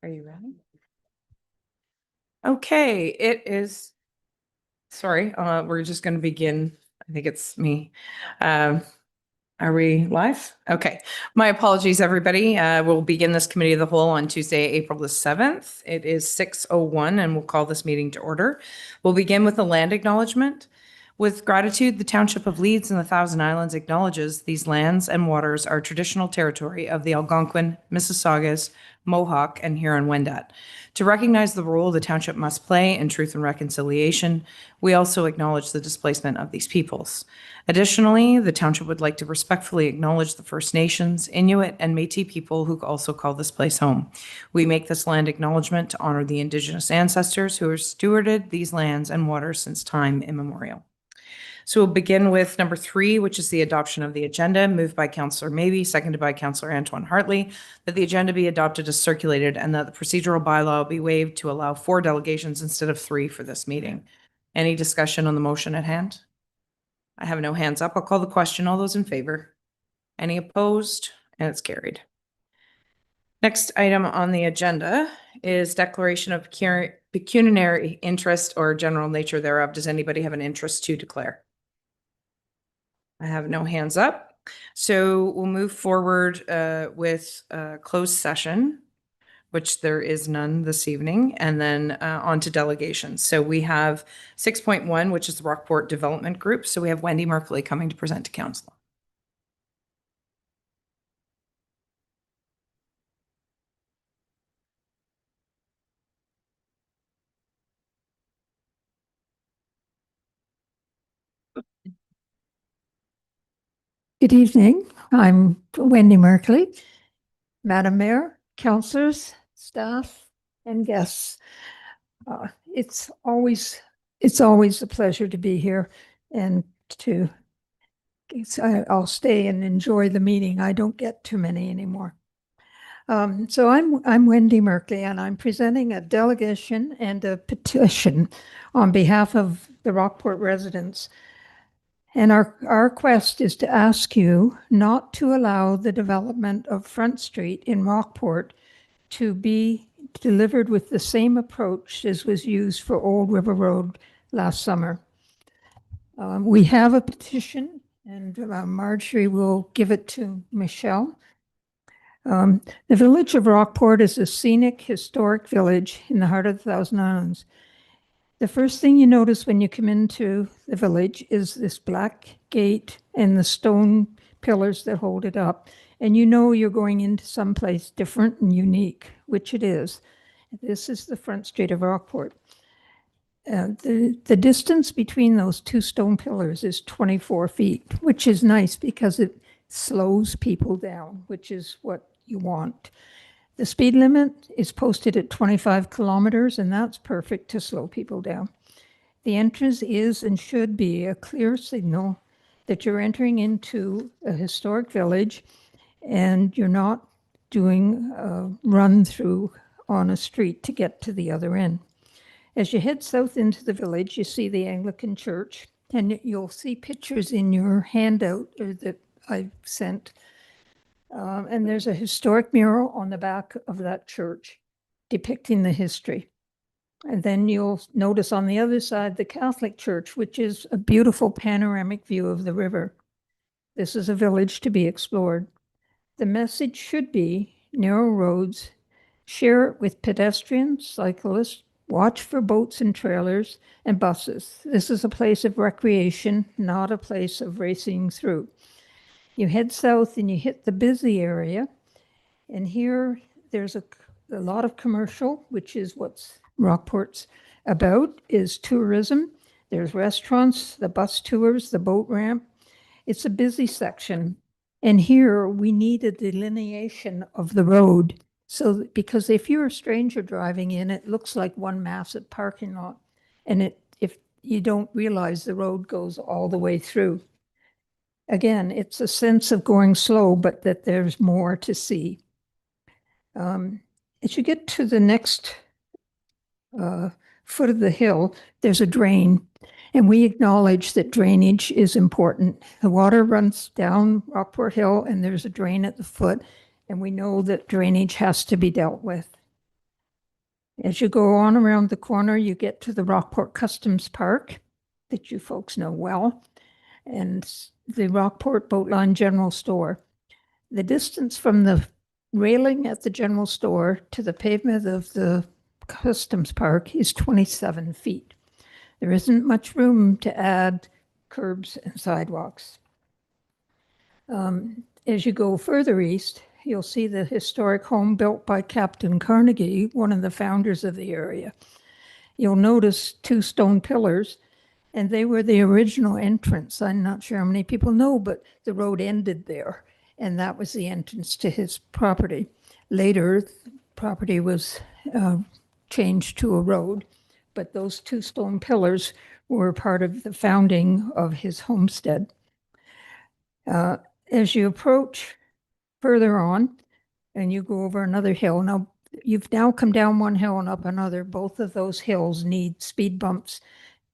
Are you ready? Okay, we're just going to begin. I think it's me. Are we live? Okay. My apologies, everybody. We'll begin this committee of the whole on Tuesday, April the 7th. It is 6:01 and we'll call this meeting to order. We'll begin with a land acknowledgement. With gratitude, the Township of Leeds and the Thousand Islands acknowledges these lands and waters are traditional territory of the Algonquin, Mississaugas, Mohawk, and Huron-Wendat. To recognize the role the township must play in truth and reconciliation, we also acknowledge the displacement of these peoples. Additionally, the township would like to respectfully acknowledge the First Nations, Inuit, and Métis people who also call this place home. We make this land acknowledgement to honor the Indigenous ancestors who have stewarded these lands and waters since time immemorial. So we'll begin with number 3, which is the adoption of the agenda, moved by Councillor Mabey, seconded by Councillor Antoine Hartley, that the agenda be adopted as circulated and that the procedural bylaw be waived to allow 4 delegations instead of 3 for this meeting. Any discussion on the motion at hand? I have no hands up. I'll call the question. All those in favor? Any opposed? And it's carried. Next item on the agenda is declaration of pecuniary interest or general nature thereof. Does anybody have an interest to declare? I have no hands up. So we'll move forward with closed session, which there is none this evening, and then on to delegations. So we have 6.1, which is the Rockport Development Group. So we have Wendy Merkley coming to present to council. Good evening. I'm Wendy Merkley, Madam Mayor, councillors, staff, and guests. It's always a pleasure to be here and I'll stay and enjoy the meeting. I don't get too many anymore. So I'm Wendy Merkley, and I'm presenting a delegation and a petition on behalf of the Rockport residents. And our quest is to ask you not to allow the development of Front Street in Rockport to be delivered with the same approach as was used for Old River Road last summer. We have a petition, and Marjorie will give it to Michelle. The village of Rockport is a scenic, historic village in the heart of the Thousand Islands. The first thing you notice when you come into the village is this black gate and the stone pillars that hold it up. And you know you're going into someplace different and unique, which it is. This is the Front Street of Rockport. The distance between those 2 stone pillars is 24 feet, which is nice because it slows people down, which is what you want. The speed limit is posted at 25 kilometers, and that's perfect to slow people down. The entrance is and should be a clear signal that you're entering into a historic village and you're not doing a run through on a street to get to the other end. As you head south into the village, you see the Anglican Church, and you'll see pictures in your handout that I sent. And there's a historic mural on the back of that church depicting the history. And then you'll notice on the other side the Catholic Church, which is a beautiful panoramic view of the river. This is a village to be explored. The message should be narrow roads, share it with pedestrians, cyclists, watch for boats and trailers and buses. This is a place of recreation, not a place of racing through. You head south and you hit the busy area, and here there's a lot of commercial, which is what's Rockport's about, is tourism. There's restaurants, the bus tours, the boat ramp. It's a busy section, and here we need a delineation of the road. So, because if you're a stranger driving in, it looks like one massive parking lot, and if you don't realize the road goes all the way through. Again, it's a sense of going slow, but that there's more to see. As you get to the next foot of the hill, there's a drain, and we acknowledge that drainage is important. The water runs down Rockport Hill, and there's a drain at the foot, and we know that drainage has to be dealt with. As you go on around the corner, you get to the Rockport Customs Park that you folks know well, and the Rockport Boatline General Store. The distance from the railing at the general store to the pavement of the Customs Park is 27 feet. There isn't much room to add curbs and sidewalks. As you go further east, you'll see the historic home built by Captain Carnegie, one of the founders of the area. You'll notice 2 stone pillars, and they were the original entrance. I'm not sure how many people know, but the road ended there, and that was the entrance to his property. Later, the property was changed to a road, but those 2 stone pillars were part of the founding of his homestead. As you approach further on and you go over another hill, now you've now come down one hill and up another. Both of those hills need speed bumps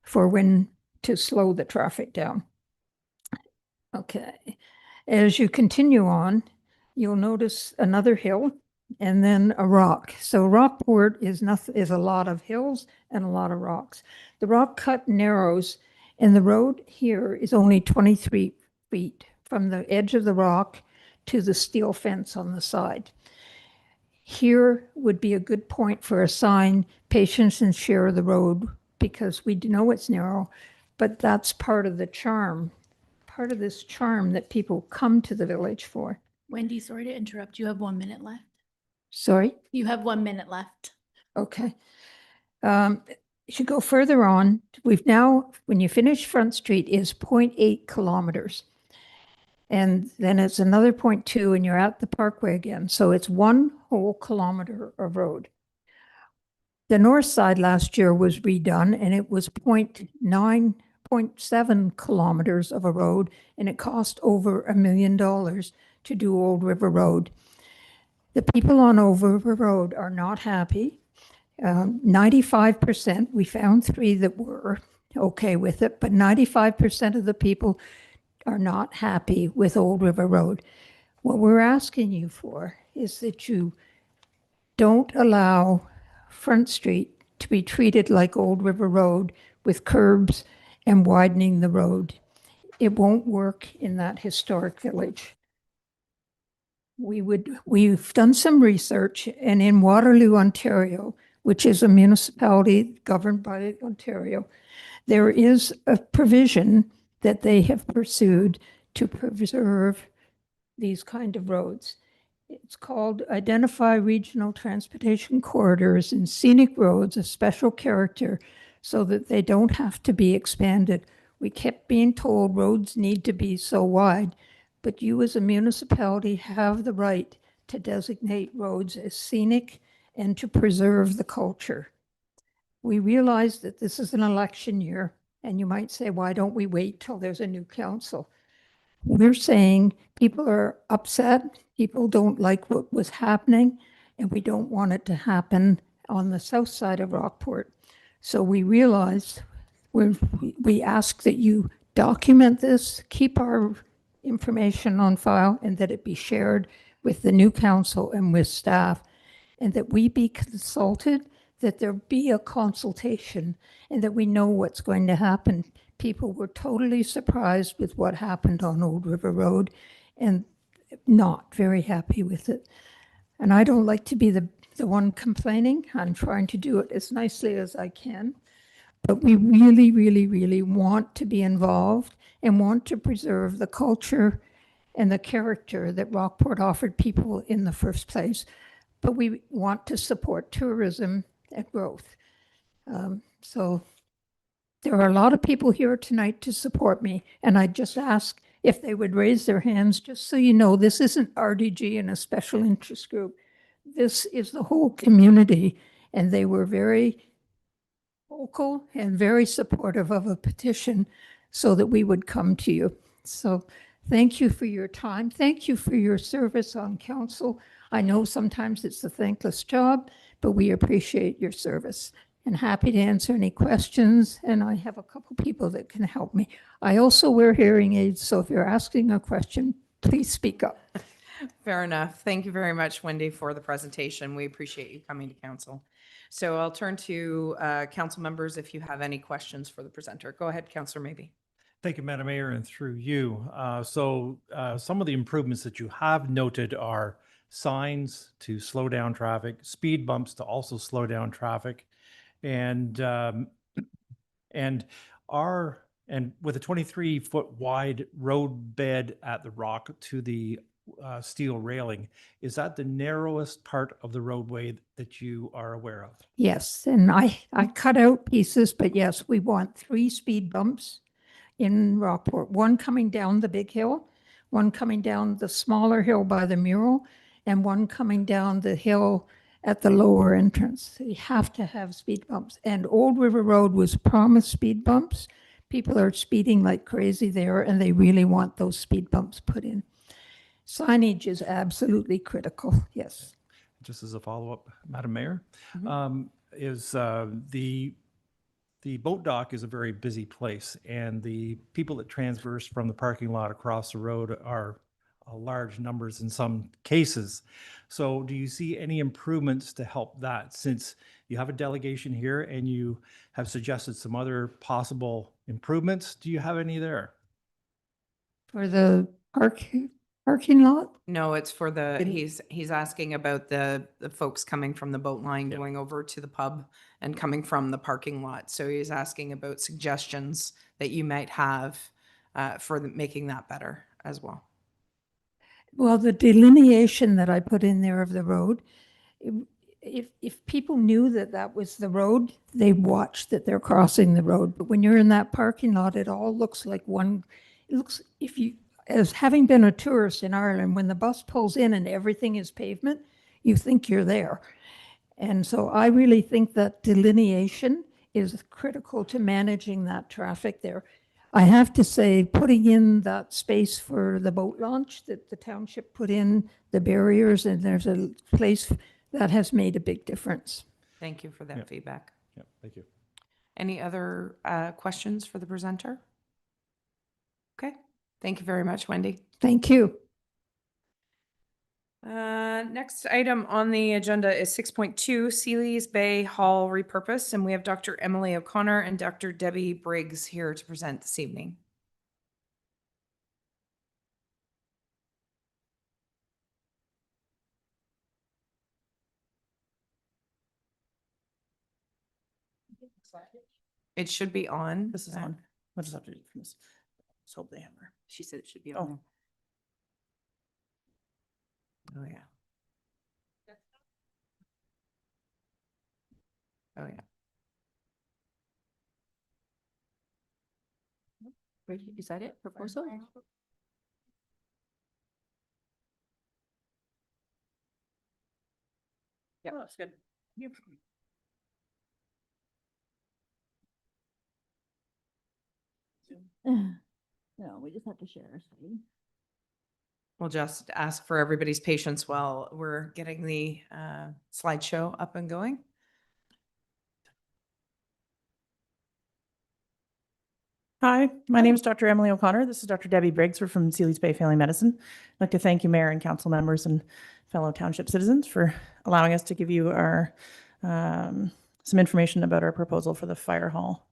for when to slow the traffic down. Okay. As you continue on, you'll notice another hill and then a rock. So Rockport is a lot of hills and a lot of rocks. The rock cut narrows, and the road here is only 23 feet from the edge of the rock to the steel fence on the side. Here would be a good point for a sign, patience and share the road, because we know it's narrow, but that's part of the charm, part of this charm that people come to the village for. Wendy, sorry to interrupt. You have 1 minute left. Sorry? You have 1 minute left. Okay. As you go further on, we've now, when you finish Front Street, is 0.8 kilometers. And then it's another 0.2 and you're at the Parkway again. So it's 1 whole kilometer of road. The north side last year was redone and it was 0.7 kilometers of a road, and it cost over $1 million to do Old River Road. The people on Old River Road are not happy. 95%, we found 3 that were okay with it, but 95% of the people are not happy with Old River Road. What we're asking you for is that you don't allow Front Street to be treated like Old River Road with curbs and widening the road. It won't work in that historic village. We've done some research, and in Waterloo, Ontario, which is a municipality governed by Ontario, there is a provision that they have pursued to preserve these kind of roads. It's called Identify Regional Transportation Corridors and Scenic Roads of Special Character so that they don't have to be expanded. We kept being told roads need to be so wide, but you as a municipality have the right to designate roads as scenic and to preserve the culture. We realize that this is an election year, and you might say, why don't we wait till there's a new council? We're saying people are upset, people don't like what was happening, and we don't want it to happen on the south side of Rockport. So we realized, we ask that you document this, keep our information on file, and that it be shared with the new council and with staff, and that we be consulted, that there be a consultation, and that we know what's going to happen. People were totally surprised with what happened on Old River Road and not very happy with it. And I don't like to be the one complaining. I'm trying to do it as nicely as I can. But we really, really, really want to be involved and want to preserve the culture and the character that Rockport offered people in the first place. But we want to support tourism and growth. So there are a lot of people here tonight to support me, and I just ask if they would raise their hands, just so you know, this isn't RDG and a special interest group. This is the whole community, and they were very vocal and very supportive of a petition so that we would come to you. So thank you for your time. Thank you for your service on council. I know sometimes it's a thankless job, but we appreciate your service and happy to answer any questions. And I have a couple people that can help me. I also wear hearing aids, so if you're asking a question, please speak up. Fair enough. Thank you very much, Wendy, for the presentation. We appreciate you coming to council. So I'll turn to council members if you have any questions for the presenter. Go ahead, Councillor Maybe. Thank you, Madam Mayor, and through you. Some of the improvements that you have noted are signs to slow down traffic, speed bumps to also slow down traffic, and and with a 23-foot wide road bed at the Rock to the steel railing, is that the narrowest part of the roadway that you are aware of? Yes, and I cut out pieces, but yes, we want 3 speed bumps in Rockport, one coming down the big hill, one coming down the smaller hill by the mural, and one coming down the hill at the lower entrance. You have to have speed bumps. And Old River Road was promised speed bumps. People are speeding like crazy there, and they really want those speed bumps put in. Signage is absolutely critical, yes. Just as a follow-up, Madam Mayor, Mhm. the boat dock is a very busy place, and the people that transverse from the parking lot across the road are large numbers in some cases. So do you see any improvements to help that, since you have a delegation here and you have suggested some other possible improvements? Do you have any there? For the parking lot? No, it's for the, he's asking about the folks coming from the boat line, Yep. going over to the pub and coming from the parking lot. So he's asking about suggestions that you might have for making that better as well. Well, the delineation that I put in there of the road, if people knew that that was the road, they watch that they're crossing the road. But when you're in that parking lot, it all looks like one, it looks, if you, as having been a tourist in Ireland, when the bus pulls in and everything is pavement, you think you're there. And so I really think that delineation is critical to managing that traffic there. I have to say, putting in that space for the boat launch that the township put in, the barriers, and there's a place that has made a big difference. Thank you for that Yep. feedback. Yeah, thank you. Any other questions for the presenter? Okay, thank you very much, Wendy. Thank you. Next item on the agenda is 6.2 Sealy's Bay Hall repurpose, and we have Dr. Emily O'Connor and Dr. Debbie Briggs here to present this evening. It should be on. This is on. We'll just have to do from this. Let's hope they have her. She said it should be Oh. on. Oh, yeah. Oh, yeah. Wait, is that it? Proposal? Yeah, that's good. Yep. No, we just have to share our screen. We'll just ask for everybody's patience while we're getting the slideshow up and going. Hi, my name is Dr. Emily O'Connor. This is Dr. Debbie Briggs. We're from Sealy's Bay Family Medicine. I'd like to thank you, Mayor and council members and fellow township citizens, for allowing us to give you our some information about our proposal for the fire hall.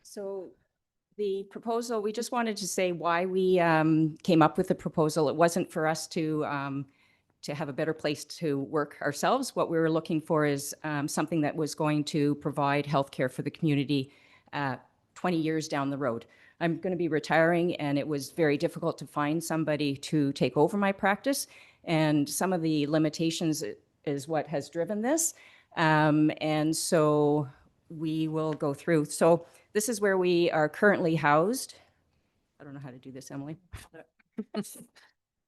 So the proposal, we just wanted to say why we came up with the proposal. It wasn't for us to have a better place to work ourselves. What we were looking for is something that was going to provide healthcare for the community 20 years down the road. I'm going to be retiring, and it was very difficult to find somebody to take over my practice. And some of the limitations is what has driven this. And so we will go through. So this is where we are currently housed. I don't know how to do this, Emily.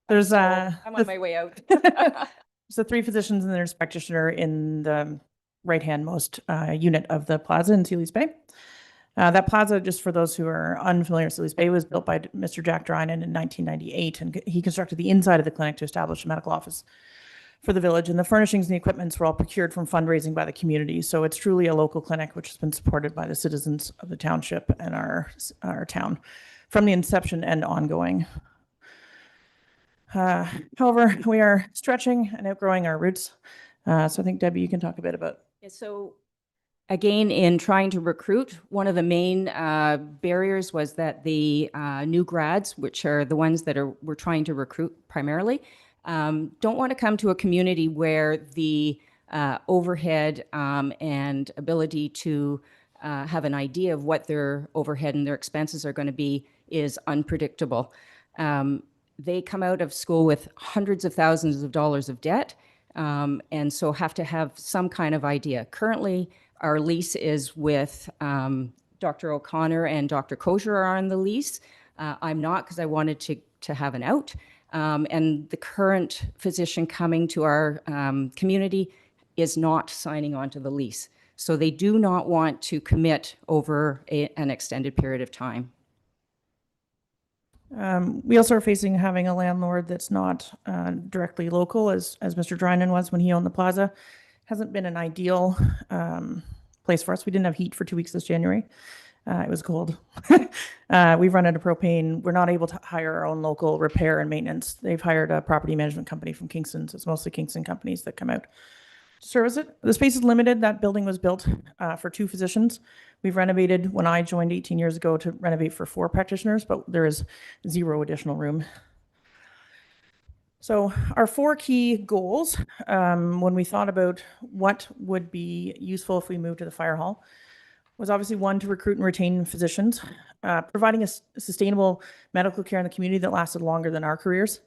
There's I'm on my way out. so 3 physicians and there's practitioner in the right-hand most unit of the plaza in Sealy's Bay. That plaza, just for those who are unfamiliar with Sealy's Bay, was built by Mr. Jack Drynan in 1998, and he constructed the inside of the clinic to establish a medical office for the village, and the furnishings and the equipments were all procured from fundraising by the community. So it's truly a local clinic, which has been supported by the citizens of the township and our town from the inception and ongoing. However, we are stretching and outgrowing our roots. So I think, Debbie, you can talk a bit about Yeah, so again, in trying to recruit, one of the main barriers was that the new grads, which are the ones that we're trying to recruit primarily, don't want to come to a community where the overhead and ability to have an idea of what their overhead and their expenses are going to be is unpredictable. They come out of school with hundreds of thousands of dollars of debt, and so have to have some kind of idea. Currently, our lease is with Dr. O'Connor and Dr. Kosher are on the lease. I'm not, because I wanted to have an out. And the current physician coming to our community is not signing on to the lease. So they do not want to commit over an extended period of time. We also are facing having a landlord that's not directly local, as Mr. Drynan was when he owned the plaza. Hasn't been an ideal place for us. We didn't have heat for 2 weeks this January. It was cold. We've run out of propane. We're not able to hire our own local repair and maintenance. They've hired a property management company from Kingston. So it's mostly Kingston companies that come out to service it. The space is limited. That building was built for 2 physicians. We've renovated when I joined 18 years ago to renovate for 4 practitioners, but there is 0 additional room. So our 4 key goals, when we thought about what would be useful if we moved to the fire hall, was obviously 1, to recruit and retain physicians, providing a sustainable medical care in the community that lasted longer than our careers.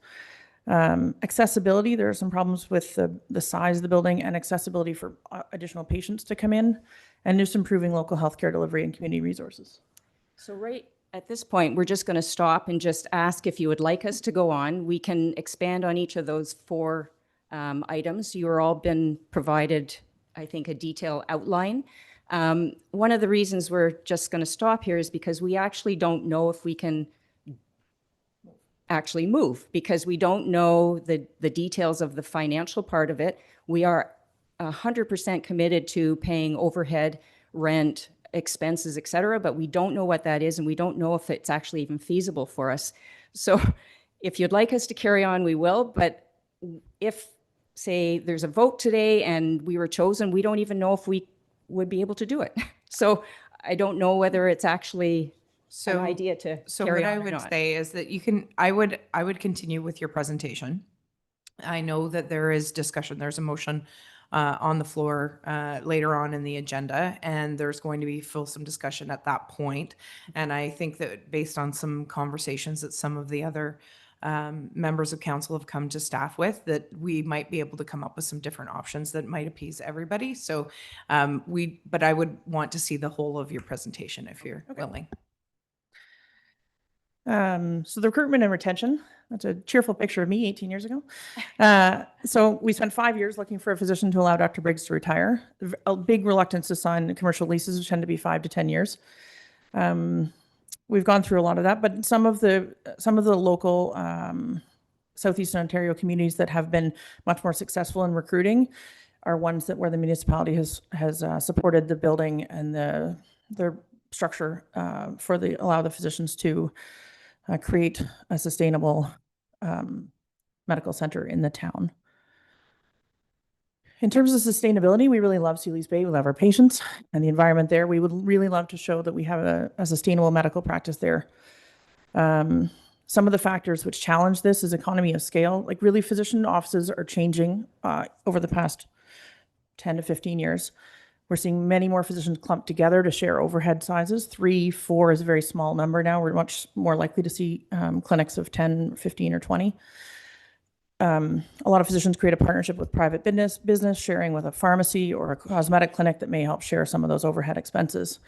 Accessibility, there are some problems with the size of the building and accessibility for additional patients to come in, and just improving local healthcare delivery and community resources. So right at this point, we're just going to stop and just ask if you would like us to go on. We can expand on each of those 4 items. You are all been provided, I think, a detailed outline. One of the reasons we're just going to stop here is because we actually don't know if we can actually move, because we don't know the details of the financial part of it. We are 100% committed to paying overhead, rent, expenses, et cetera, but we don't know what that is, and we don't know if it's actually even feasible for us. So if you'd like us to carry on, we will, but if, say, there's a vote today and we were chosen, we don't even know if we would be able to do it. So I don't know whether it's actually an idea to So carry what on I or would not. say is that I would continue with your presentation. I know that there is discussion, there's a motion on the floor later on in the agenda, and there's going to be fulsome discussion at that point. And I think that based on some conversations that some of the other members of council have come to staff with, that we might be able to come up with some different options that might appease everybody. So but I would want to see the whole of your presentation if you're willing. So the recruitment and retention, that's a cheerful picture of me 18 years ago. So we spent 5 years looking for a physician to allow Dr. Briggs to retire. A big reluctance to sign commercial leases, which tend to be 5 to 10 years. We've gone through a lot of that, but some of the local Southeastern Ontario communities that have been much more successful in recruiting are ones where the municipality has supported the building and their structure allow the physicians to create a sustainable medical center in the town. In terms of sustainability, we really love Sealy's Bay. We love our patients and the environment there. We would really love to show that we have a sustainable medical practice there. Some of the factors which challenge this is economy of scale. Like, really, physician offices are changing over the past 10 to 15 years. We're seeing many more physicians clumped together to share overhead sizes. 3, 4 is a very small number now. We're much more likely to see clinics of 10, 15, or 20. A lot of physicians create a partnership with private business, sharing with a pharmacy or a cosmetic clinic that may help share some of those overhead expenses.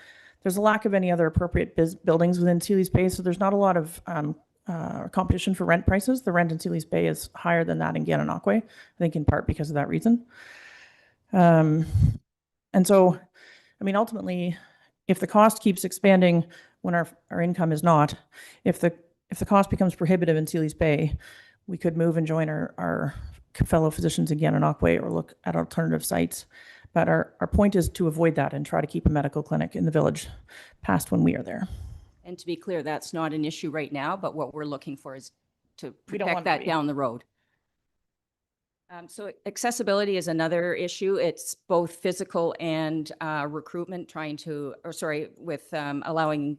There's a lack of any other appropriate buildings within Sealy's Bay, so there's not a lot of competition for rent prices. The rent in Sealy's Bay is higher than that in Gananoque, I think in part because of that reason. And so, I mean, ultimately, if the cost keeps expanding when our income is not, if the cost becomes prohibitive in Sealy's Bay, we could move and join our fellow physicians in Gananoque or look at alternative sites. But our point is to avoid that and try to keep a medical clinic in the village past when we are there. And to be clear, that's not an issue right now, but what we're looking for is to We don't want protect it to that be. down the road. So accessibility is another issue. It's both physical and recruitment, with allowing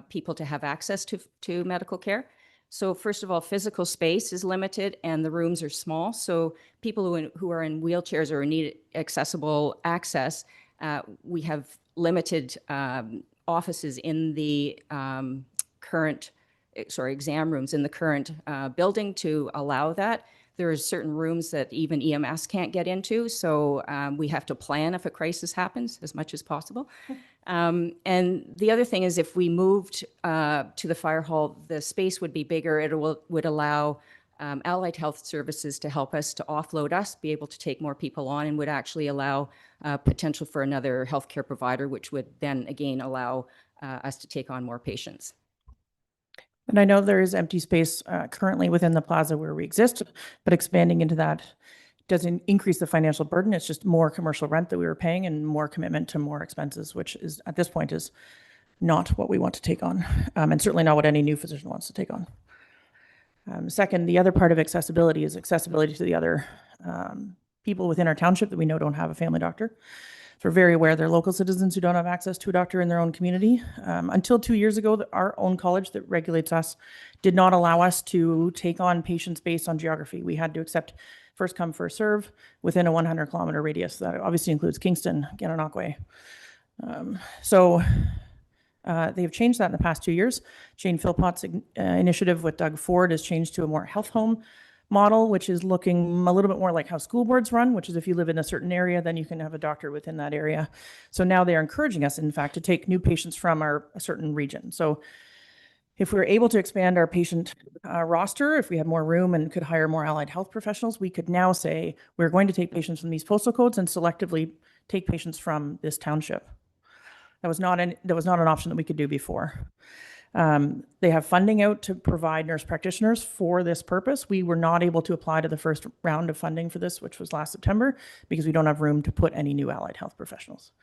people to have access to medical care. So first of all, physical space is limited and the rooms are small. So people who are in wheelchairs or need accessible access, we have limited offices in the exam rooms in the current building to allow that. There are certain rooms that even EMS can't get into, so we have to plan if a crisis happens as much as possible. And the other thing is if we moved to the fire hall, the space would be bigger. It would allow allied health services to help us, to offload us, be able to take more people on, and would actually allow potential for another healthcare provider, which would then again allow us to take on more patients. And I know there is empty space currently within the plaza where we exist, but expanding into that doesn't increase the financial burden. It's just more commercial rent that we were paying and more commitment to more expenses, which is at this point is not what we want to take on, and certainly not what any new physician wants to take on. Second, the other part of accessibility is accessibility to the other people within our township that we know don't have a family doctor. So we're very aware they're local citizens who don't have access to a doctor in their own community. Until 2 years ago, our own college that regulates us did not allow us to take on patients based on geography. We had to accept first come, first serve within a 100-kilometer radius. That obviously includes Kingston, Gananoque. They've changed that in the past 2 years. Jane Philpott's initiative with Doug Ford has changed to a more health home model, which is looking a little bit more like how school boards run, which is if you live in a certain area, then you can have a doctor within that area. So now they're encouraging us, in fact, to take new patients from a certain region. So if we were able to expand our patient roster, if we had more room and could hire more allied health professionals, we could now say, we're going to take patients from these postal codes and selectively take patients from this township. That was not an option that we could do before. They have funding out to provide nurse practitioners for this purpose. We were not able to apply to the first round of funding for this, which was last September, because we don't have room to put any new allied health professionals.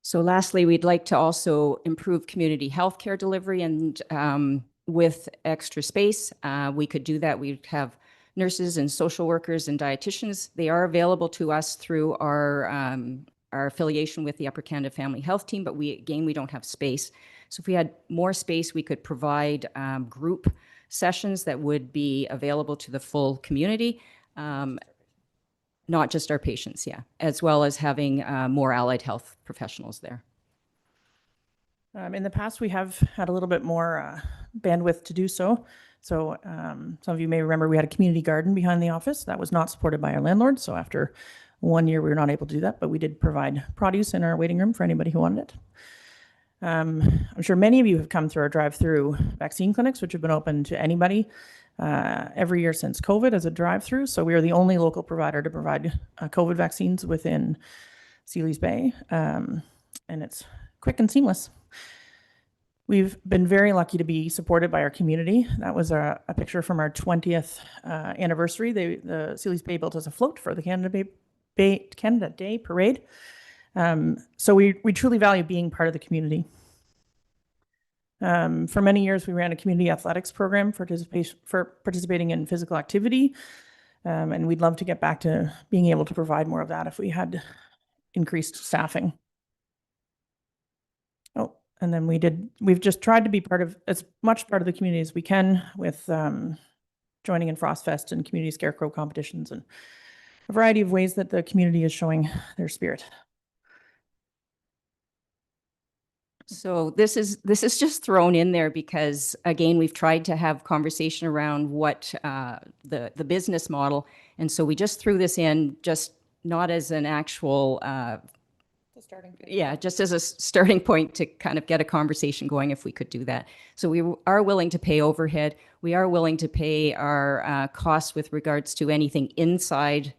So lastly, we'd like to also improve community healthcare delivery, and with extra space, we could do that. We'd have nurses and social workers and dietitians. They are available to us through our affiliation with the Upper Canada Family Health Team, but we don't have space. So if we had more space, we could provide group sessions that would be available to the full community, not just our patients, as well as having more allied health professionals there. In the past, we have had a little bit more bandwidth to do so. So some of you may remember we had a community garden behind the office that was not supported by our landlord. So after 1 year, we were not able to do that, but we did provide produce in our waiting room for anybody who wanted it. I'm sure many of you have come through our drive-through vaccine clinics, which have been open to anybody every year since COVID as a drive-through. So we are the only local provider to provide COVID vaccines within Sealy's Bay, and it's quick and seamless. We've been very lucky to be supported by our community. That was a picture from our 20th anniversary. The Sealy's Bay built us a float for the Canada Day Parade. So we truly value being part of the community. For many years, we ran a community athletics program for participating in physical activity. And we'd love to get back to being able to provide more of that if we had increased staffing. Oh, and then we've just tried to be as much part of the community as we can with joining in FrostFest and community scarecrow competitions and a variety of ways that the community is showing their spirit. So this is just thrown in there because, again, we've tried to have conversation around what the business model, and so we just threw this in, just not as an actual just as a starting point to kind of get a conversation going if we could do that. So we are willing to pay overhead. We are willing to pay our costs with regards to anything inside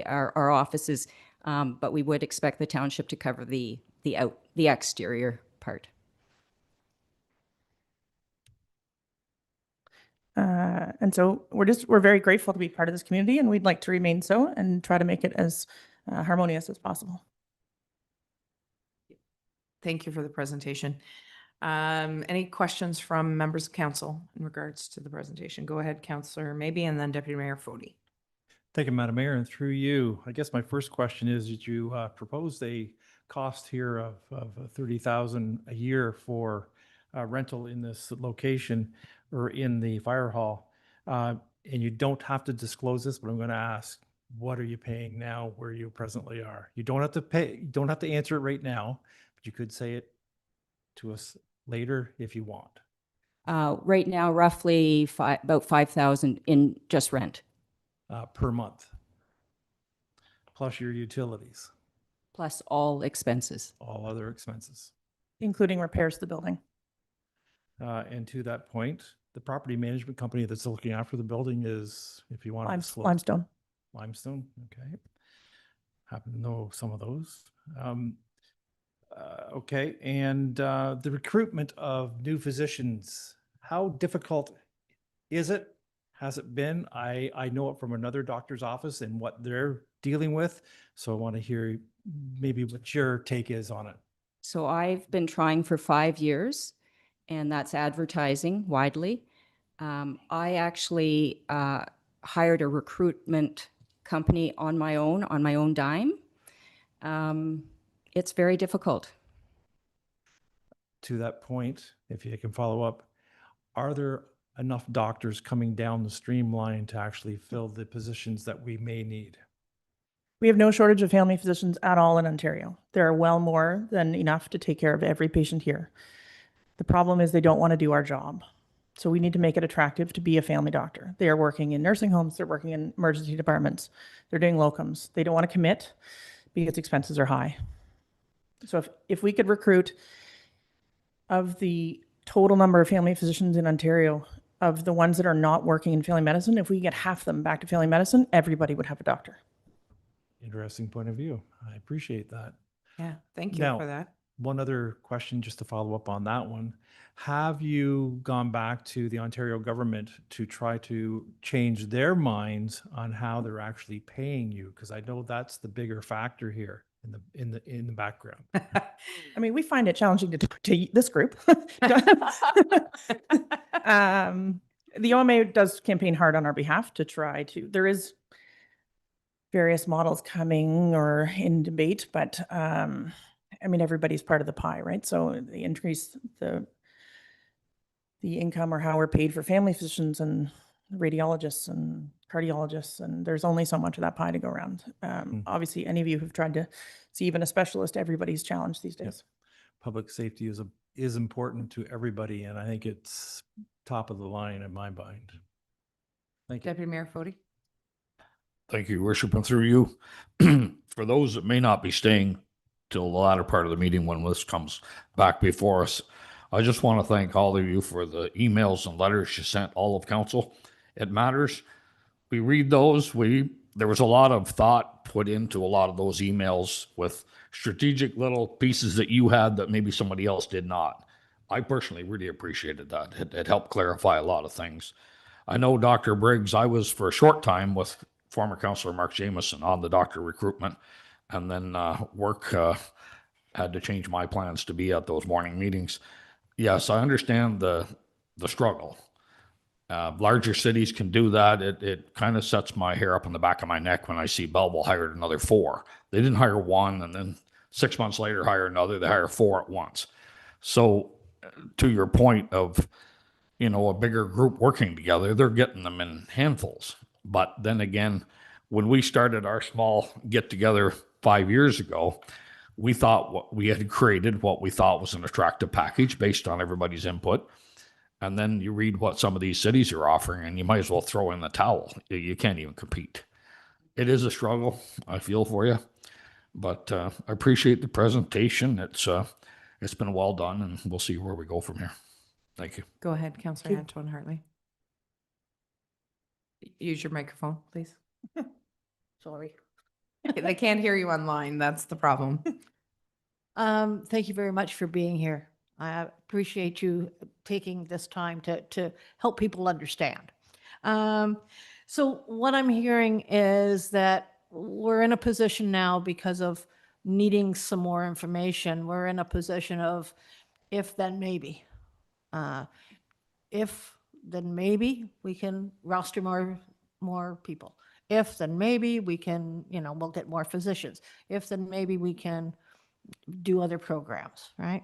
our offices, but we would expect the township to cover the exterior part. And so we're very grateful to be part of this community, and we'd like to remain so and try to make it as harmonious as possible. Thank you for the presentation. Any questions from members of council in regards to the presentation? Go ahead, Councillor Maybe, and then Deputy Mayor Fody. Thank you, Madam Mayor, and through you, I guess my first question is, did you propose a cost here of 30,000 a year for rental in this location or in the fire hall? And you don't have to disclose this, but I'm going to ask, what are you paying now where you presently are? You don't have to pay, you don't have to answer it right now, but you could say it to us later if you want. Right now, roughly about 5,000 in just rent, Per month, plus your utilities, plus all expenses. all other expenses. Including repairs to the building. And to that point, the property management company that's looking after the building is, if you want to disclose. Limestone. Limestone, okay. Happen to know some of those. Okay, and the recruitment of new physicians, how difficult is it? Has it been? I know it from another doctor's office and what they're dealing with. So I want to hear maybe what your take is on it. So I've been trying for 5 years, and that's advertising widely. I actually hired a recruitment company on my own dime. It's very difficult. To that point, if you can follow up, are there enough doctors coming down the streamline to actually fill the positions that we may need? We have no shortage of family physicians at all in Ontario. There are well more than enough to take care of every patient here. The problem is they don't want to do our job. So we need to make it attractive to be a family doctor. They are working in nursing homes, they're working in emergency departments, they're doing locums. They don't want to commit because expenses are high. So if we could recruit, of the total number of family physicians in Ontario, of the ones that are not working in family medicine, if we get half them back to family medicine, everybody would have a doctor. Interesting point of view. I appreciate that. Yeah, thank you Now, for that. One other question, just to follow up on that one. Have you gone back to the Ontario government to try to change their minds on how they're actually paying you? Because I know that's the bigger factor here in the background. I mean, we find it challenging to this group. The OMA does campaign hard on our behalf to try to, there is various models coming or in debate, but I mean, everybody's part of the pie, right? So the increase the income or how we're paid for family physicians and radiologists and cardiologists, and there's only so much of that pie to go around. Obviously, any of you who've tried to see even a specialist, everybody's challenged these days. Yes. Public safety is important to everybody, and I think it's top of the line in my mind. Thank you. Deputy Mayor Fody. Thank you, Your Worship, and through you. For those that may not be staying till the latter part of the meeting when this comes back before us, I just want to thank all of you for the emails and letters you sent all of council. It matters. We read those. There was a lot of thought put into a lot of those emails with strategic little pieces that you had that maybe somebody else did not. I personally really appreciated that. It helped clarify a lot of things. I know Dr. Briggs, I was for a short time with former Councillor Mark Jameson on the doctor recruitment, and then work had to change my plans to be at those morning meetings. Yes, I understand the struggle. Larger cities can do that. It kind of sets my hair up on the back of my neck when I see Belleville hired another 4. They didn't hire one, and then 6 months later hire another. They hire 4 at once. So to your point of, a bigger group working together, they're getting them in handfuls. But then again, when we started our small get together 5 years ago, we thought what we had created, what we thought was an attractive package based on everybody's input. And then you read what some of these cities are offering, and you might as well throw in the towel. You can't even compete. It is a struggle. I feel for you, but I appreciate the presentation. It's been well done, and we'll see where we go from here. Thank you. Go ahead, Councillor Antoine Hartley. Use your microphone, please. Sorry. They can't hear you online. That's the problem. Thank you very much for being here. I appreciate you taking this time to help people understand. So what I'm hearing is that we're in a position now because of needing some more information. We're in a position of if then maybe. If then maybe we can roster more people. If then maybe we can, we'll get more physicians. If then maybe we can do other programs, right?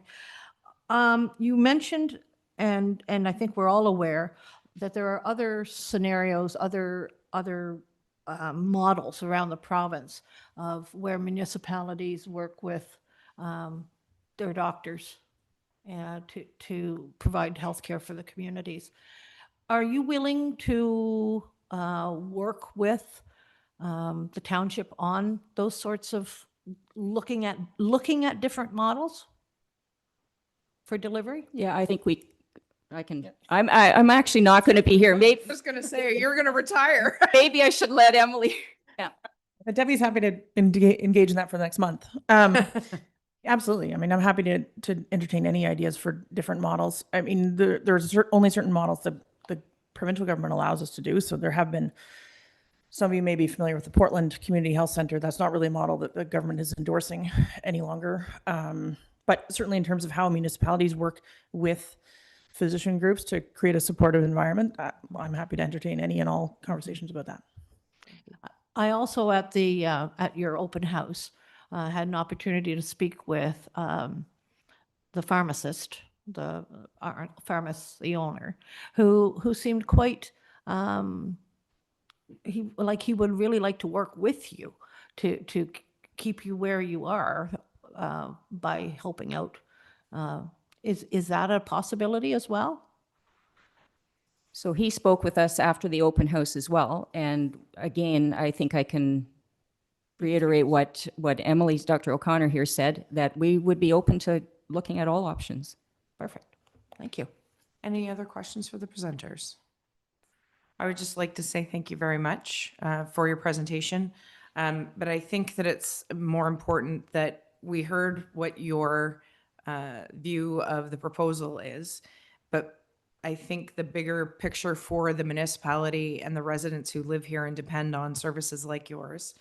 You mentioned, and I think we're all aware that there are other scenarios, other models around the province of where municipalities work with their doctors to provide healthcare for the communities. Are you willing to work with the township on those sorts of looking at different models for delivery? Yeah, I think I'm actually not going to be here. Maybe, I was going to say, you're going to retire. maybe I should let Emily. Debbie's happy to engage in that for the next month. Absolutely. I mean, I'm happy to entertain any ideas for different models. I mean, there's only certain models that the provincial government allows us to do. So there have been, some of you may be familiar with the Portland Community Health Center. That's not really a model that the government is endorsing any longer. But certainly in terms of how municipalities work with physician groups to create a supportive environment, I'm happy to entertain any and all conversations about that. I also at your open house had an opportunity to speak with the pharmacist, the pharmacy owner, who seemed quite he would really like to work with you to keep you where you are by helping out. Is that a possibility as well? So he spoke with us after the open house as well. And again, I think I can reiterate what Dr. O'Connor here said, that we would be open to looking at all options. Perfect. Thank you. Any other questions for the presenters? I would just like to say thank you very much for your presentation. But I think that it's more important that we heard what your view of the proposal is. But I think the bigger picture for the municipality and the residents who live here and depend on services like yours,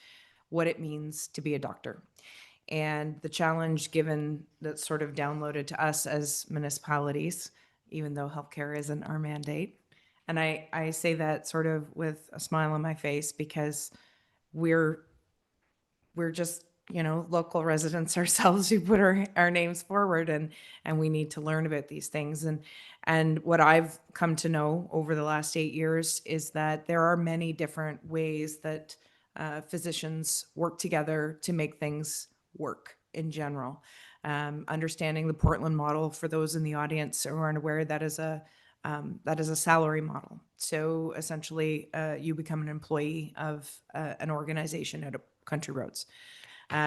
what it means to be a doctor. And the challenge given that's sort of downloaded to us as municipalities, even though healthcare isn't our mandate. And I say that sort of with a smile on my face because we're just, local residents ourselves who put our names forward and we need to learn about these things. And what I've come to know over the last 8 years is that there are many different ways that physicians work together to make things work in general. Understanding the Portland model, for those in the audience who aren't aware, that is a salary model. So essentially, you become an employee of an organization at Country Roads.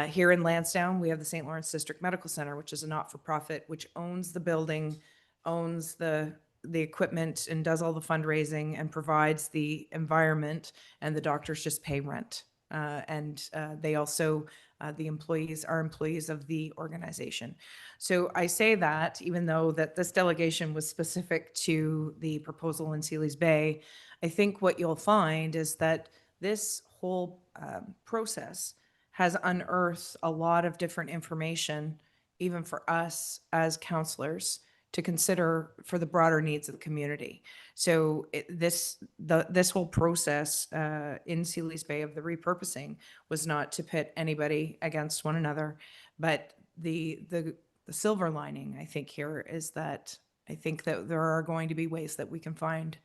Here in Lansdowne, we have the St. Lawrence District Medical Center, which is a not-for-profit, which owns the building, owns the equipment, and does all the fundraising and provides the environment, and the doctors just pay rent. And they also, the employees are employees of the organization. So I say that even though that this delegation was specific to the proposal in Sealy's Bay, I think what you'll find is that this whole process has unearthed a lot of different information, even for us as counselors, to consider for the broader needs of the community. So this whole process in Sealy's Bay of the repurposing was not to pit anybody against one another, but the silver lining, I think, here is that I think that there are going to be ways that we can find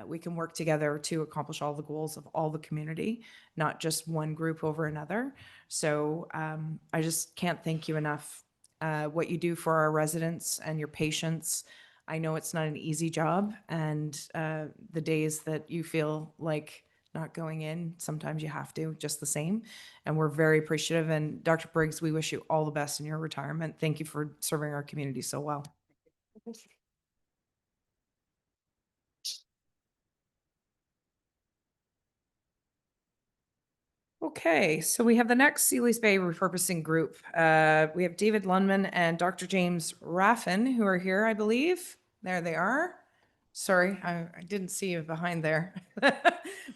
we can work together to accomplish all the goals of all the community, not just one group over another. So I just can't thank you enough. What you do for our residents and your patients. I know it's not an easy job, and the days that you feel like not going in, sometimes you have to, just the same. And we're very appreciative. And Dr. Briggs, we wish you all the best in your retirement. Thank you for serving our community so well. Okay, so we have the next Sealy's Bay repurposing group. We have David Lundman and Dr. James Raffin, who are here, I believe. There they are. Sorry, I didn't see you behind there,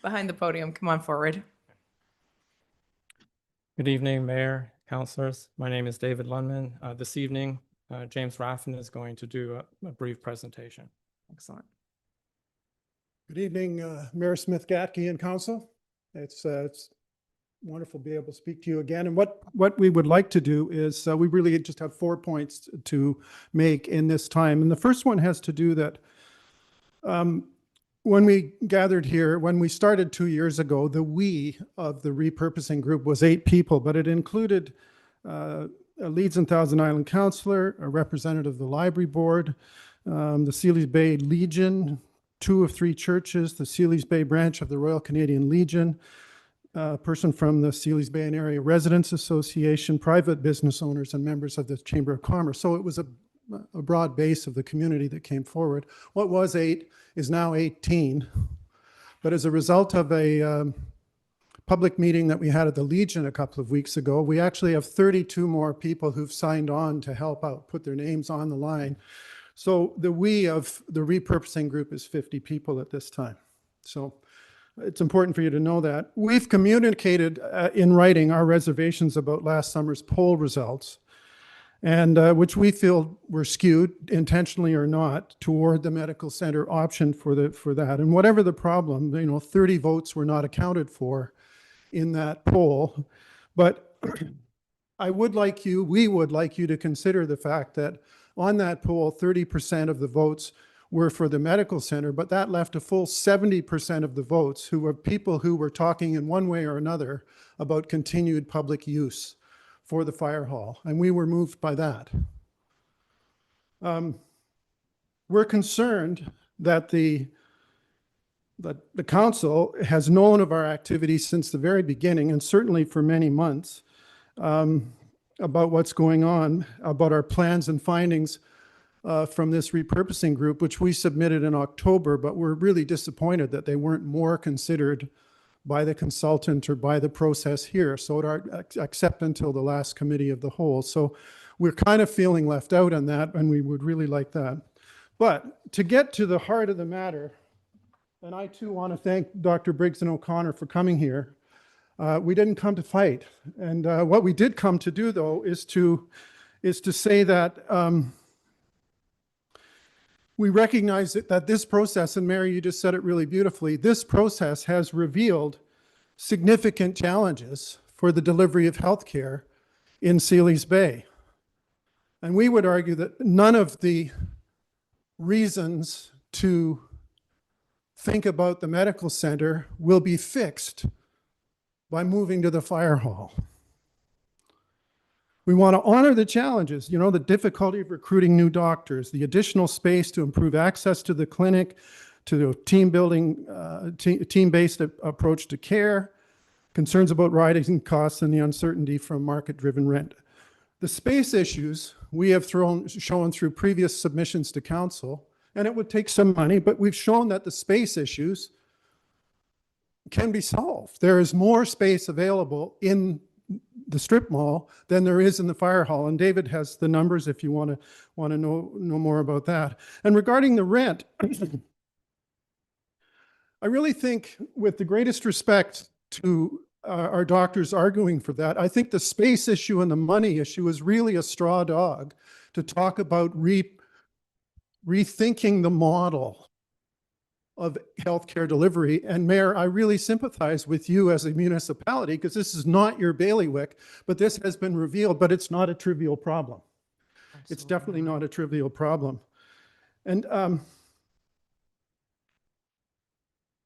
behind the podium. Come on forward. Good evening, Mayor, councilors. My name is David Lundman. This evening, James Raffin is going to do a brief presentation. Excellent. Good evening, Mayor Smith Gatke and Council. It's wonderful to be able to speak to you again. And what we would like to do is we really just have 4 points to make in this time. And the first one has to do that when we gathered here, when we started 2 years ago, the we of the repurposing group was 8 people, but it included a Leeds and Thousand Island councillor, a representative of the library board, the Sealy's Bay Legion, 2 of 3 churches, the Sealy's Bay branch of the Royal Canadian Legion, a person from the Sealy's Bay and Area Residents Association, private business owners, and members of the Chamber of Commerce. So it was a broad base of the community that came forward. What was 8 is now 18. But as a result of a public meeting that we had at the Legion a couple of weeks ago, we actually have 32 more people who've signed on to help out, put their names on the line. So the we of the repurposing group is 50 people at this time. So it's important for you to know that. We've communicated in writing our reservations about last summer's poll results, and which we feel were skewed, intentionally or not, toward the medical center option for that. And whatever the problem, 30 votes were not accounted for in that poll. But we would like you to consider the fact that on that poll, 30% of the votes were for the medical center, but that left a full 70% of the votes who were people who were talking in one way or another about continued public use for the fire hall, and we were moved by that. We're concerned that the council has known of our activities since the very beginning, and certainly for many months, about what's going on, about our plans and findings from this repurposing group, which we submitted in October, but we're really disappointed that they weren't more considered by the consultant or by the process here. So except until the last committee of the whole. So we're kind of feeling left out on that, and we would really like that. But to get to the heart of the matter, and I too want to thank Dr. Briggs and O'Connor for coming here. We didn't come to fight. And what we did come to do, though, is to say that we recognize that this process, and Mary, you just said it really beautifully, this process has revealed significant challenges for the delivery of healthcare in Sealy's Bay. And we would argue that none of the reasons to think about the medical center will be fixed by moving to the fire hall. We want to honor the challenges, the difficulty of recruiting new doctors, the additional space to improve access to the clinic, to the team-based approach to care, concerns about rising costs, and the uncertainty from market-driven rent. The space issues we have shown through previous submissions to council, and it would take some money, but we've shown that the space issues can be solved. There is more space available in the strip mall than there is in the fire hall. And David has the numbers if you want to know more about that. And regarding the rent, I really think, with the greatest respect to our doctors arguing for that, I think the space issue and the money issue is really a straw dog to talk about rethinking the model of healthcare delivery. And Mayor, I really sympathize with you as a municipality, because this is not your bailiwick, but this has been revealed, but it's not a trivial problem. Absolutely. It's definitely not a trivial problem. And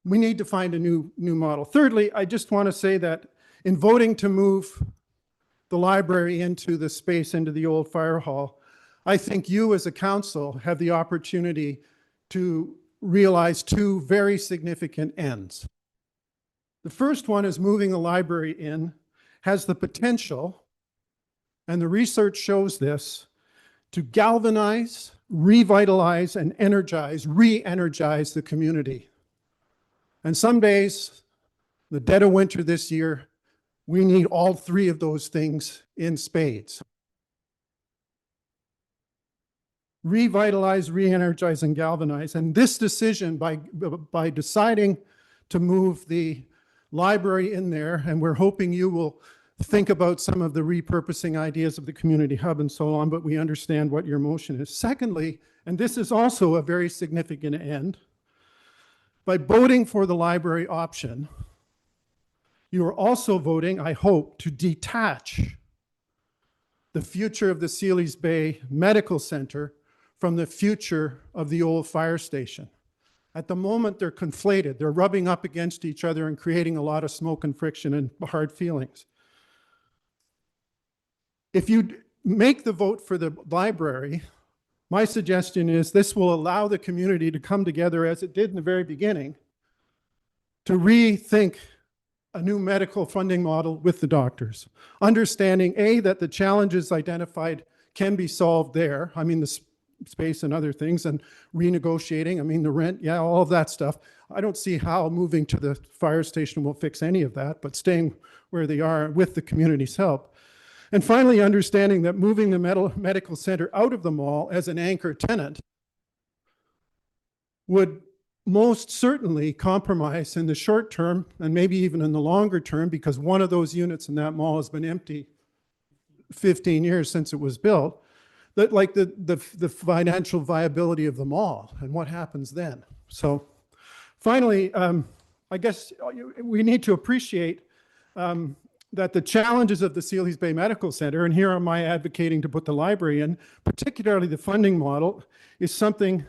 we need to find a new model. Thirdly, I just want to say that in voting to move the library into the space, into the old fire hall, I think you as a council have the opportunity to realize 2 very significant ends. The first one is moving the library in has the potential, and the research shows this, to galvanize, revitalize, and re-energize the community. And some days, the dead of winter this year, we need all 3 of those things in spades. Revitalize, re-energize, and galvanize. And this decision, by deciding to move the library in there, and we're hoping you will think about some of the repurposing ideas of the community hub and so on, but we understand what your motion is. Secondly, and this is also a very significant end, by voting for the library option, you are also voting, I hope, to detach the future of the Sealy's Bay Medical Center from the future of the old fire station. At the moment, they're conflated. They're rubbing up against each other and creating a lot of smoke and friction and hard feelings. If you make the vote for the library, my suggestion is this will allow the community to come together as it did in the very beginning to rethink a new medical funding model with the doctors. Understanding, A, that the challenges identified can be solved there. I mean, the space and other things, and renegotiating, I mean, the rent, yeah, all of that stuff. I don't see how moving to the fire station will fix any of that, but staying where they are with the community's help. And finally, understanding that moving the medical center out of the mall as an anchor tenant would most certainly compromise in the short term and maybe even in the longer term, because one of those units in that mall has been empty 15 years since it was built, that like the financial viability of the mall and what happens then. So finally, I guess we need to appreciate that the challenges of the Sealy's Bay Medical Center, and here am I advocating to put the library in, particularly the funding model, is something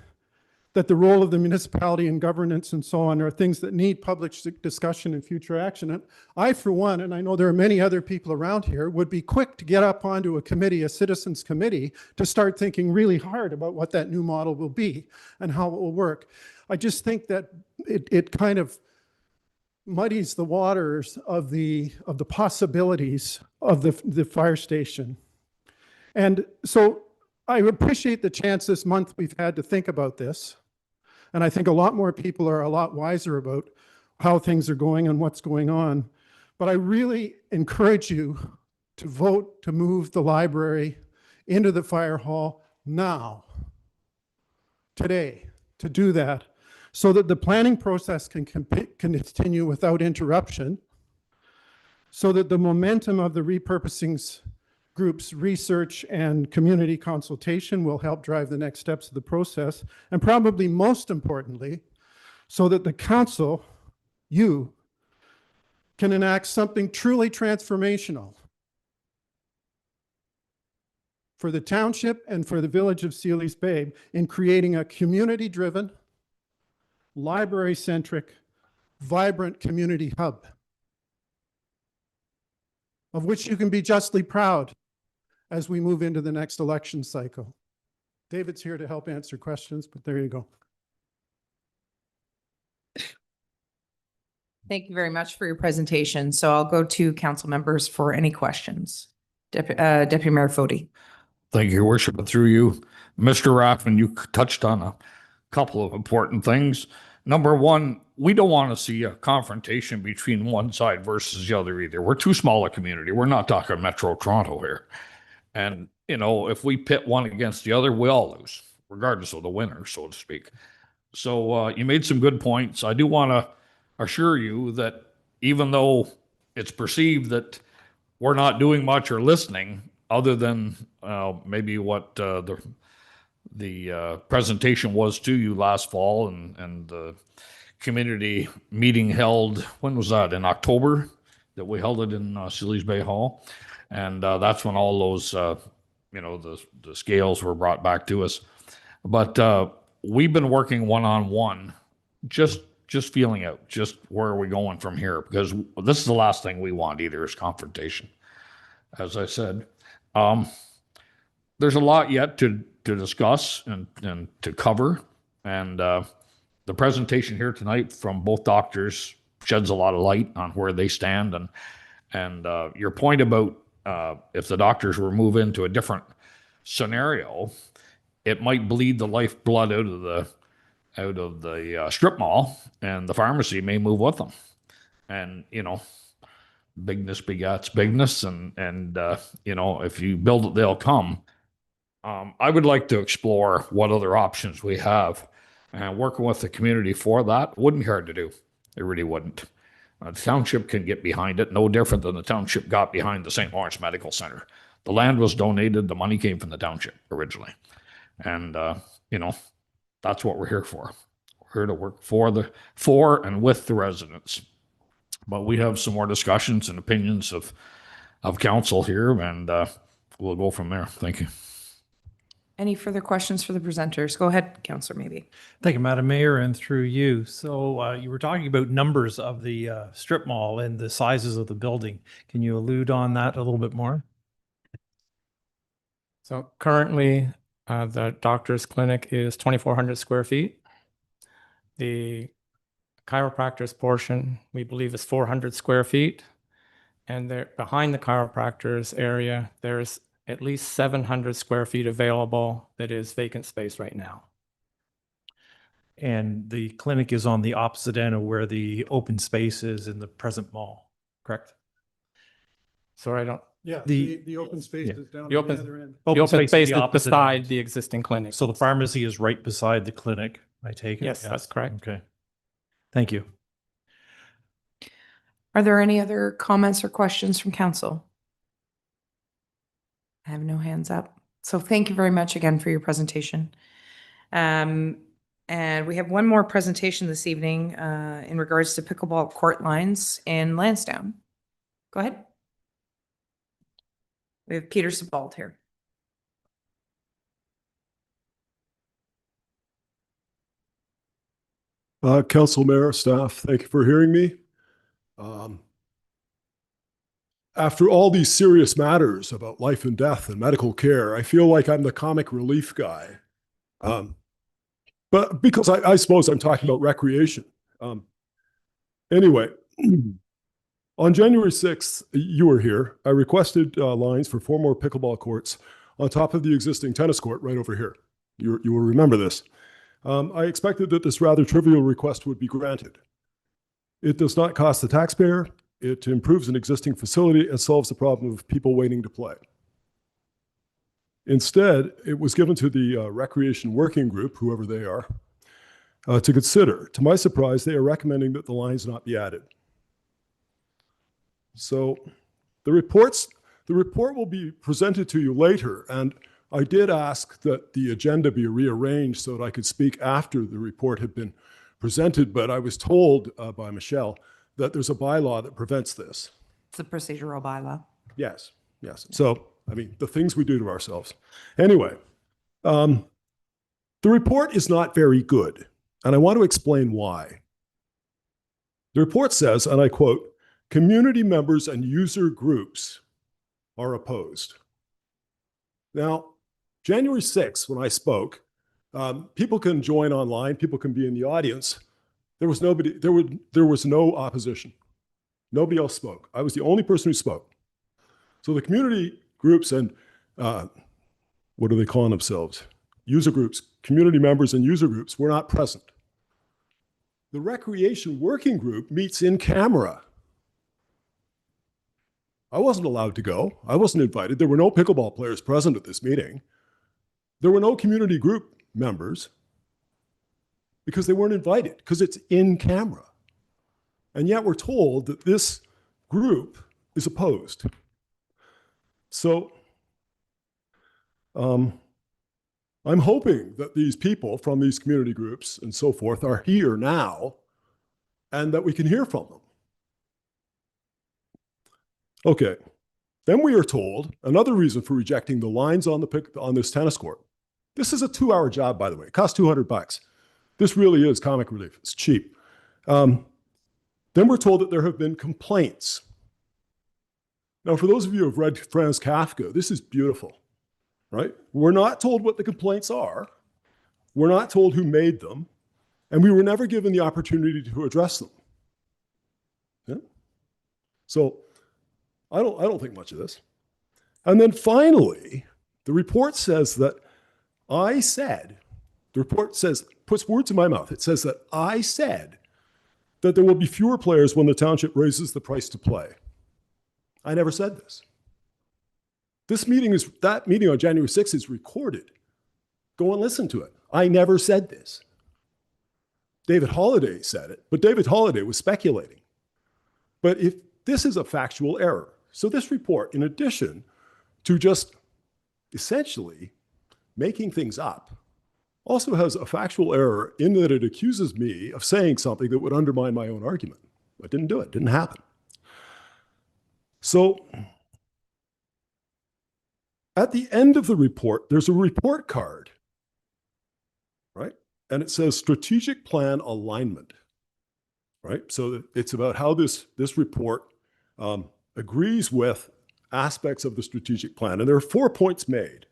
that the role of the municipality and governance and so on are things that need public discussion and future action. And I, for one, and I know there are many other people around here, would be quick to get up onto a committee, a citizens committee, to start thinking really hard about what that new model will be and how it will work. I just think that it kind of muddies the waters of the possibilities of the fire station. And so I appreciate the chance this month we've had to think about this. And I think a lot more people are a lot wiser about how things are going and what's going on. But I really encourage you to vote to move the library into the fire hall now, today, to do that, so that the planning process can continue without interruption, so that the momentum of the repurposing group's research and community consultation will help drive the next steps of the process, and probably most importantly, so that the council, you, can enact something truly transformational for the township and for the village of Sealy's Bay in creating a community-driven, library-centric, vibrant community hub, of which you can be justly proud as we move into the next election cycle. David's here to help answer questions, but there you go. Thank you very much for your presentation. So I'll go to council members for any questions. Deputy Mayor Foti. Thank you, Your Worship. And through you, Mr. Raffman, you touched on a couple of important things. Number one, we don't want to see a confrontation between one side versus the other either. We're too small a community. We're not talking Metro Toronto here. And, you know, if we pit one against the other, we all lose, regardless of the winner, so to speak. So you made some good points. I do want to assure you that even though it's perceived that we're not doing much or listening, other than maybe what the presentation was to you last fall and the community meeting held, when was that? In October, that we held it in Sealy's Bay Hall. And that's when all those, you know, the scales were brought back to us. But we've been working one-on-one, just feeling out, just where are we going from here? Because this is the last thing we want either, is confrontation. As I said, there's a lot yet to discuss and to cover. And the presentation here tonight from both doctors sheds a lot of light on where they stand. And your point about if the doctors were move into a different scenario, it might bleed the lifeblood out of the strip mall, and the pharmacy may move with them. And, you know, bigness begats bigness, and you know, if you build it, they'll come. I would like to explore what other options we have, and working with the community for that wouldn't be hard to do. It really wouldn't. The township can get behind it, no different than the township got behind the St. Lawrence Medical Center. The land was donated, the money came from the township originally. And, you know, that's what we're here for. We're here to work for and with the residents. But we have some more discussions and opinions of council here, and we'll go from there. Thank you. Any further questions for the presenters? Go ahead, Councillor Maybe. Thank you, Madam Mayor, and through you. So you were talking about numbers of the strip mall and the sizes of the building. Can you allude on that a little bit more? So currently, the doctor's clinic is 2,400 square feet. The chiropractor's portion, we believe, is 400 square feet. And there, behind the chiropractor's area, there's at least 700 square feet available that is vacant space right now. And the clinic is on the opposite end of where the open space is in the present mall, correct? Sorry, I don't, Yeah, The- the open space yeah. is down The at the open- other end. the open space the is opposite beside end. the existing clinic. So the pharmacy is right beside the clinic, I take it? Yes, Yeah. that's correct. Okay. Thank you. Are there any other comments or questions from council? I have no hands up. So thank you very much again for your presentation. And we have one more presentation this evening in regards to pickleball court lines in Lansdowne. Go ahead. We have Peter Sebald here. Council, Mayor, staff, thank you for hearing me. After all these serious matters about life and death and medical care, I feel like I'm the comic relief guy. But because I suppose I'm talking about recreation. Anyway, on January 6th, you were here. I requested lines for 4 more pickleball courts on top of the existing tennis court right over here. You will remember this. I expected that this rather trivial request would be granted. It does not cost the taxpayer. It improves an existing facility and solves the problem of people waiting to play. Instead, it was given to the Recreation Working Group, whoever they are, to consider. To my surprise, they are recommending that the lines not be added. So the report will be presented to you later, and I did ask that the agenda be rearranged so that I could speak after the report had been presented, but I was told by Michelle that there's a bylaw that prevents this. It's a procedural bylaw. Yes, yes. So, I mean, the things we do to ourselves. Anyway, the report is not very good, and I want to explain why. The report says, and I quote, "Community members and user groups are opposed." Now, January 6th, when I spoke, people can join online, people can be in the audience. There was no opposition. Nobody else spoke. I was the only person who spoke. So the community groups and what are they calling themselves? User groups, community members and user groups were not present. The Recreation Working Group meets in camera. I wasn't allowed to go. I wasn't invited. There were no pickleball players present at this meeting. There were no community group members because they weren't invited, because it's in camera. And yet we're told that this group is opposed. So I'm hoping that these people from these community groups and so forth are here now and that we can hear from them. Okay, then we are told another reason for rejecting the lines on this tennis court. This is a 2-hour job, by the way. It costs $200. This really is comic relief. It's cheap. Then we're told that there have been complaints. Now, for those of you who have read Franz Kafka, this is beautiful, right? We're not told what the complaints are. We're not told who made them. And we were never given the opportunity to address them. Yeah? So I don't think much of this. And then finally, the report says that the report says, puts words in my mouth. It says that I said that there will be fewer players when the township raises the price to play. I never said this. That meeting on January 6th is recorded. Go and listen to it. I never said this. David Holliday said it, but David Holliday was speculating. But if this is a factual error, so this report, in addition to just essentially making things up, also has a factual error in that it accuses me of saying something that would undermine my own argument. I didn't do it, didn't happen. So at the end of the report, there's a report card, right? And it says strategic plan alignment, right? So it's about how this report agrees with aspects of the strategic plan. And there are 4 points made.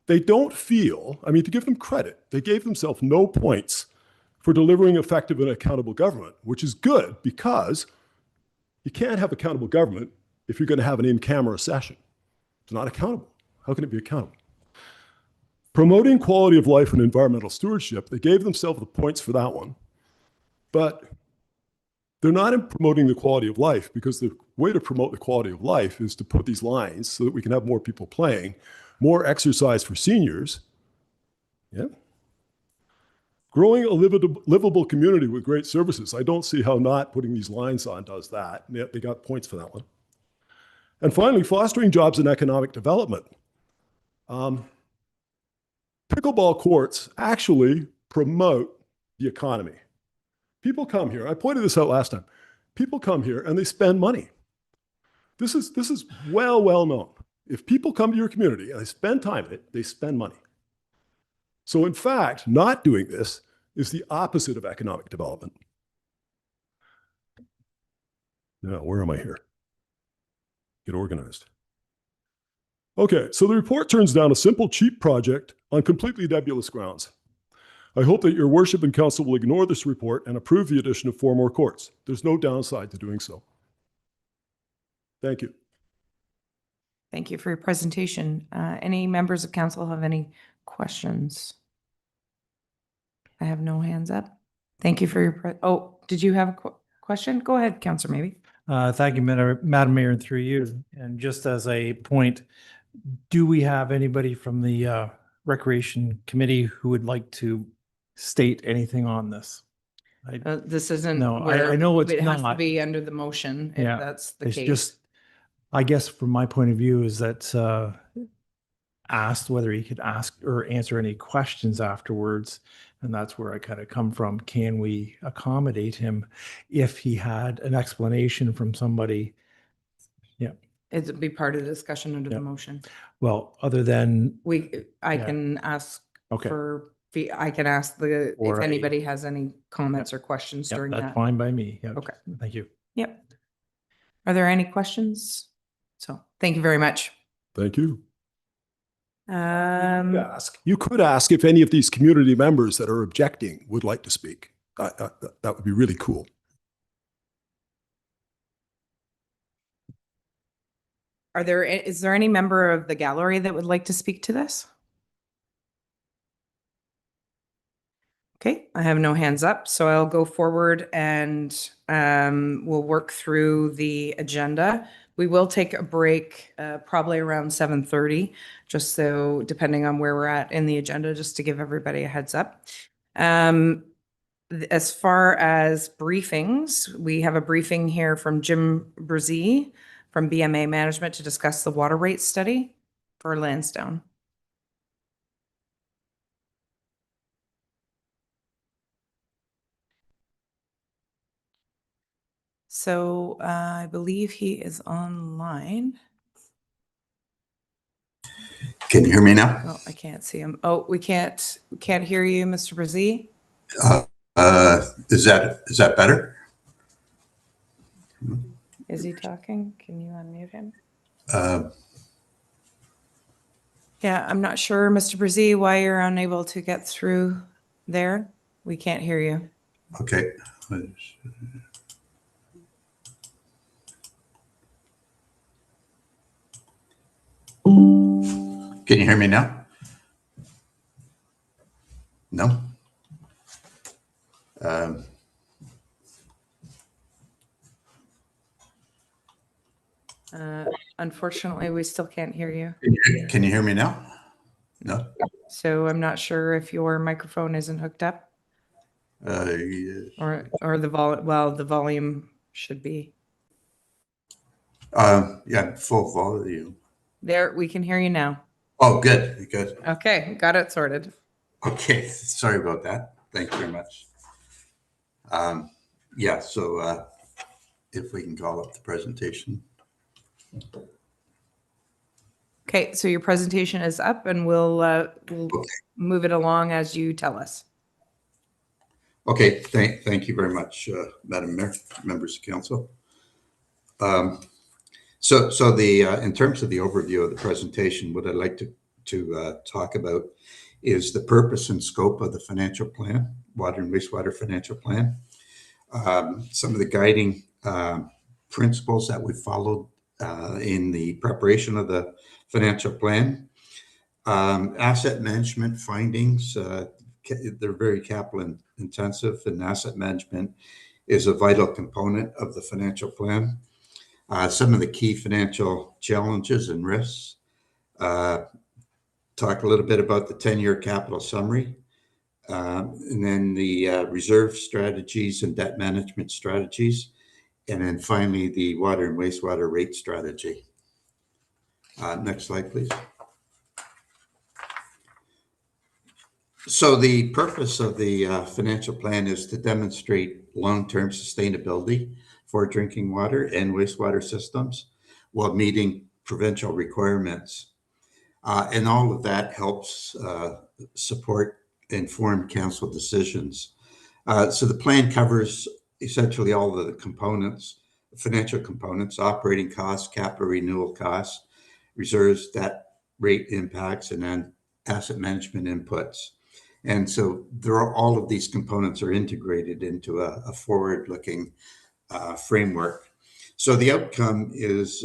They don't feel, I mean, to give them credit, they gave themselves no points for delivering effective and accountable government, which is good because you can't have accountable government if you're going to have an in-camera session. It's not accountable. How can it be accountable? Promoting quality of life and environmental stewardship, they gave themselves the points for that one. But they're not in promoting the quality of life, because the way to promote the quality of life is to put these lines so that we can have more people playing, more exercise for seniors. Yeah. Growing a livable community with great services. I don't see how not putting these lines on does that. They got points for that one. And finally, fostering jobs and economic development. Pickleball courts actually promote the economy. People come here, I pointed this out last time. People come here and they spend money. This is well known. If people come to your community and they spend time in it, they spend money. So in fact, not doing this is the opposite of economic development. Now, where am I here? Get organized. Okay, so the report turns down a simple, cheap project on completely nebulous grounds. I hope that your worship and council will ignore this report and approve the addition of 4 more courts. There's no downside to doing so. Thank you. Thank you for your presentation. Any members of council have any questions? I have no hands up. Thank you for your, oh, did you have a question? Go ahead, Councillor Maybe. Thank you, Madam Mayor, and through you. And just as a point, do we have anybody from the Recreation Committee who would like to state anything on this? This isn't. No, where I know it's it has to not. be under the motion, if Yeah, that's the It's case. just, I guess from my point of view is that asked whether he could ask or answer any questions afterwards. And that's where I kind of come from. Can we accommodate him if he had an explanation from somebody? Yeah. It'd be part of the discussion under Yeah. the motion. Well, other than, I Yeah. can ask okay, I can ask if Or anybody has any comments or questions yeah, during that's that. fine by me. Yeah. Okay. Thank you. Yep. Are there any questions? So thank you very much. Thank you. Um, You could ask if any of these community members that are objecting would like to speak. That would be really cool. is there any member of the gallery that would like to speak to this? Okay, I have no hands up, so I'll go forward and we'll work through the agenda. We will take a break probably around 7:30, just so depending on where we're at in the agenda, just to give everybody a heads up. As far as briefings, we have a briefing here from Jim Brzee from BMA Management to discuss the water rate study for Lansdowne. So I believe he is online. Can you hear me now? Oh, I can't see him. Oh, we can't hear you, Mr. Brzee. Is that better? Is he talking? Can you unmute him? Yeah, I'm not sure, Mr. Brzee, why you're unable to get through there. We can't hear you. Okay. Can you hear me now? No? Unfortunately, we still can't hear you. Can you hear me now? No? So I'm not sure if your microphone isn't hooked up Yes. or the volume, well, the volume should be. Yeah, full volume. There, we can hear you now. Oh, good, good. Okay, got it sorted. Okay, sorry about that. Thank you very much. Yeah, so if we can call up the presentation. Okay, so your presentation is up and we'll move it along as you tell us. Okay, thank you very much, Madam Mayor, members of council. So in terms of the overview of the presentation, what I'd like to talk about is the purpose and scope of the financial plan, water and wastewater financial plan. Some of the guiding principles that we followed in the preparation of the financial plan. Asset management findings, they're very capital intensive, and asset management is a vital component of the financial plan. Some of the key financial challenges and risks. Talk a little bit about the 10-year capital summary, and then the reserve strategies and debt management strategies, and then finally the water and wastewater rate strategy. Next slide, please. So the purpose of the financial plan is to demonstrate long-term sustainability for drinking water and wastewater systems while meeting provincial requirements. And all of that helps support informed council decisions. So the plan covers essentially all of the components, financial components, operating costs, capital renewal costs, reserves, debt, rate impacts, and then asset management inputs. And so all of these components are integrated into a forward-looking framework. So the outcome is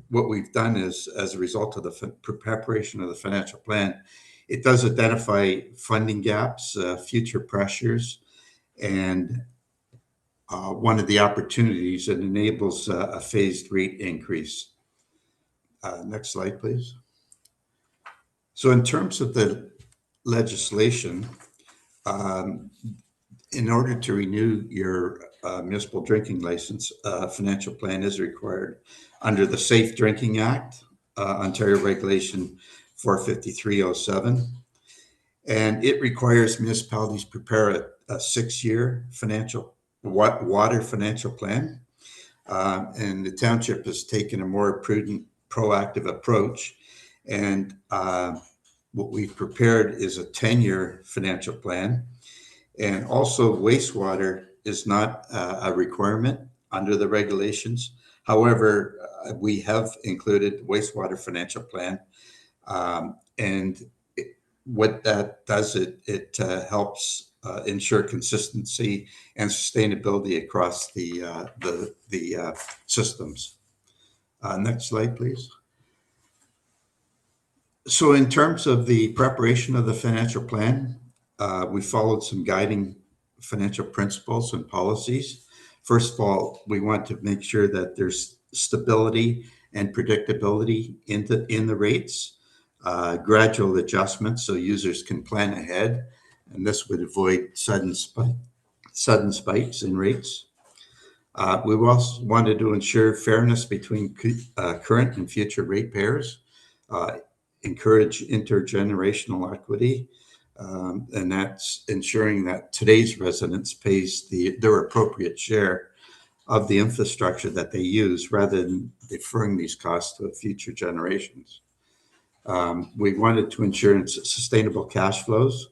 what we've done is, as a result of the preparation of the financial plan, it does identify funding gaps, future pressures, and one of the opportunities that enables a phased rate increase. Next slide, please. So in terms of the legislation, in order to renew your municipal drinking license, financial plan is required under the Safe Drinking Act, Ontario Regulation 45307. And it requires municipalities prepare a 6-year water financial plan. And the township has taken a more prudent, proactive approach. And what we've prepared is a 10-year financial plan. And also wastewater is not a requirement under the regulations. However, we have included wastewater financial plan. And what that does, it helps ensure consistency and sustainability across the systems. Next slide, please. So in terms of the preparation of the financial plan, we followed some guiding financial principles and policies. First of all, we want to make sure that there's stability and predictability in the rates, gradual adjustments so users can plan ahead, and this would avoid sudden spikes in rates. We also wanted to ensure fairness between current and future ratepayers, encourage intergenerational equity, and that's ensuring that today's residents pays their appropriate share of the infrastructure that they use rather than deferring these costs to future generations. We wanted to ensure sustainable cash flows,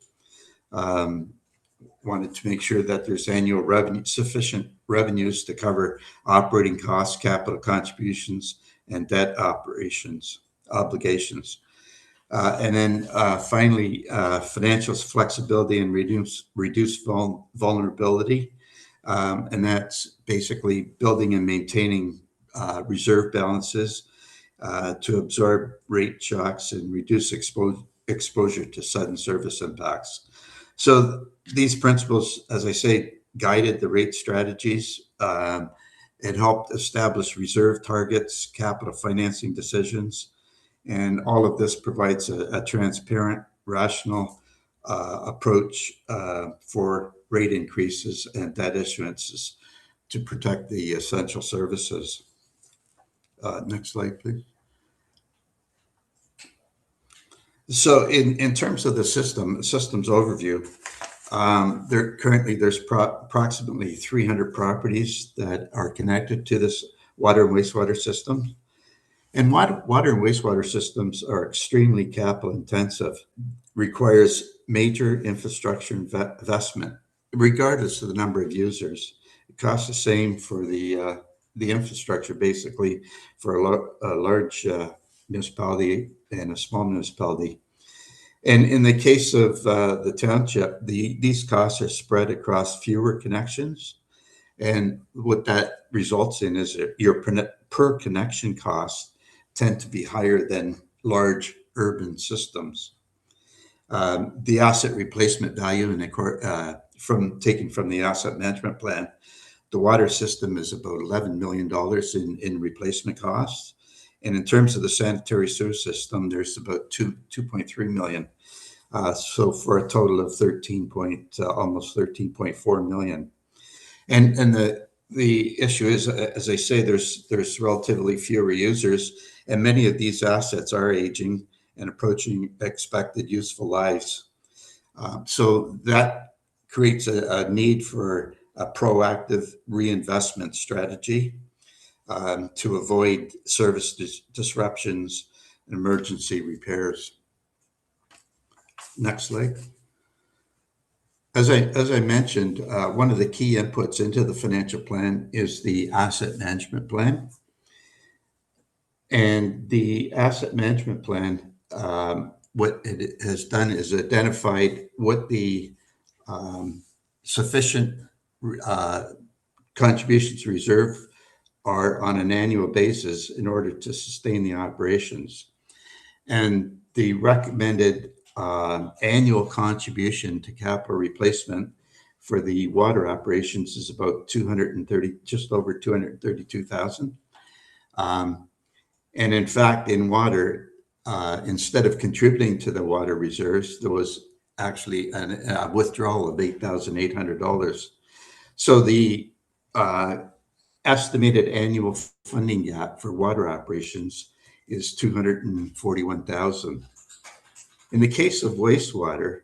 wanted to make sure that there's annual sufficient revenues to cover operating costs, capital contributions, and debt obligations. And then finally, financial flexibility and reduce vulnerability. And that's basically building and maintaining reserve balances to absorb rate shocks and reduce exposure to sudden service impacts. So these principles, as I say, guided the rate strategies. It helped establish reserve targets, capital financing decisions, and all of this provides a transparent, rational approach for rate increases and debt issuances to protect the essential services. Next slide, please. So in terms of the systems overview, there's approximately 300 properties that are connected to this water and wastewater system. And water and wastewater systems are extremely capital intensive, requires major infrastructure investment, regardless of the number of users. It costs the same for the infrastructure, basically, for a large municipality and a small municipality. And in the case of the township, these costs are spread across fewer connections. And what that results in is that your per connection costs tend to be higher than large urban systems. The asset replacement value taken from the asset management plan, the water system is about $11 million in replacement costs. And in terms of the sanitary sewer system, there's about 2.3 million. So for a total of almost 13.4 million. And the issue is, as I say, there's relatively fewer users, and many of these assets are aging and approaching expected useful lives. So that creates a need for a proactive reinvestment strategy to avoid service disruptions and emergency repairs. Next slide. As I mentioned, one of the key inputs into the financial plan is the asset management plan. And the asset management plan, what it has done is identified what the sufficient contributions reserve are on an annual basis in order to sustain the operations. And the recommended annual contribution to capital replacement for the water operations is about just over 232,000. And in fact, in water, instead of contributing to the water reserves, there was actually a withdrawal of $8,800. So the estimated annual funding gap for water operations is 241,000. In the case of wastewater,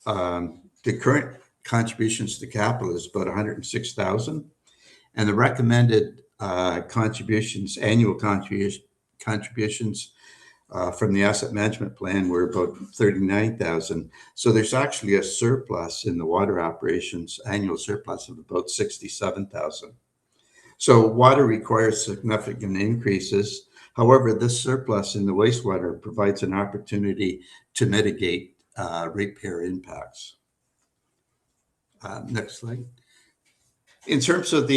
the current contributions to capital is about 106,000, and the recommended annual contributions from the asset management plan were about 39,000. So there's actually a surplus in the water operations, annual surplus of about 67,000. So water requires significant increases. However, this surplus in the wastewater provides an opportunity to mitigate ratepayer impacts. Next slide. In terms of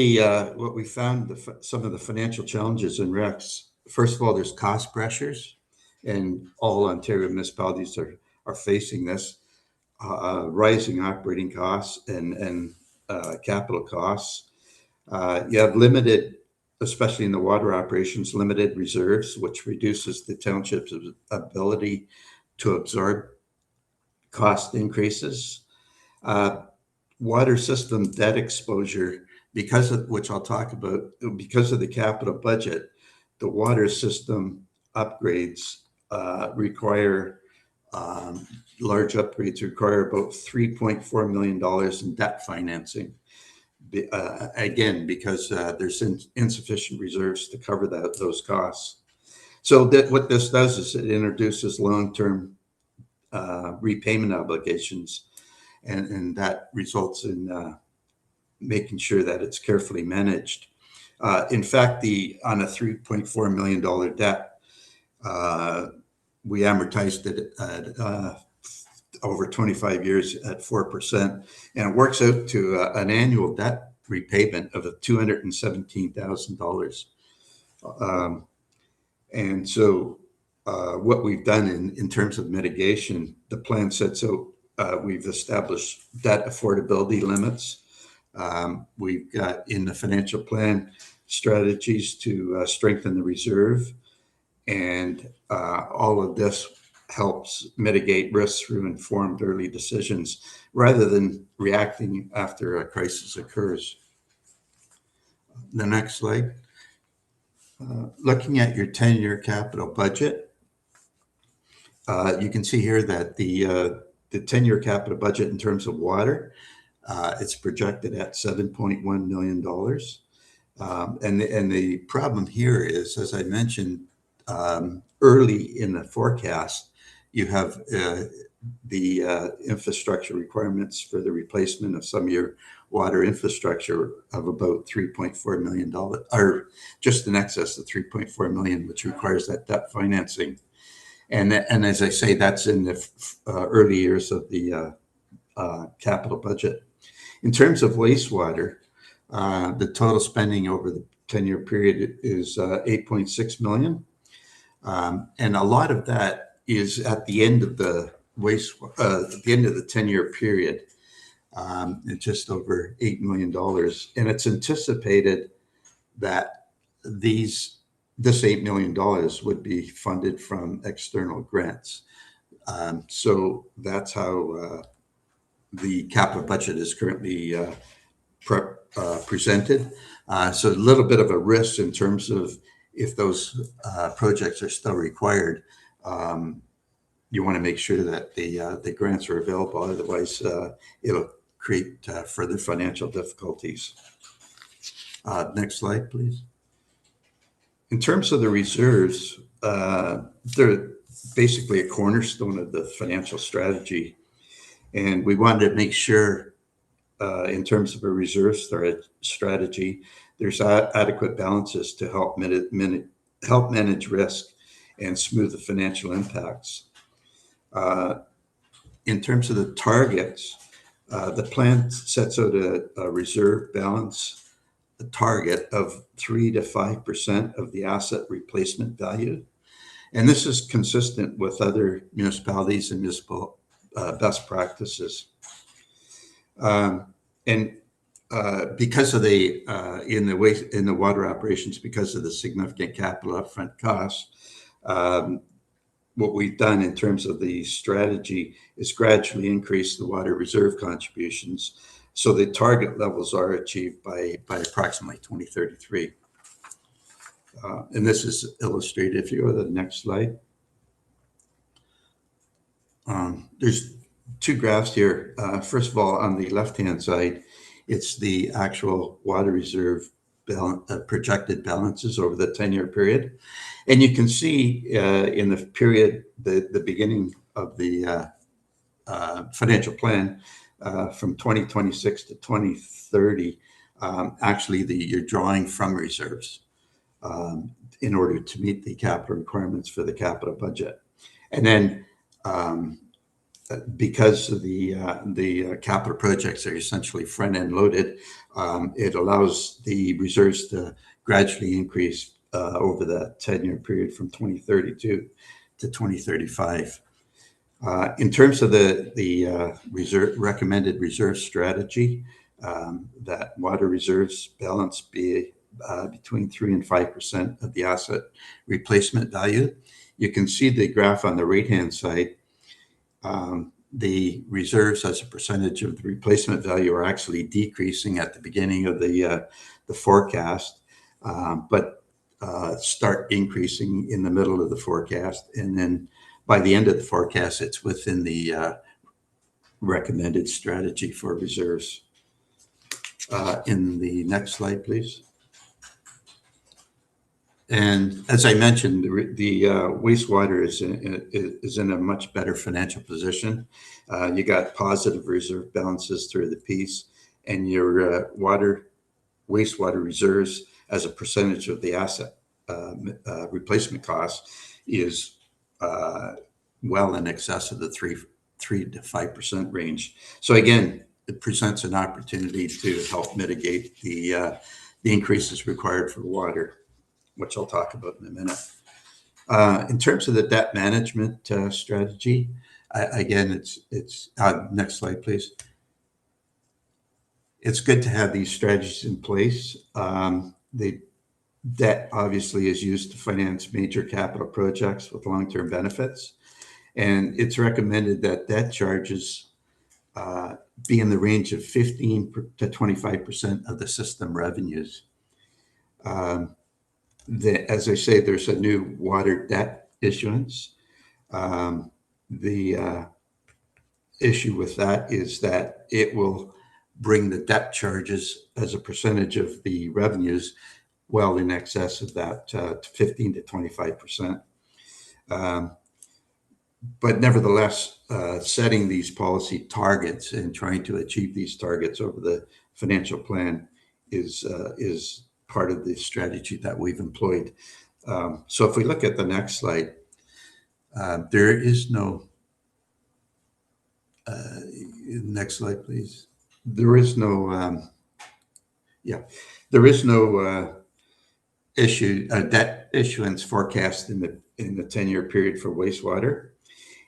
what we found, some of the financial challenges in REX, first of all, there's cost pressures, and all Ontario municipalities are facing this, rising operating costs and capital costs. You have limited, especially in the water operations, limited reserves, which reduces the township's ability to absorb cost increases. Water system debt exposure, which I'll talk about, because of the capital budget, the water system upgrades require large upgrades require about $3.4 million in debt financing. Again, because there's insufficient reserves to cover those costs. So what this does is it introduces long-term repayment obligations, and that results in making sure that it's carefully managed. In fact, on a $3.4 million debt, we amortized it at over 25 years at 4%, and it works out to an annual debt repayment of $217,000. And so what we've done in terms of mitigation, the plan sets out, we've established debt affordability limits. We've got in the financial plan strategies to strengthen the reserve, and all of this helps mitigate risks through informed early decisions rather than reacting after a crisis occurs. The next slide. Looking at your 10-year capital budget, you can see here that the 10-year capital budget in terms of water, it's projected at $7.1 million. And the problem here is, as I mentioned, early in the forecast, you have the infrastructure requirements for the replacement of some of your water infrastructure of about $3.4 million, or just in excess of $3.4 million, which requires that debt financing. And as I say, that's in the early years of the capital budget. In terms of wastewater, the total spending over the 10-year period is $8.6 million. And a lot of that is at the end of the at the end of the 10-year period. It's just over $8 million. And it's anticipated that this $8 million would be funded from external grants. So that's how the capital budget is currently presented. So a little bit of a risk in terms of if those projects are still required. You want to make sure that the grants are available. Otherwise, it'll create further financial difficulties. Next slide, please. In terms of the reserves, they're basically a cornerstone of the financial strategy. And we wanted to make sure, in terms of a reserve strategy, there's adequate balances to help manage risk and smooth the financial impacts. In terms of the targets, the plan sets out a reserve balance, a target of 3 to 5% of the asset replacement value. And this is consistent with other municipalities and municipal best practices. And because of in the water operations, because of the significant capital upfront costs, what we've done in terms of the strategy is gradually increase the water reserve contributions, so the target levels are achieved by approximately 2033. And this is illustrated. If you go to the next slide. There's two graphs here. First of all, on the left-hand side, it's the actual water reserve projected balances over the 10-year period. And you can see in the period, the beginning of the financial plan from 2026 to 2030, actually you're drawing from reserves in order to meet the capital requirements for the capital budget. And then because of the capital projects are essentially front-end loaded, it allows the reserves to gradually increase over the 10-year period from 2032 to 2035. In terms of the recommended reserve strategy, that water reserves balance be between 3 and 5% of the asset replacement value. You can see the graph on the right-hand side. The reserves as a percentage of the replacement value are actually decreasing at the beginning of the forecast, but start increasing in the middle of the forecast. And then by the end of the forecast, it's within the recommended strategy for reserves. In the next slide, please. And as I mentioned, the wastewater is in a much better financial position. You got positive reserve balances through the piece, and your wastewater reserves as a percentage of the asset replacement cost is well in excess of the 3 to 5% range. So again, it presents an opportunity to help mitigate the increases required for water, which I'll talk about in a minute. In terms of the debt management strategy, again, it's next slide, please. It's good to have these strategies in place. The debt obviously is used to finance major capital projects with long-term benefits. And it's recommended that debt charges be in the range of 15 to 25% of the system revenues. as I say, there's a new water debt issuance. The issue with that is that it will bring the debt charges as a percentage of the revenues well in excess of that 15 to 25%. But nevertheless, setting these policy targets and trying to achieve these targets over the financial plan is part of the strategy that we've employed. So if we look at the next slide, there is no, next slide, please. There is no, there is no debt issuance forecast in the 10-year period for wastewater.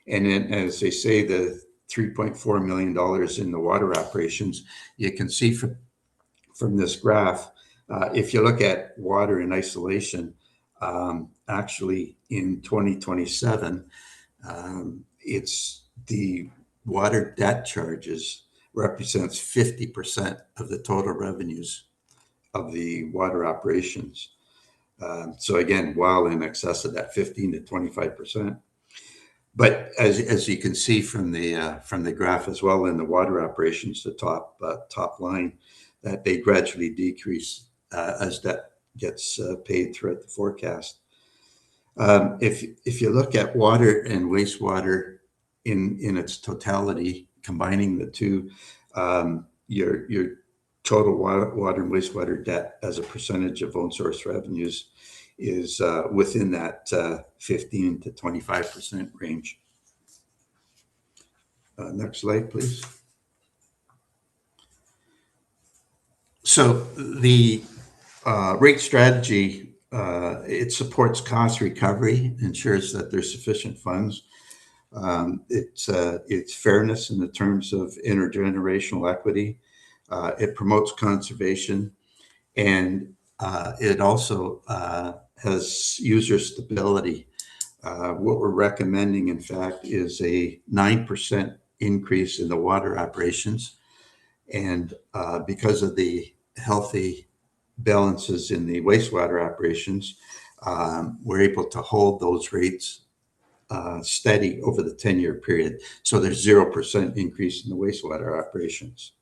And then, as they say, the $3.4 million in the water operations, you can see from this graph, if you look at water in isolation, actually in 2027, it's the water debt charges represents 50% of the total revenues of the water operations. So again, well in excess of that 15 to 25%. But as you can see from the graph as well, in the water operations, the top line, that they gradually decrease as debt gets paid throughout the forecast. If you look at water and wastewater in its totality, combining the two, your total water and wastewater debt as a percentage of own source revenues is within that 15 to 25% range. Next slide, please. So the rate strategy, it supports cost recovery, ensures that there's sufficient funds. It's fairness in the terms of intergenerational equity. It promotes conservation, and it also has user stability. What we're recommending, in fact, is a 9% increase in the water operations. And because of the healthy balances in the wastewater operations, we're able to hold those rates steady over the 10-year period. So there's 0% increase in the wastewater operations.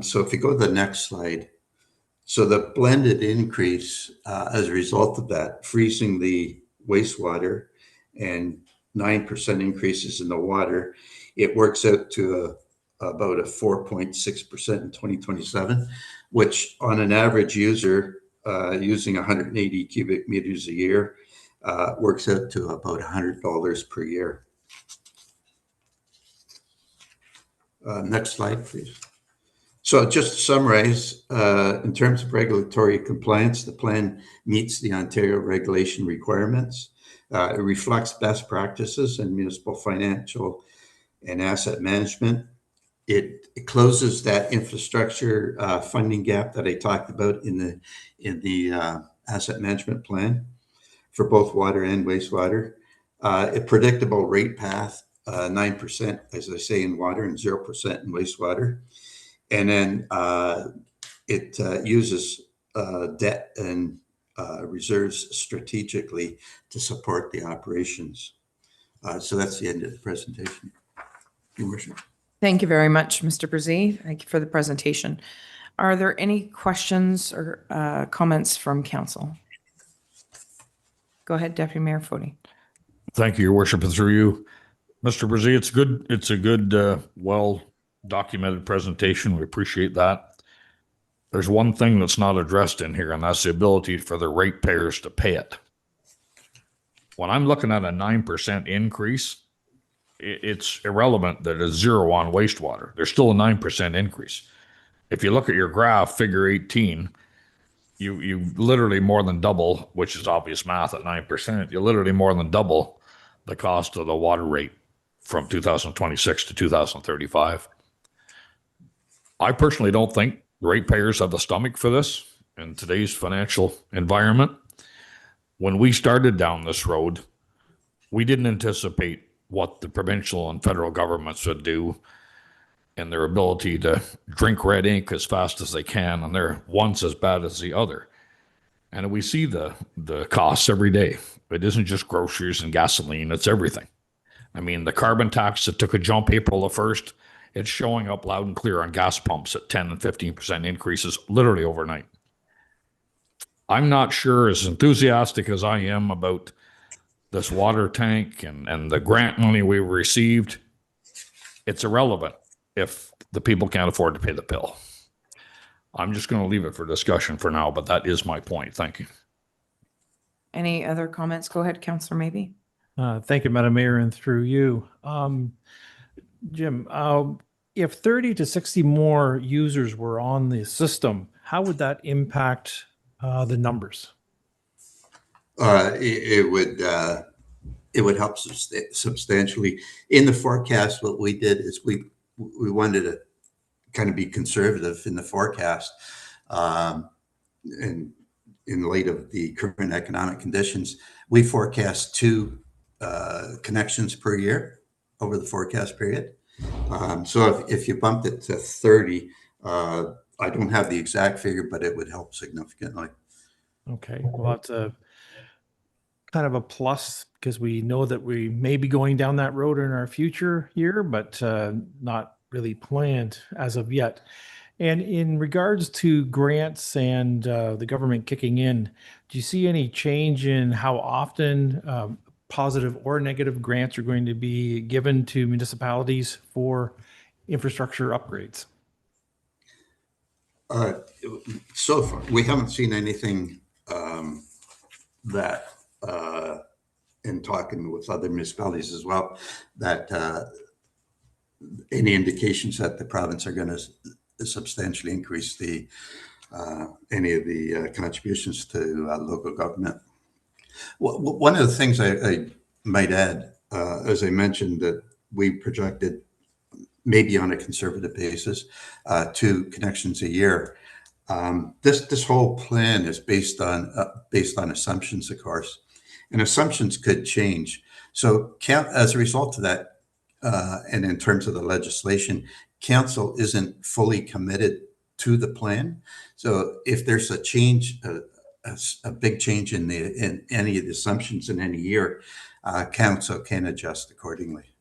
So if you go to the next slide, so the blended increase as a result of that, freezing the wastewater and 9% increases in the water, it works out to about a 4.6% in 2027, which on an average user using 180 cubic meters a year works out to about $100 per year. Next slide, please. So just to summarize, in terms of regulatory compliance, the plan meets the Ontario regulation requirements. It reflects best practices in municipal financial and asset management. It closes that infrastructure funding gap that I talked about in the asset management plan for both water and wastewater. A predictable rate path, 9%, as I say, in water and 0% in wastewater. And then it uses debt and reserves strategically to support the operations. So that's the end of the presentation, Your Worship. Thank you very much, Mr. Brzee. Thank you for the presentation. Are there any questions or comments from council? Go ahead, Deputy Mayor Foti. Thank you, Your Worship, and through you, Mr. Brzee. It's a good, well-documented presentation. We appreciate that. There's one thing that's not addressed in here, and that's the ability for the ratepayers to pay it. When I'm looking at a 9% increase, it's irrelevant that it's zero on wastewater. There's still a 9% increase. If you look at your graph, figure 18, you literally more than double, which is obvious math at 9%, you literally more than double the cost of the water rate from 2026 to 2035. I personally don't think ratepayers have the stomach for this in today's financial environment. When we started down this road, we didn't anticipate what the provincial and federal governments would do and their ability to drink red ink as fast as they can, and they're one's as bad as the other. And we see the costs every day. It isn't just groceries and gasoline, it's everything. I mean, the carbon tax that took a jump April the 1st, it's showing up loud and clear on gas pumps at 10 and 15% increases literally overnight. I'm not sure, as enthusiastic as I am about this water tank and the grant money we received, it's irrelevant if the people can't afford to pay the bill. I'm just going to leave it for discussion for now, but that is my point. Thank you. Any other comments? Go ahead, Councillor Maybe. Thank you, Madam Mayor, and through you. Jim, if 30 to 60 more users were on the system, how would that impact the numbers? It would help substantially. In the forecast, what we did is we wanted to kind of be conservative in the forecast, and in light of the current economic conditions, we forecast 2 connections per year over the forecast period. So if you bumped it to 30, I don't have the exact figure, but it would help significantly. Okay, well, that's a kind of a plus because we know that we may be going down that road in our future year, but not really planned as of yet. And in regards to grants and the government kicking in, do you see any change in how often positive or negative grants are going to be given to municipalities for infrastructure upgrades? So far, we haven't seen anything that, in talking with other municipalities as well, that any indications that the province are going to substantially increase the any of the contributions to local government. One of the things I might add, as I mentioned, that we projected maybe on a conservative basis, 2 connections a year. This whole plan is based on assumptions, of course, and assumptions could change. So as a result of that, and in terms of the legislation, council isn't fully committed to the plan. So if there's a change, a big change in any of the assumptions in any year, council can adjust accordingly.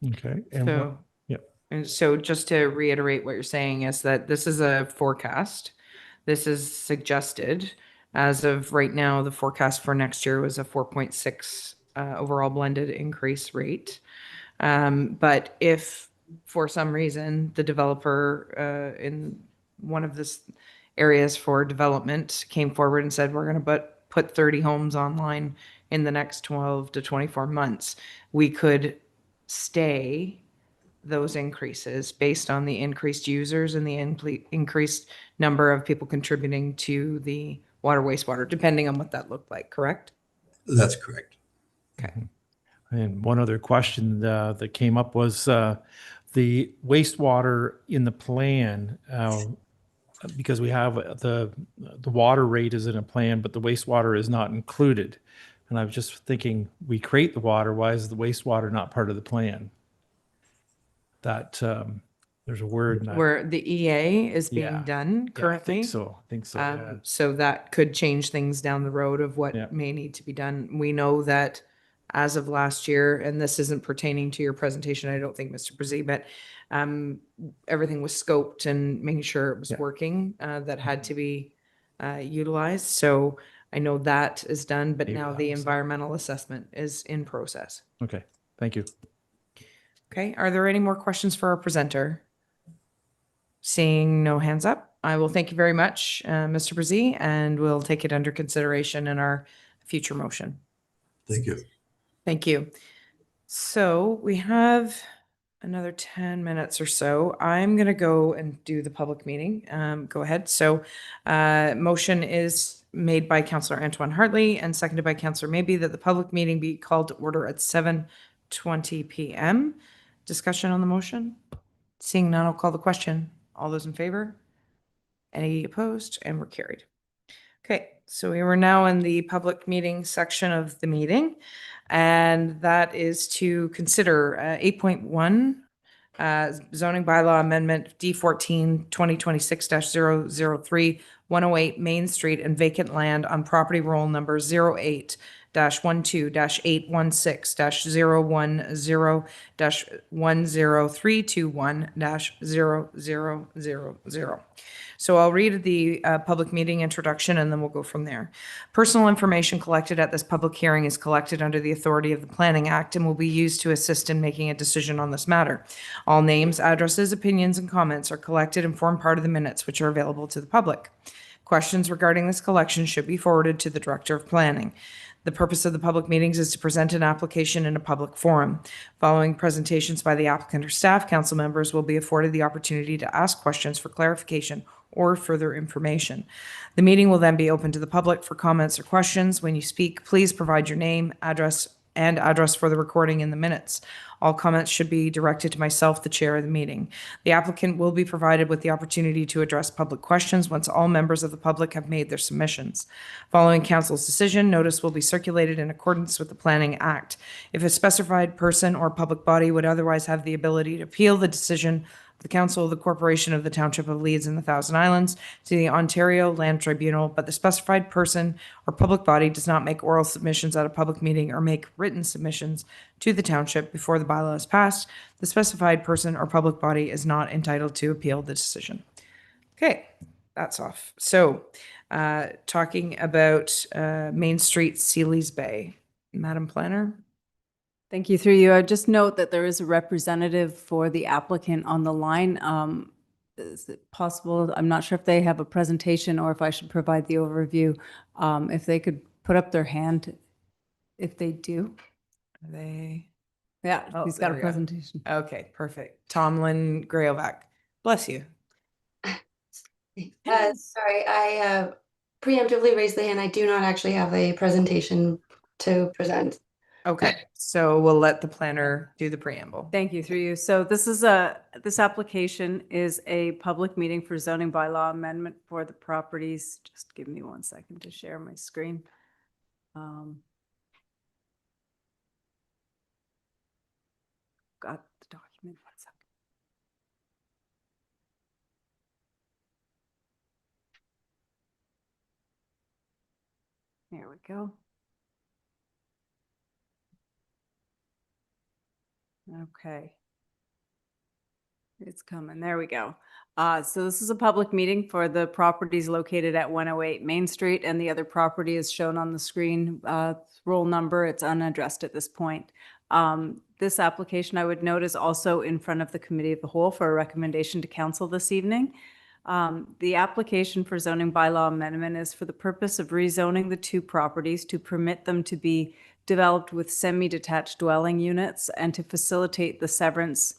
Okay. And And so just to reiterate what you're saying is that this is a forecast. This is suggested. As of right now, the forecast for next year was a 4.6 overall blended increase rate. But if for some reason the developer in one of the areas for development came forward and said, we're going to put 30 homes online in the next 12 to 24 months, we could stay those increases based on the increased users and the increased number of people contributing to the water wastewater, depending on what that looked like, correct? That's correct. Okay. And one other question that came up was the wastewater in the plan, because we have the water rate is in a plan, but the wastewater is not included. And I was just thinking, we create the water, why is the wastewater not part of the plan? That there's a word Where the EA is being Yeah. done currently. I think so. Yeah. So that could change things down the road of what Yeah. may need to be done. We know that as of last year, and this isn't pertaining to your presentation, I don't think, Mr. Brzee, but everything was scoped and making sure it was Yeah. working that had to be utilized. So I know that is done, but Maybe now that the was- environmental assessment is in process. Okay, thank you. Okay, are there any more questions for our presenter? Seeing no hands up, I will thank you very much, Mr. Brzee, and we'll take it under consideration in our future motion. Thank you. Thank you. So we have another 10 minutes or so. I'm going to go and do the public meeting. Go ahead. So motion is made by Councillor Antoine Hartley and seconded by Councillor Maybe that the public meeting be called to order at 7:20 p.m. Discussion on the motion? Seeing none, I'll call the question. All those in favor? Any opposed? And we're carried. Okay, so we were now in the public meeting section of the meeting, and that is to consider 8.1 zoning bylaw amendment D14 2026-003 108 Main Street and vacant land on property roll number 08-12-016-010-10321-0000. So I'll read the public meeting introduction and then we'll go from there. Personal information collected at this public hearing is collected under the authority of the Planning Act and will be used to assist in making a decision on this matter. All names, addresses, opinions, and comments are collected and form part of the minutes, which are available to the public. Questions regarding this collection should be forwarded to the Director of Planning. The purpose of the public meetings is to present an application in a public forum. Following presentations by the applicant or staff, council members will be afforded the opportunity to ask questions for clarification or further information. The meeting will then be open to the public for comments or questions. When you speak, please provide your name, address for the recording in the minutes. All comments should be directed to myself, the chair of the meeting. The applicant will be provided with the opportunity to address public questions once all members of the public have made their submissions. Following council's decision, notice will be circulated in accordance with the Planning Act. If a specified person or public body would otherwise have the ability to appeal the decision of the Council of the Corporation of the Township of Leeds and the Thousand Islands to the Ontario Land Tribunal, but the specified person or public body does not make oral submissions at a public meeting or make written submissions to the township before the bylaw is passed, the specified person or public body is not entitled to appeal the decision. Okay, that's off. So, talking about Main Street, Sealy's Bay. Madam Planner? Thank you. Through you, I just note that there is a representative for the applicant on the line. Is it possible? I'm not sure if they have a presentation or if I should provide the overview. If they could put up their hand, if they do. Are they? Yeah, Oh, he's got there a we go. presentation. Okay, perfect. Tomlin Grayovac. Bless you. Sorry, I preemptively raised the hand. I do not actually have a presentation to present. Okay, so we'll let the planner do the preamble. Thank you. Through you. So this application is a public meeting for zoning bylaw amendment for the properties. Just give me 1 second to share my screen. Got the document. 1 second. There we go. Okay. It's coming. There we go. So this is a public meeting for the properties located at 108 Main Street, and the other property is shown on the screen. Roll number, it's unaddressed at this point. This application, I would note, is also in front of the Committee of the Whole for a recommendation to council this evening. The application for zoning bylaw amendment is for the purpose of rezoning the two properties to permit them to be developed with semi-detached dwelling units and to facilitate the severance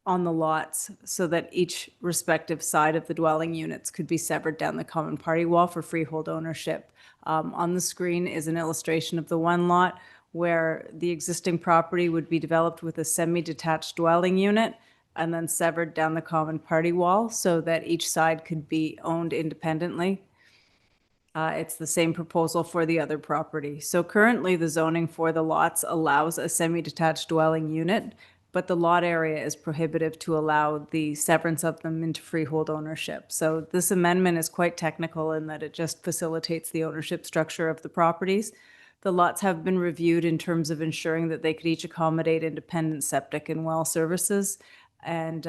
on the lots so that each respective side of the dwelling units could be severed down the common party wall for freehold ownership. On the screen is an illustration of the one lot where the existing property would be developed with a semi-detached dwelling unit and then severed down the common party wall so that each side could be owned independently. It's the same proposal for the other property. So currently the zoning for the lots allows a semi-detached dwelling unit, but the lot area is prohibitive to allow the severance of them into freehold ownership. So this amendment is quite technical in that it just facilitates the ownership structure of the properties. The lots have been reviewed in terms of ensuring that they could each accommodate independent septic and well services and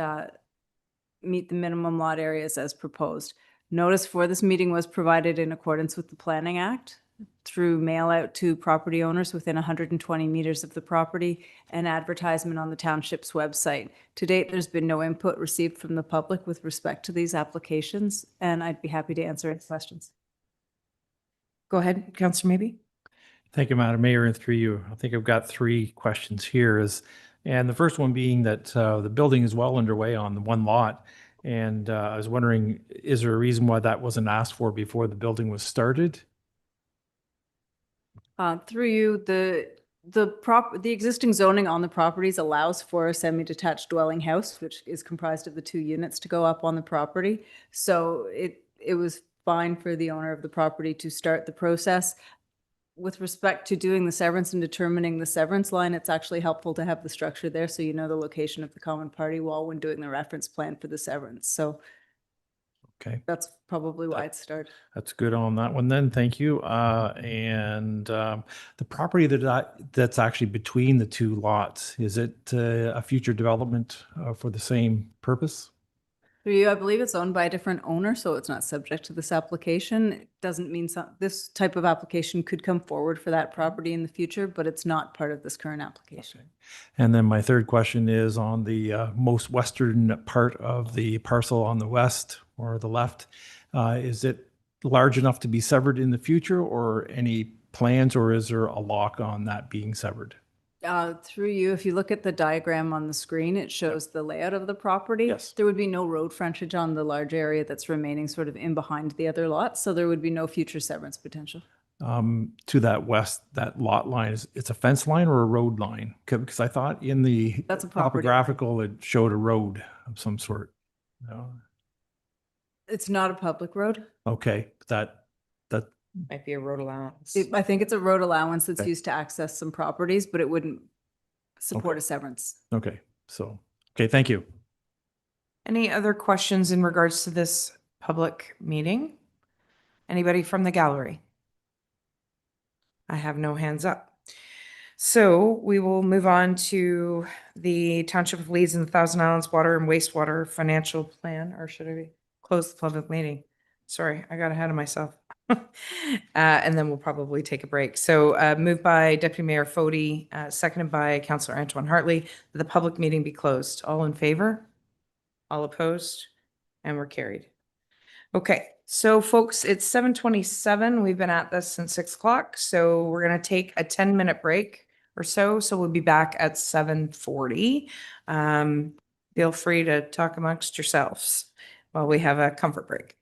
meet the minimum lot areas as proposed. Notice for this meeting was provided in accordance with the Planning Act through mail out to property owners within 120 meters of the property and advertisement on the township's website. To date, there's been no input received from the public with respect to these applications, and I'd be happy to answer any questions. Go ahead, Councillor Maybe. Thank you, Madam Mayor, and through you. I think I've got 3 questions here. And the first one being that the building is well underway on the one lot. And I was wondering, is there a reason why that wasn't asked for before the building was started? Through you, the existing zoning on the properties allows for a semi-detached dwelling house, which is comprised of the 2 units to go up on the property. So it was fine for the owner of the property to start the process. With respect to doing the severance and determining the severance line, it's actually helpful to have the structure there so you know the location of the common party wall when doing the reference plan for the severance. So Okay. That's probably why it started. That's good on that one then. Thank you. The property that's actually between the two lots, is it a future development for the same purpose? Through you, I believe it's owned by a different owner, so it's not subject to this application. It doesn't mean this type of application could come forward for that property in the future, but it's not part of this current application. And then my third question is on the most western part of the parcel on the west or the left. Is it large enough to be severed in the future, or any plans, or is there a lock on that being severed? Through you, if you look at the diagram on the screen, it shows the layout of the property. Yes. There would be no road frontage on the large area that's remaining sort of in behind the other lots, so there would be no future severance potential. To that west, that lot line, it's a fence line or a road line? Because I thought in the That's a property line. topographical, it showed a road of some sort. No. It's not a public road. Okay, that Might be a road allowance. I think it's a road allowance that's Okay. used to access some properties, but it wouldn't support Okay. a severance. okay. So, okay, thank you. Any other questions in regards to this public meeting? Anybody from the gallery? I have no hands up. So we will move on to the Township of Leeds and the Thousand Islands Water and Wastewater Financial Plan, or should I close the public meeting? Sorry, I got ahead of myself. And then we'll probably take a break. So moved by Deputy Mayor Fody, seconded by Councillor Antoine Hartley, that the public meeting be closed. All in favor? All opposed? And we're carried. Okay, so folks, it's 7:27. We've been at this since 6 o'clock. So we're going to take a 10-minute break or so. So we'll be back at 7:40. Feel free to talk amongst yourselves while we have a comfort break.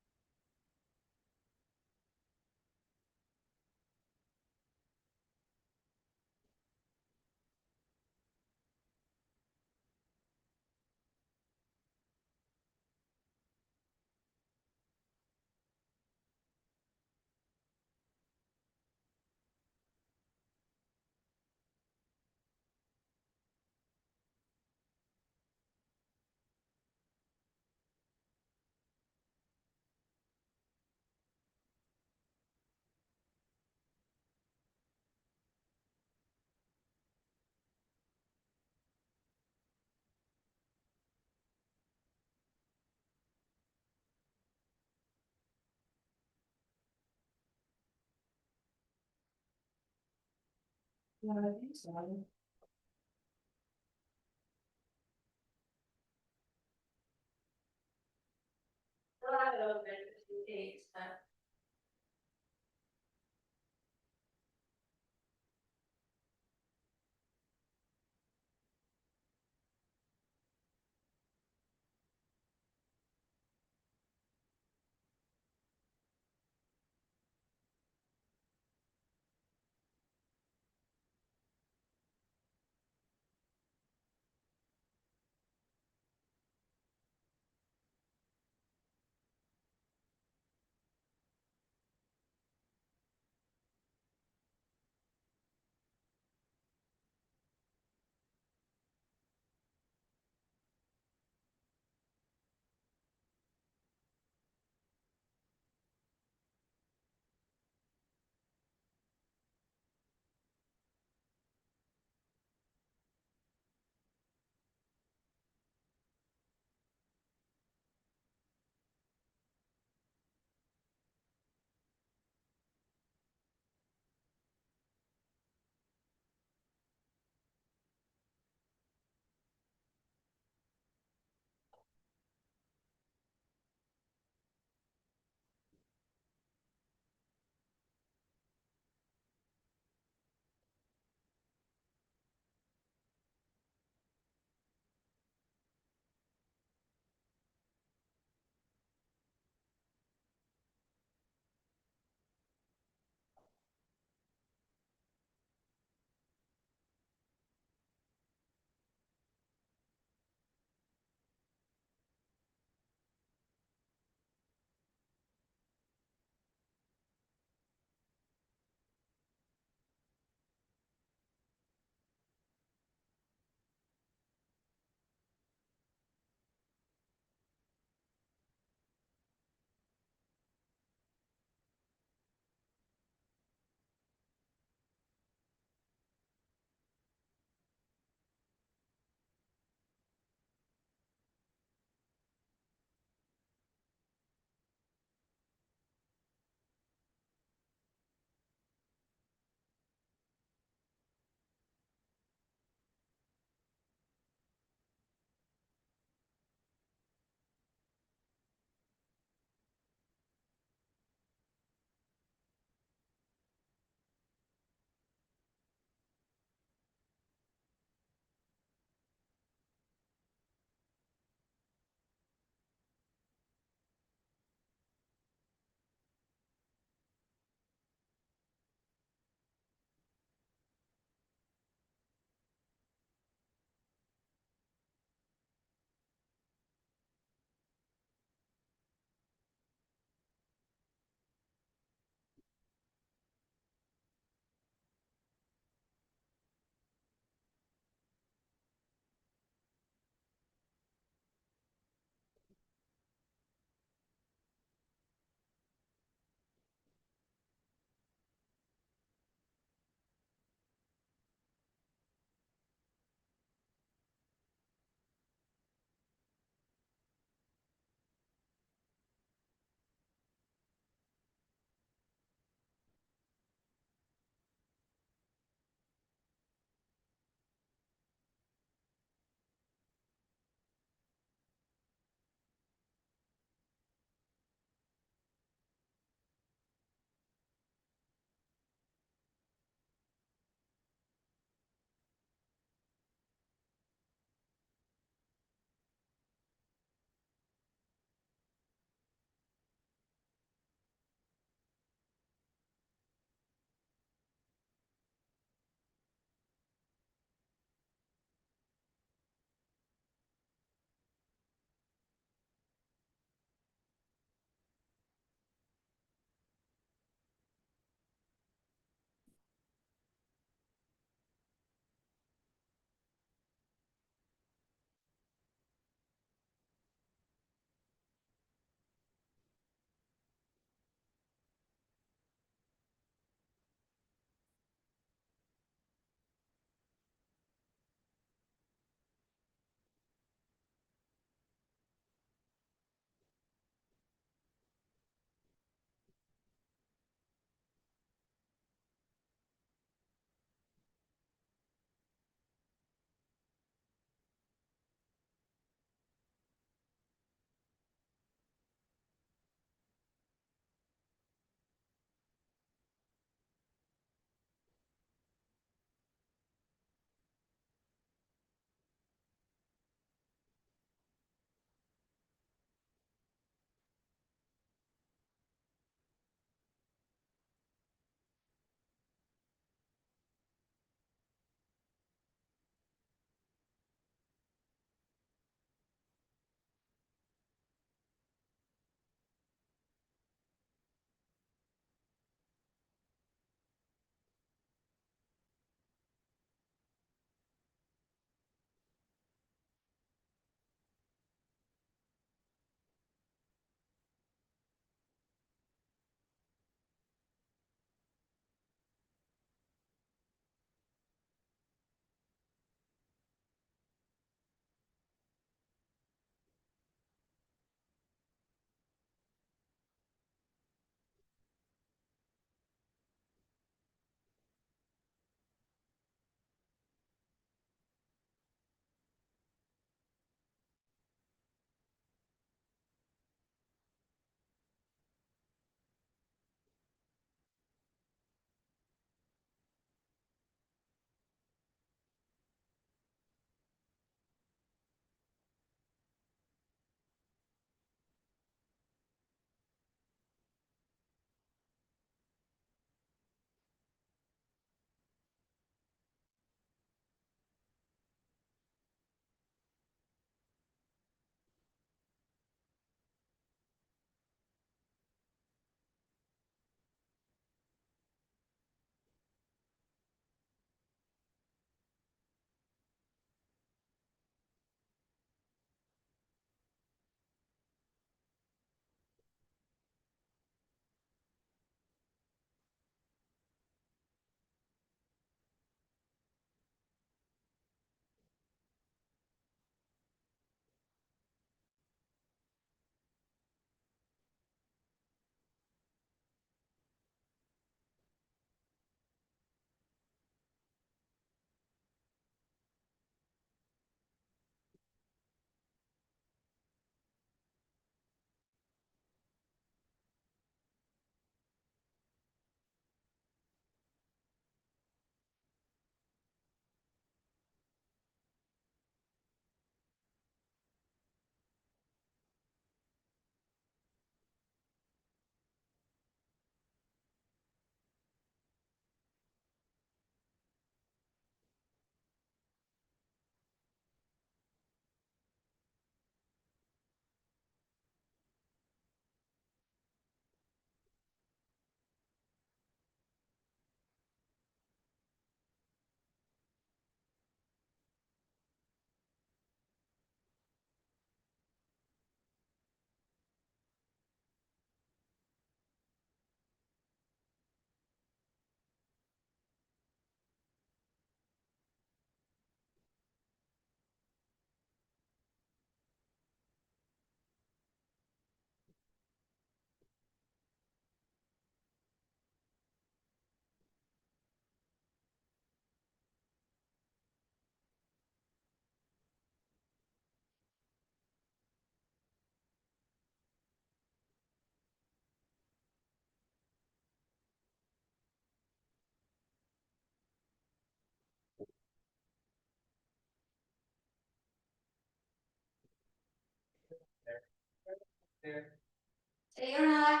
Sayonara.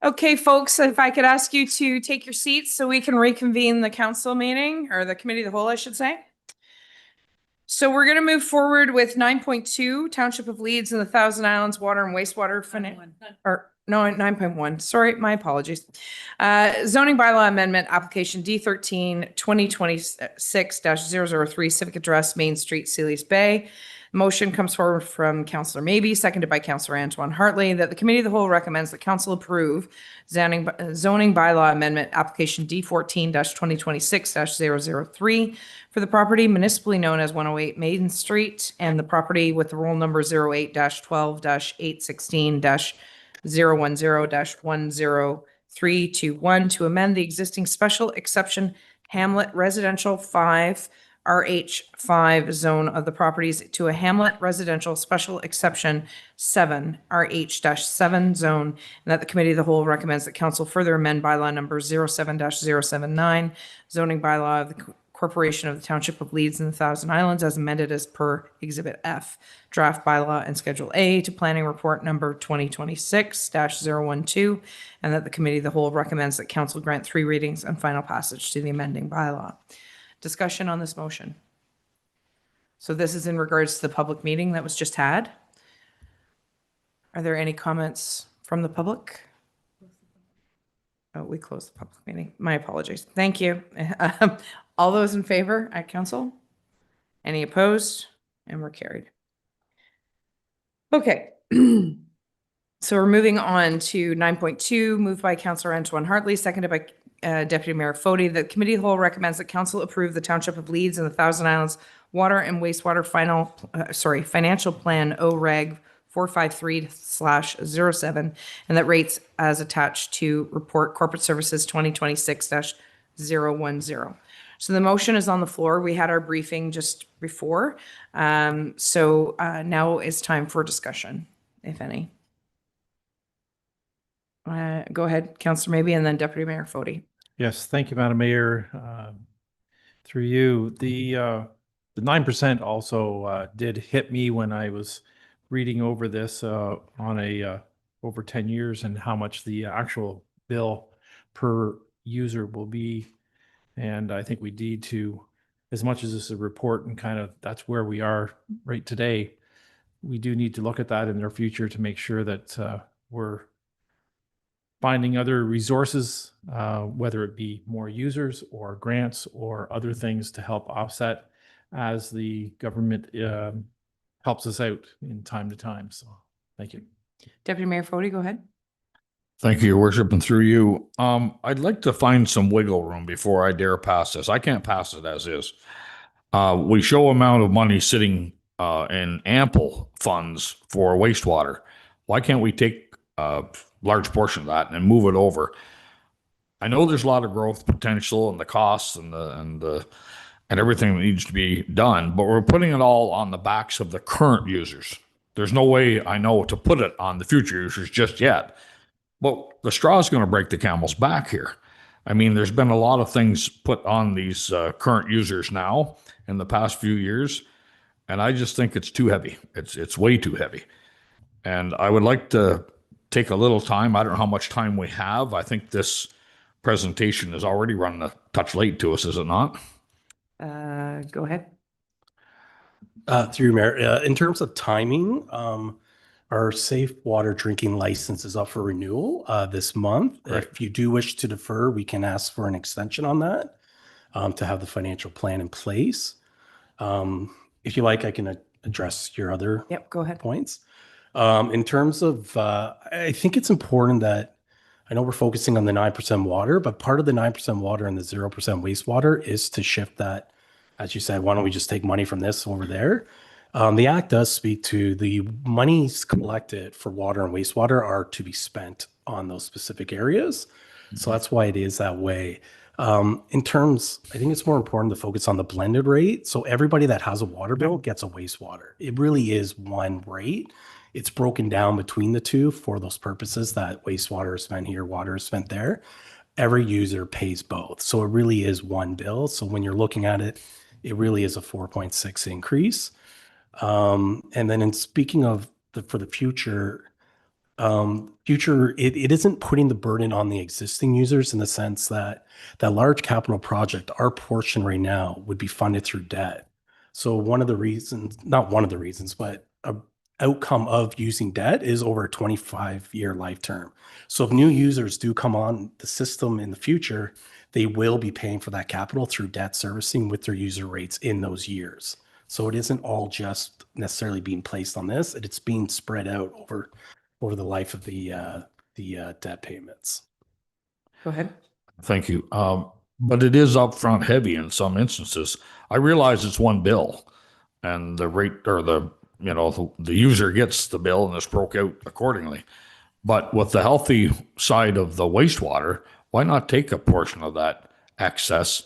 Okay, folks, if I could ask you to take your seats so we can reconvene the council meeting, or the committee of the whole, I should say. So we're going to move forward with 9.2, Township of Leeds and the Thousand Islands Water and Wastewater or no, 9.1. Sorry, my apologies. Zoning bylaw amendment application D13 2026-003 Civic Address Main Street, Sealy's Bay. Motion comes forward from Councillor Maybe, seconded by Councillor Antoine Hartley, that the committee of the whole recommends that council approve zoning bylaw amendment application D14 2026-003 for the property municipally known as 108 Main Street and the property with the roll number 08-12-816-010-10321 to amend the existing special exception Hamlet Residential 5 RH5 zone of the properties to a Hamlet Residential Special Exception 7 RH-7 zone, and that the committee of the whole recommends that council further amend bylaw number 07-079, zoning bylaw of the Corporation of the Township of Leeds and the Thousand Islands as amended as per Exhibit F, draft bylaw and Schedule A to planning report number 2026-012, and that the committee of the whole recommends that council grant 3 readings and final passage to the amending bylaw. Discussion on this motion. So this is in regards to the public meeting that was just had. Are there any comments from the public? Oh, we closed the public meeting. My apologies. Thank you. All those in favor at council? Any opposed? And we're carried. Okay. So we're moving on to 9.2, moved by Councillor Antoine Hartley, seconded by Deputy Mayor Fody. The committee of the whole recommends that council approve the Township of Leeds and the Thousand Islands Water and Wastewater Financial Plan OREG 453/07, and that rates as attached to report corporate services 2026-010. So the motion is on the floor. We had our briefing just before. So now is time for discussion, if any. Go ahead, Councillor Maybe, and then Deputy Mayor Fody. Yes, thank you, Madam Mayor. Through you, the 9% also did hit me when I was reading over this on a over 10 years and how much the actual bill per user will be. And I think we need to, as much as this is a report and kind of that's where we are right today, we do need to look at that in the future to make sure that we're finding other resources, whether it be more users or grants or other things to help offset as the government helps us out in time to time. So thank you. Deputy Mayor Fody, go ahead. Thank you, Your Worship, and through you. I'd like to find some wiggle room before I dare pass this. I can't pass it as is. We show amount of money sitting and ample funds for wastewater. Why can't we take a large portion of that and move it over? I know there's a lot of growth potential and the costs and everything that needs to be done, but we're putting it all on the backs of the current users. There's no way I know to put it on the future users just yet. But the straw is going to break the camel's back here. I mean, there's been a lot of things put on these current users now in the past few years, and I just think it's too heavy. It's way too heavy. And I would like to take a little time. I don't know how much time we have. I think this presentation is already running a touch late to us, is it not? Go ahead. Through you, Mayor, in terms of timing, our safe water drinking license is up for renewal this month. Right. If you do wish to defer, we can ask for an extension on that to have the financial plan in place. If you like, I can address your other Yep, go ahead. points. In terms of, I think it's important that I know we're focusing on the 9% water, but part of the 9% water and the 0% wastewater is to shift that. As you said, why don't we just take money from this over there? The act does speak to the monies collected for water and wastewater are to be spent on those specific areas. So that's why it is that way. In terms, I think it's more important to focus on the blended rate. So everybody that has a water bill gets a wastewater. It really is one rate. It's broken down between the two for those purposes that wastewater is spent here, water is spent there. Every user pays both. So it really is one bill. So when you're looking at it, it really is a 4.6 increase. And then in speaking of for the future, it isn't putting the burden on the existing users in the sense that that large capital project, our portion right now would be funded through debt. So one of the reasons, not one of the reasons, but a outcome of using debt is over a 25-year life term. So if new users do come on the system in the future, they will be paying for that capital through debt servicing with their user rates in those years. So it isn't all just necessarily being placed on this, it's being spread out over the life of the debt payments. Go ahead. Thank you. But it is upfront heavy in some instances. I realize it's one bill and the rate or the user gets the bill and it's broke out accordingly. But with the healthy side of the wastewater, why not take a portion of that excess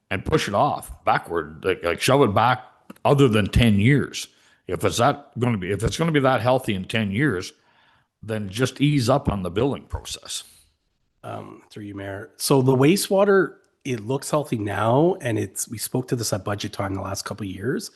and push it off backward, like shove it back other than 10 years? If it's going to be that healthy in 10 years, then just ease up on the billing process. Through you, Mayor. So the wastewater, it looks healthy now, and we spoke to this at budget time the last couple of years.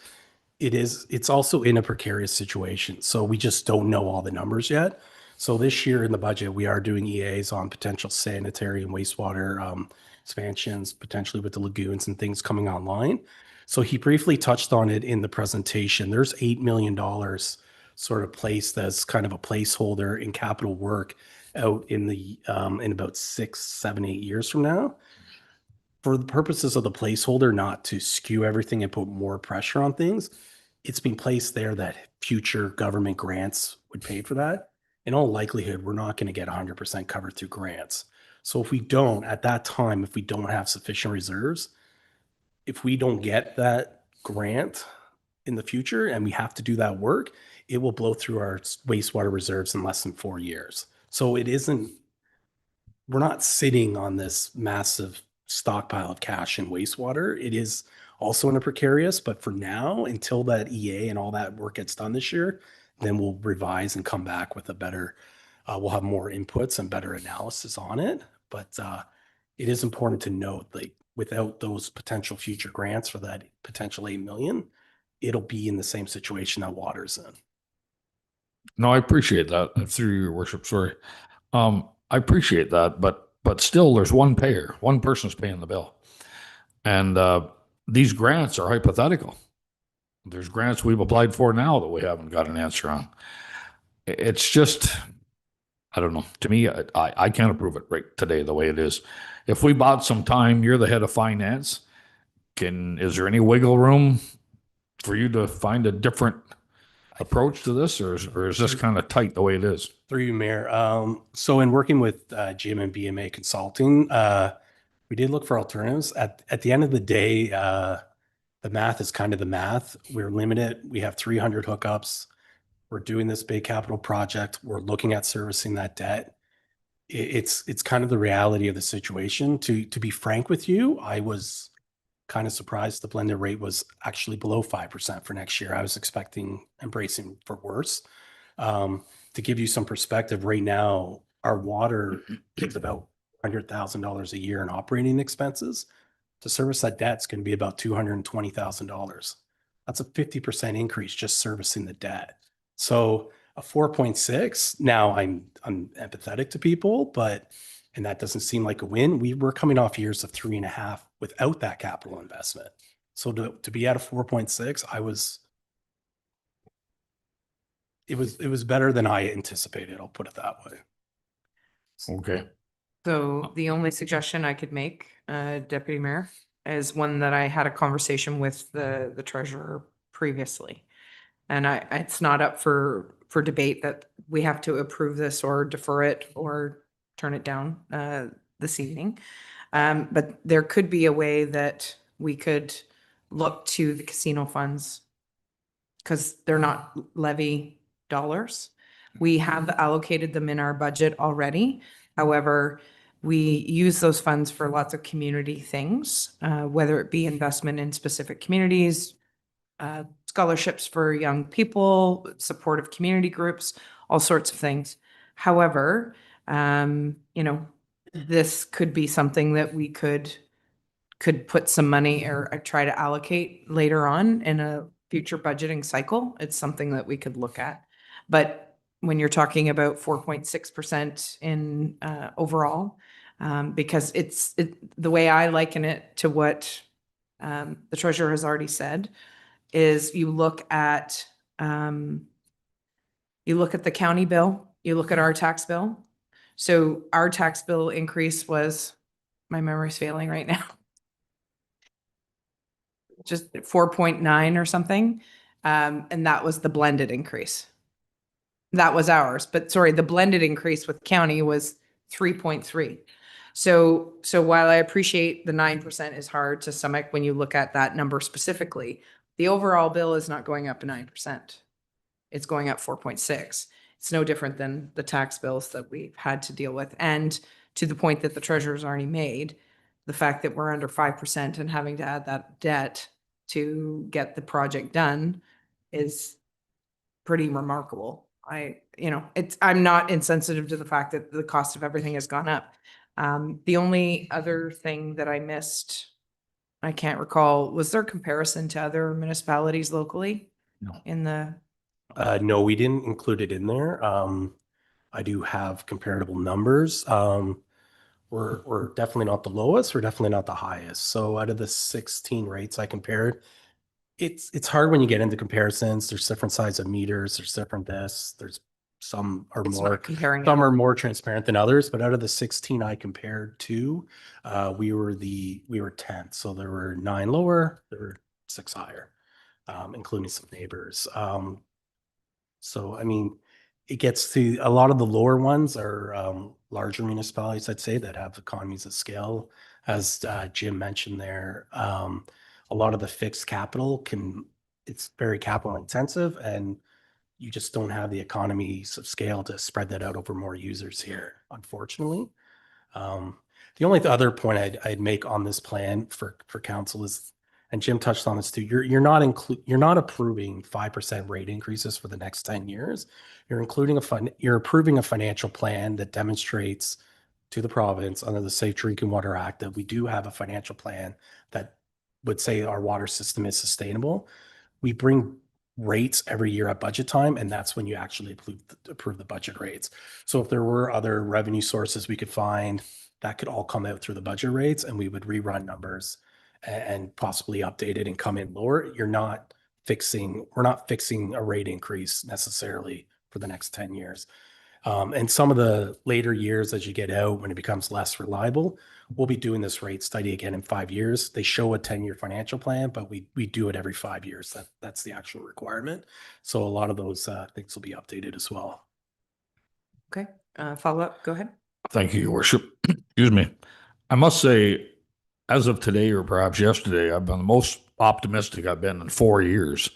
It's also in a precarious situation. So we just don't know all the numbers yet. So this year in the budget, we are doing EAs on potential sanitary and wastewater expansions, potentially with the lagoons and things coming online. So he briefly touched on it in the presentation. There's $8 million sort of placed as kind of a placeholder in capital work out in about 6, 7, 8 years from now. For the purposes of the placeholder, not to skew everything and put more pressure on things, it's been placed there that future government grants would pay for that. In all likelihood, we're not going to get 100% covered through grants. So if we don't, at that time, if we don't have sufficient reserves, if we don't get that grant in the future and we have to do that work, it will blow through our wastewater reserves in less than 4 years. So we're not sitting on this massive stockpile of cash in wastewater. It is also in a precarious, but for now, until that EA and all that work gets done this year, then we'll revise and come back with a better, we'll have more inputs and better analysis on it. But it is important to note, like, without those potential future grants for that potential 8 million, it'll be in the same situation that water's in. No, I appreciate that. Through your worship, sorry. I appreciate that, but still there's one payer, one person's paying the bill. And these grants are hypothetical. There's grants we've applied for now that we haven't got an answer on. It's just, I don't know. To me, I can't approve it right today the way it is. If we bought some time, you're the head of finance. Is there any wiggle room for you to find a different approach to this, or is this kind of tight the way it is? Through you, Mayor. So in working with Jim and BMA Consulting, we did look for alternatives. At the end of the day, the math is kind of the math. We're limited. We have 300 hookups. We're doing this big capital project. We're looking at servicing that debt. It's kind of the reality of the situation. To be frank with you, I was kind of surprised the blended rate was actually below 5% for next year. I was expecting embracing for worse. To give you some perspective, right now, our water is about $100,000 a year in operating expenses. To service that debt, it's going to be about $220,000. That's a 50% increase just servicing the debt. So a 4.6, now I'm empathetic to people, and that doesn't seem like a win. We were coming off years of 3.5 without that capital investment. So to be at a 4.6, it was better than I anticipated. I'll put it that way. Okay. So the only suggestion I could make, Deputy Mayor, is one that I had a conversation with the treasurer previously. And it's not up for debate that we have to approve this or defer it or turn it down this evening. But there could be a way that we could look to the casino funds because they're not levy dollars. We have allocated them in our budget already. However, we use those funds for lots of community things, whether it be investment in specific communities, scholarships for young people, supportive community groups, all sorts of things. However, this could be something that we could put some money or try to allocate later on in a future budgeting cycle. It's something that we could look at. But when you're talking about 4.6% in overall, because the way I liken it to what the treasurer has already said is you look at the county bill, you look at our tax bill. So our tax bill increase was, my memory's failing right now, just 4.9 or something. And that was the blended increase. That was ours, but sorry, the blended increase with county was 3.3. So while I appreciate the 9% is hard to stomach when you look at that number specifically, the overall bill is not going up 9%. It's going up 4.6. It's no different than the tax bills that we've had to deal with. And to the point that the treasurer's already made, the fact that we're under 5% and having to add that debt to get the project done is pretty remarkable. I'm not insensitive to the fact that the cost of everything has gone up. The only other thing that I missed, I can't recall, was there comparison to other municipalities locally? No. In the No, we didn't include it in there. I do have comparable numbers. We're definitely not the lowest. We're definitely not the highest. So out of the 16 rates I compared, it's hard when you get into comparisons. There's different size of meters. There's different this. There's some are It's more not comparing some apples. are more transparent than others. But out of the 16 I compared to, we were 10th. So there were 9 lower. There were 6 higher, including some neighbors. So I mean, it gets to a lot of the lower ones are larger municipalities, I'd say, that have economies of scale. As Jim mentioned there, a lot of the fixed capital it's very capital intensive, and you just don't have the economies of scale to spread that out over more users here, unfortunately. The only other point I'd make on this plan for council is, and Jim touched on this too, you're not approving 5% rate increases for the next 10 years. You're approving a financial plan that demonstrates to the province under the Safe Drinking Water Act that we do have a financial plan that would say our water system is sustainable. We bring rates every year at budget time, and that's when you actually approve the budget rates. So if there were other revenue sources we could find, that could all come out through the budget rates, and we would rerun numbers and possibly update it and come in lower. We're not fixing a rate increase necessarily for the next 10 years. And some of the later years as you get out, when it becomes less reliable, we'll be doing this rate study again in 5 years. They show a 10-year financial plan, but we do it every 5 years. That's the actual requirement. So a lot of those things will be updated as well. Okay, follow up, go ahead. Thank you, Your Worship. Excuse me. I must say, as of today or perhaps yesterday, I've been the most optimistic I've been in 4 years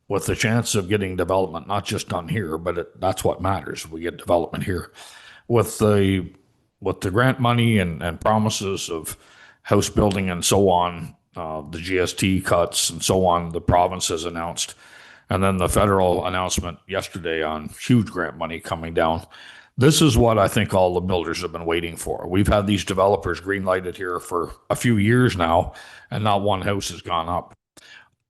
with the chance of getting development, not just done here, but that's what matters. We get development here with the grant money and promises of house building and so on, the GST cuts and so on, the province has announced, and then the federal announcement yesterday on huge grant money coming down. This is what I think all the builders have been waiting for. We've had these developers green-lighted here for a few years now, and not one house has gone up.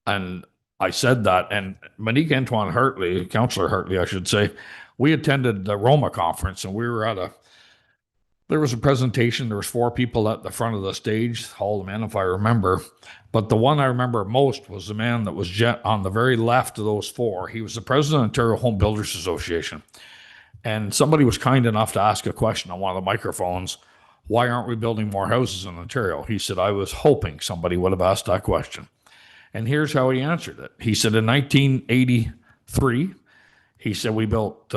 And I said that, and Monique Antoine Hartley, Councillor Hartley, I should say, we attended the Roma conference, and we were there was a presentation. There was 4 people at the front of the stage, all the men, if I remember. But the one I remember most was the man that was on the very left of those 4. He was the president of Ontario Home Builders Association. And somebody was kind enough to ask a question on one of the microphones, why aren't we building more houses in Ontario? He said, I was hoping somebody would have asked that question. And here's how he answered it. He said in 1983, he said we built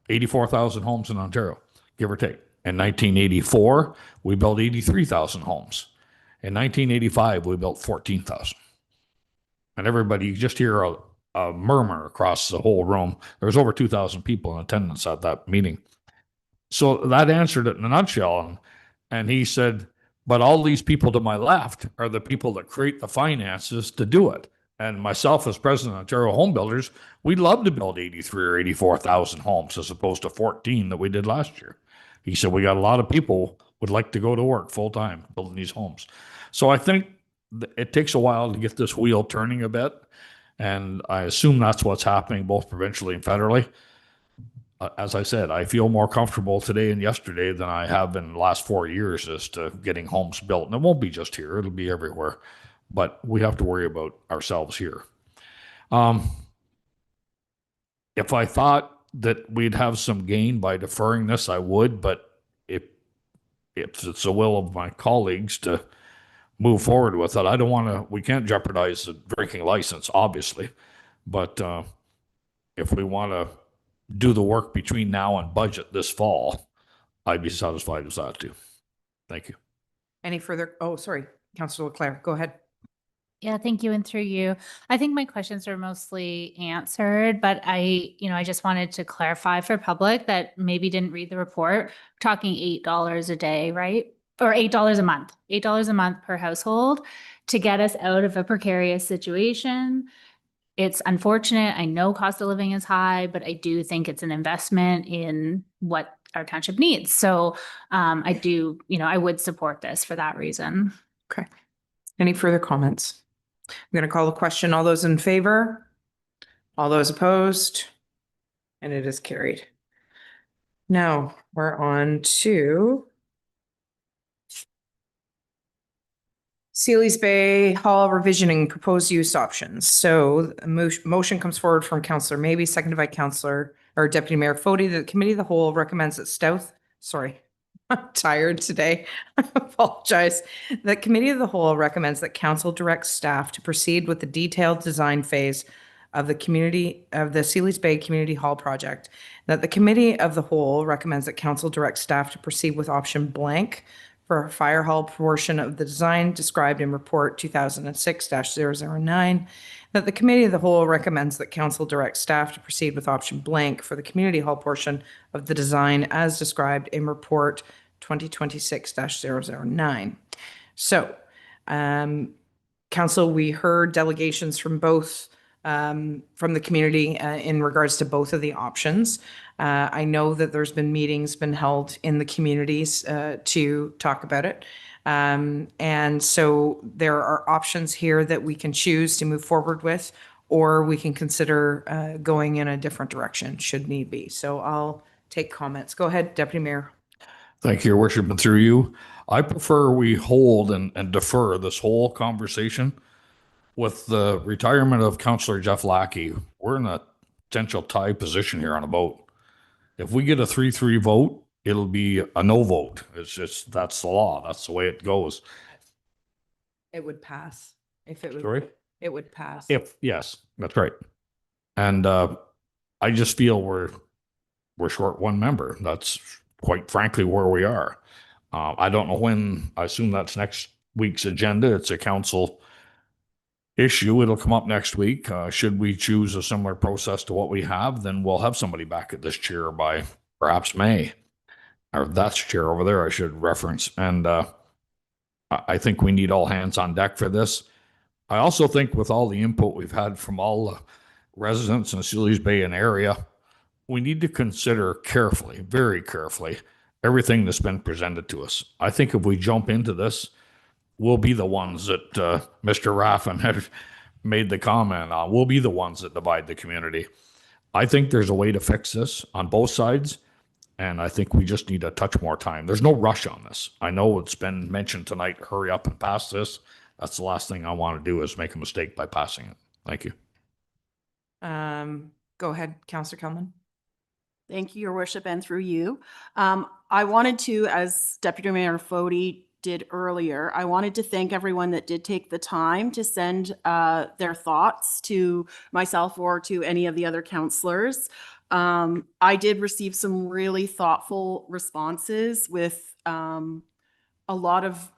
84,000 homes in Ontario, give or take. In 1984, we built 83,000 homes. In 1985, we built 14,000. And everybody, you just hear a murmur across the whole room. There was over 2,000 people in attendance at that meeting. So that answered it in a nutshell. And he said, but all these people to my left are the people that create the finances to do it. And myself as president of Ontario Home Builders, we'd love to build 83 or 84,000 homes as opposed to 14 that we did last year. He said, we got a lot of people would like to go to work full time building these homes. So I think it takes a while to get this wheel turning a bit. And I assume that's what's happening both provincially and federally. As I said, I feel more comfortable today and yesterday than I have in the last 4 years as to getting homes built. And it won't be just here, it'll be everywhere. But we have to worry about ourselves here. If I thought that we'd have some gain by deferring this, I would. But if it's the will of my colleagues to move forward with it, I don't want to, we can't jeopardize the drinking license, obviously. But if we want to do the work between now and budget this fall, I'd be satisfied with that too. Thank you. Any further? Oh, sorry, Councillor Leclerc, go ahead. Yeah, thank you. And through you, I think my questions are mostly answered, but I just wanted to clarify for public that maybe didn't read the report. We're talking $8 a day, right? Or $8 a month, $8 a month per household to get us out of a precarious situation. It's unfortunate. I know cost of living is high, but I do think it's an investment in what our township needs. So I would support this for that reason. Okay. Any further comments? I'm going to call the question. All those in favor? All those opposed? And it is carried. Now we're on to Sealy's Bay Hall revisioning proposed use options. So a motion comes forward from Councillor Maybe, seconded by Councillor or Deputy Mayor Fody. The Committee of the Whole recommends that I'm tired today. I apologize. The Committee of the Whole recommends that Council directs staff to proceed with the detailed design phase of the Sealy's Bay Community Hall project. That the Committee of the Whole recommends that Council directs staff to proceed with option blank for a fire hall portion of the design described in Report 2006-009. That the Committee of the Whole recommends that Council direct staff to proceed with option blank for the community hall portion of the design as described in Report 2026-009. So, Council, we heard delegations from both from the community in regards to both of the options. I know that there's been meetings been held in the communities to talk about it. And so there are options here that we can choose to move forward with, or we can consider going in a different direction should need be. So I'll take comments. Go ahead, Deputy Mayor. Thank you, Your Worship, and through you. I prefer we hold and defer this whole conversation. With the retirement of Councillor Jeff Lackey, we're in a potential tie position here on a vote. If we get a 3-3 vote, it'll be a no vote. It's just, that's the law. That's the way it goes. It would pass. If it would, Sorry? It would pass. Yes, that's right. And I just feel we're short one member. That's quite frankly where we are. I don't know when. I assume that's next week's agenda. It's a council issue. It'll come up next week. Should we choose a similar process to what we have, then we'll have somebody back at this chair by perhaps May. Or that's chair over there, I should reference. And I think we need all hands on deck for this. I also think with all the input we've had from all the residents in Sealy's Bay and area, we need to consider carefully, very carefully, everything that's been presented to us. I think if we jump into this, we'll be the ones that Mr. Raffin had made the comment on. We'll be the ones that divide the community. I think there's a way to fix this on both sides, and I think we just need a touch more time. There's no rush on this. I know it's been mentioned tonight, hurry up and pass this. That's the last thing I want to do is make a mistake by passing it. Thank you. Go ahead, Councillor Kelman. Thank you, Your Worship, and through you. I wanted to, as Deputy Mayor Fody did earlier, I wanted to thank everyone that did take the time to send their thoughts to myself or to any of the other councillors. I did receive some really thoughtful responses with a lot of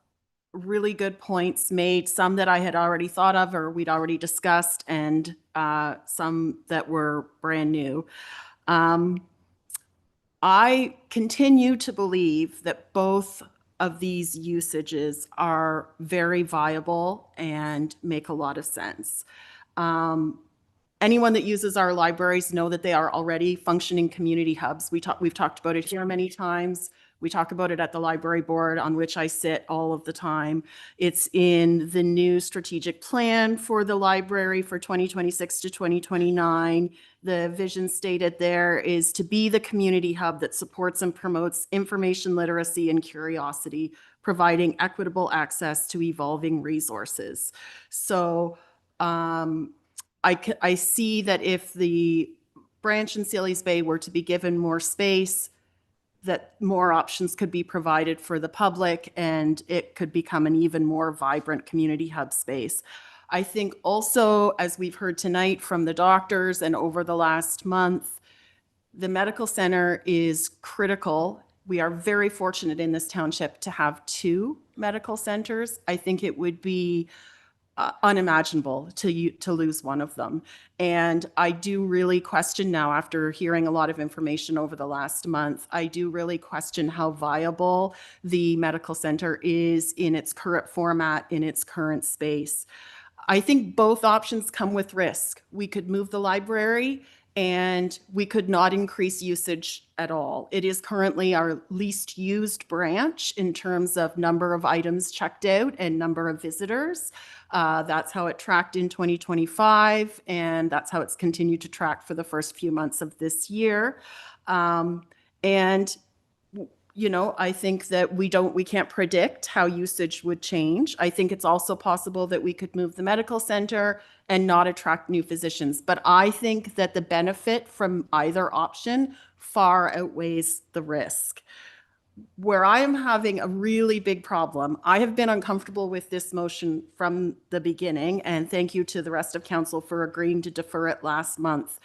really good points made, some that I had already thought of or we'd already discussed, and some that were brand new. I continue to believe that both of these usages are very viable and make a lot of sense. Anyone that uses our libraries know that they are already functioning community hubs. We've talked about it here many times. We talk about it at the library board on which I sit all of the time. It's in the new strategic plan for the library for 2026 to 2029. The vision stated there is to be the community hub that supports and promotes information literacy and curiosity, providing equitable access to evolving resources. So I see that if the branch in Sealy's Bay were to be given more space, that more options could be provided for the public and it could become an even more vibrant community hub space. I think also, as we've heard tonight from the doctors and over the last month, the medical center is critical. We are very fortunate in this township to have 2 medical centers. I think it would be unimaginable to lose one of them. And I do really question now, after hearing a lot of information over the last month, I do really question how viable the medical center is in its current format, in its current space. I think both options come with risk. We could move the library and we could not increase usage at all. It is currently our least used branch in terms of number of items checked out and number of visitors. That's how it tracked in 2025, and that's how it's continued to track for the first few months of this year. And you know, I think that we can't predict how usage would change. I think it's also possible that we could move the medical center and not attract new physicians. But I think that the benefit from either option far outweighs the risk. Where I am having a really big problem, I have been uncomfortable with this motion from the beginning, and thank you to the rest of council for agreeing to defer it last month.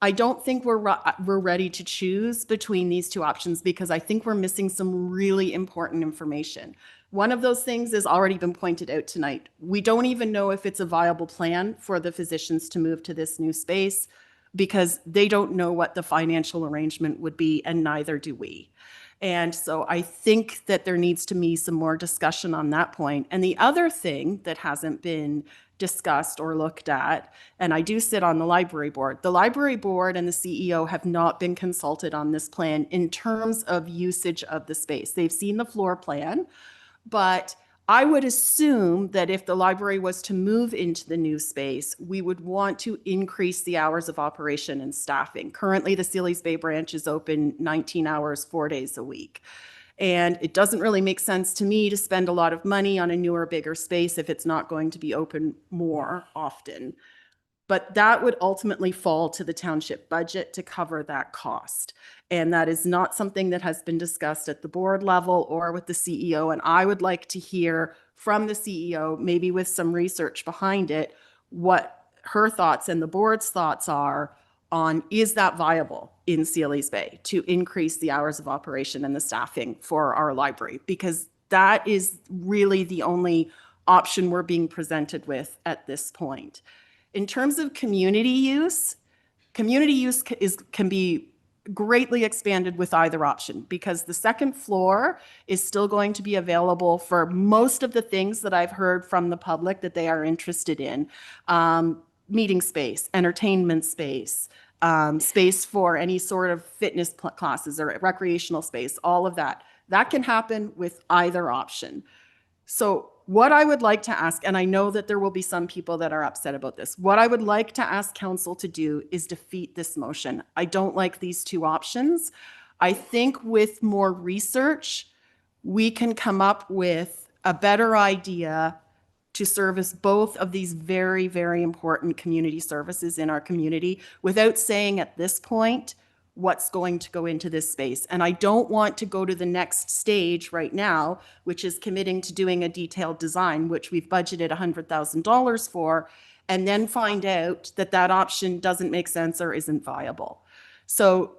I don't think we're ready to choose between these 2 options because I think we're missing some really important information. One of those things has already been pointed out tonight. We don't even know if it's a viable plan for the physicians to move to this new space because they don't know what the financial arrangement would be, and neither do we. And so I think that there needs to be some more discussion on that point. And the other thing that hasn't been discussed or looked at, and I do sit on the library board and the CEO have not been consulted on this plan in terms of usage of the space. They've seen the floor plan, but I would assume that if the library was to move into the new space, we would want to increase the hours of operation and staffing. Currently, the Sealy's Bay branch is open 19 hours, 4 days a week. And it doesn't really make sense to me to spend a lot of money on a newer, bigger space if it's not going to be open more often. But that would ultimately fall to the township budget to cover that cost. And that is not something that has been discussed at the board level or with the CEO. And I would like to hear from the CEO, maybe with some research behind it, what her thoughts and the board's thoughts are on, is that viable in Sealy's Bay to increase the hours of operation and the staffing for our library? Because that is really the only option we're being presented with at this point. In terms of community use can be greatly expanded with either option because the second floor is still going to be available for most of the things that I've heard from the public that they are interested in. Meeting space, entertainment space, space for any sort of fitness classes or recreational space, all of that. That can happen with either option. So what I would like to ask, and I know that there will be some people that are upset about this, what I would like to ask council to do is defeat this motion. I don't like these two options. I think with more research, we can come up with a better idea to service both of these very, very important community services in our community without saying at this point what's going to go into this space. And I don't want to go to the next stage right now, which is committing to doing a detailed design, which we've budgeted $100,000 for, and then find out that that option doesn't make sense or isn't viable. So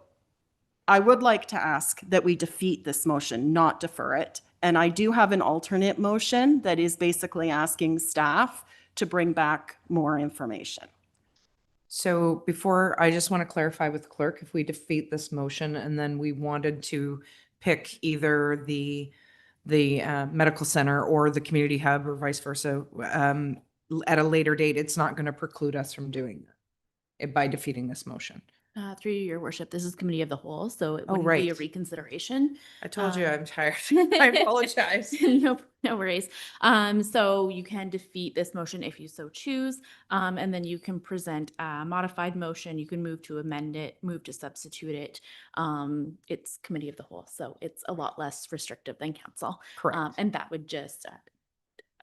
I would like to ask that we defeat this motion, not defer it. And I do have an alternate motion that is basically asking staff to bring back more information. So before, I just want to clarify with the clerk, if we defeat this motion and then we wanted to pick either the medical center or the community hub or vice versa at a later date, it's not going to preclude us from doing that by defeating this motion. Through your worship, this is committee of the whole, so it Oh, wouldn't be a right. reconsideration. I told you I'm tired. I apologize. No worries. So you can defeat this motion if you so choose, and then you can present a modified motion. You can move to amend it, move to substitute it. It's committee of the whole, so it's a lot less restrictive than council. Correct. And that would just,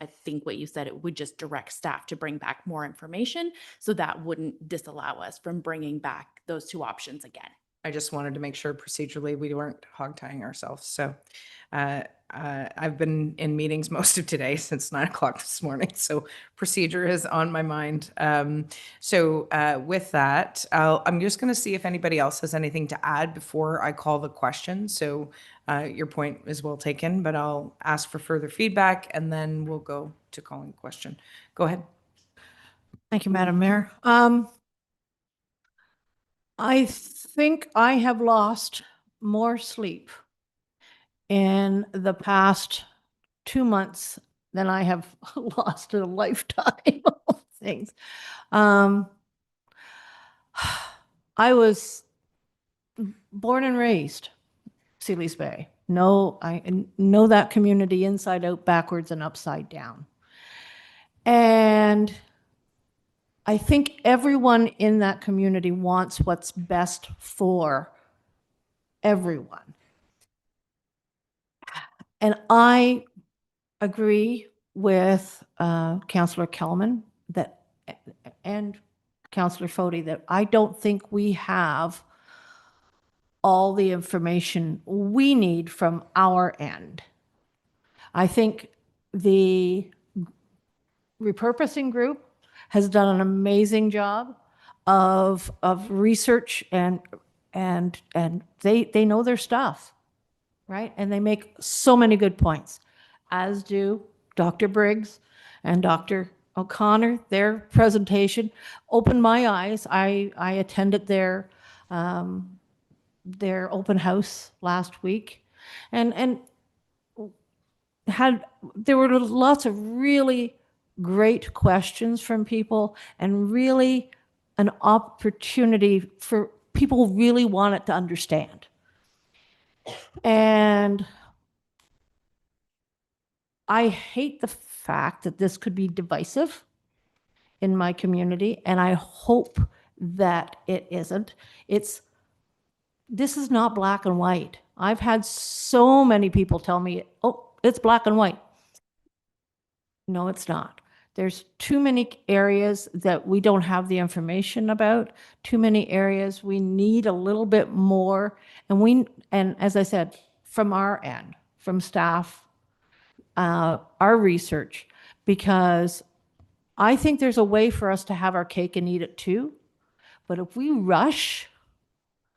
I think what you said, it would just direct staff to bring back more information. So that wouldn't disallow us from bringing back those two options again. I just wanted to make sure procedurally we weren't hog-tying ourselves. So I've been in meetings most of today since 9 o'clock this morning. So procedure is on my mind. With that, I'm just going to see if anybody else has anything to add before I call the question. So your point is well taken, but I'll ask for further feedback and then we'll go to calling the question. Go ahead. Thank you, Madam Mayor. I think I have lost more sleep in the past 2 months than I have lost in a lifetime of things. I was born and raised Sealy's Bay. I know that community inside out, backwards, and upside down. And I think everyone in that community wants what's best for everyone. And I agree with Councillor Kelman and Councillor Foti that I don't think we have all the information we need from our end. I think the repurposing group has done an amazing job of research and they know their stuff, right? And they make so many good points, as do Dr. Briggs and Dr. O'Connor. Their presentation opened my eyes. I attended their open house last week and there were lots of really great questions from people and really an opportunity for people who really wanted to understand. And I hate the fact that this could be divisive in my community, and I hope that it isn't. This is not black and white. I've had so many people tell me, oh, it's black and white. No, it's not. There's too many areas that we don't have the information about, too many areas we need a little bit more. And as I said, from our end, from staff, our research, because I think there's a way for us to have our cake and eat it too. But if we rush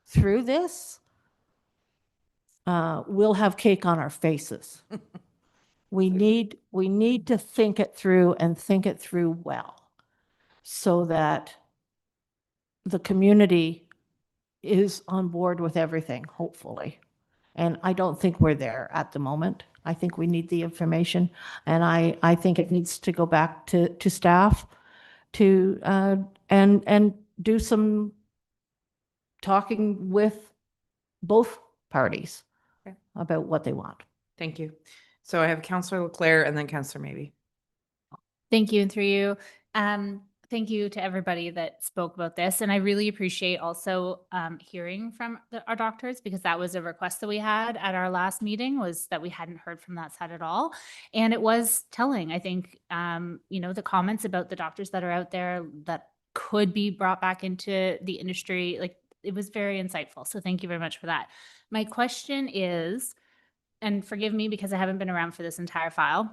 through this, we'll have cake on our faces. we need to think it through and think it through well, so that the community is on board with everything, hopefully. And I don't think we're there at the moment. I think we need the information, and I think it needs to go back to staff to, and do some talking with both parties Okay. about what they want. Thank you. So I have Councillor Leclerc and then Councillor Maybe. Thank you, and through you. Thank you to everybody that spoke about this. And I really appreciate also hearing from our doctors, because that was a request that we had at our last meeting, was that we hadn't heard from that side at all. And it was telling, I think, the comments about the doctors that are out there that could be brought back into the industry, like, it was very insightful. So thank you very much for that. My question is, and forgive me because I haven't been around for this entire file,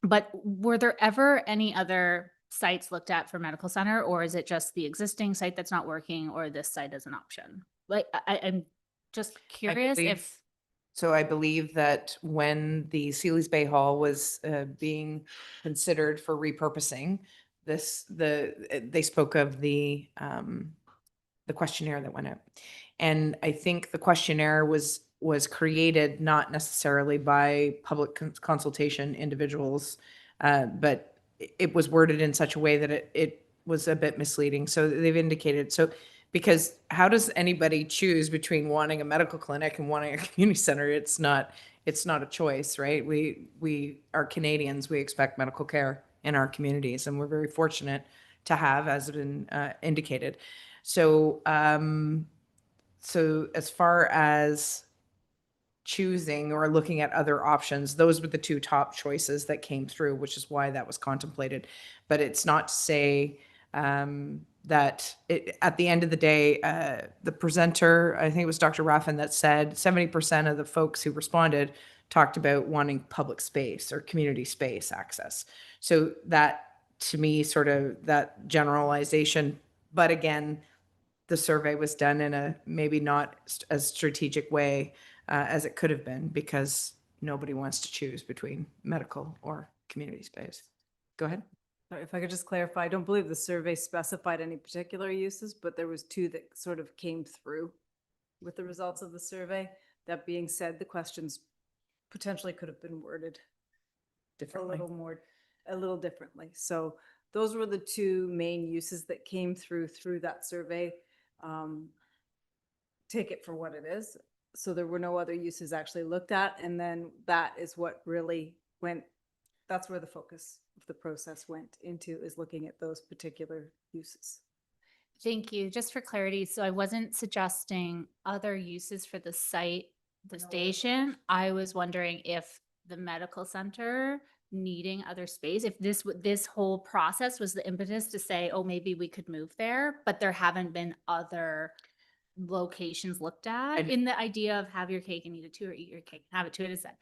but were there ever any other sites looked at for medical center, or is it just the existing site that's not working, or this site as an option? Like, I'm just curious if. So I believe that when the Sealy's Bay Hall was being considered for repurposing, they spoke of the questionnaire that went out. And I think the questionnaire was created not necessarily by public consultation individuals, but it was worded in such a way that it was a bit misleading. So they've indicated, so because how does anybody choose between wanting a medical clinic and wanting a community center? It's not a choice, right? We are Canadians. We expect medical care in our communities, and we're very fortunate to have, as has been indicated. So, so as far as choosing or looking at other options, those were the two top choices that came through, which is why that was contemplated. But it's not to say that at the end of the day, the presenter, I think it was Dr. Raffin, that said 70% of the folks who responded talked about wanting public space or community space access. So that, to me, sort of that generalization. But again, the survey was done in a maybe not as strategic way as it could have been, because nobody wants to choose between medical or community space. Go ahead. Sorry, if I could just clarify, I don't believe the survey specified any particular uses, but there was two that sort of came through with the results of the survey. That being said, the questions potentially could have been worded differently, a little differently. So those were the two main uses that came through that survey. Take it for what it is. So there were no other uses actually looked at. And then that is what really went, that's where the focus of the process went into, is looking at those particular uses. Thank you. Just for clarity, so I wasn't suggesting other uses for the site, the station. I was wondering if the medical center needing other space, if this whole process was the impetus to say, oh, maybe we could move there, but there haven't been other locations looked at in the idea of have your cake and eat it too, or eat your cake and have it too. It is that.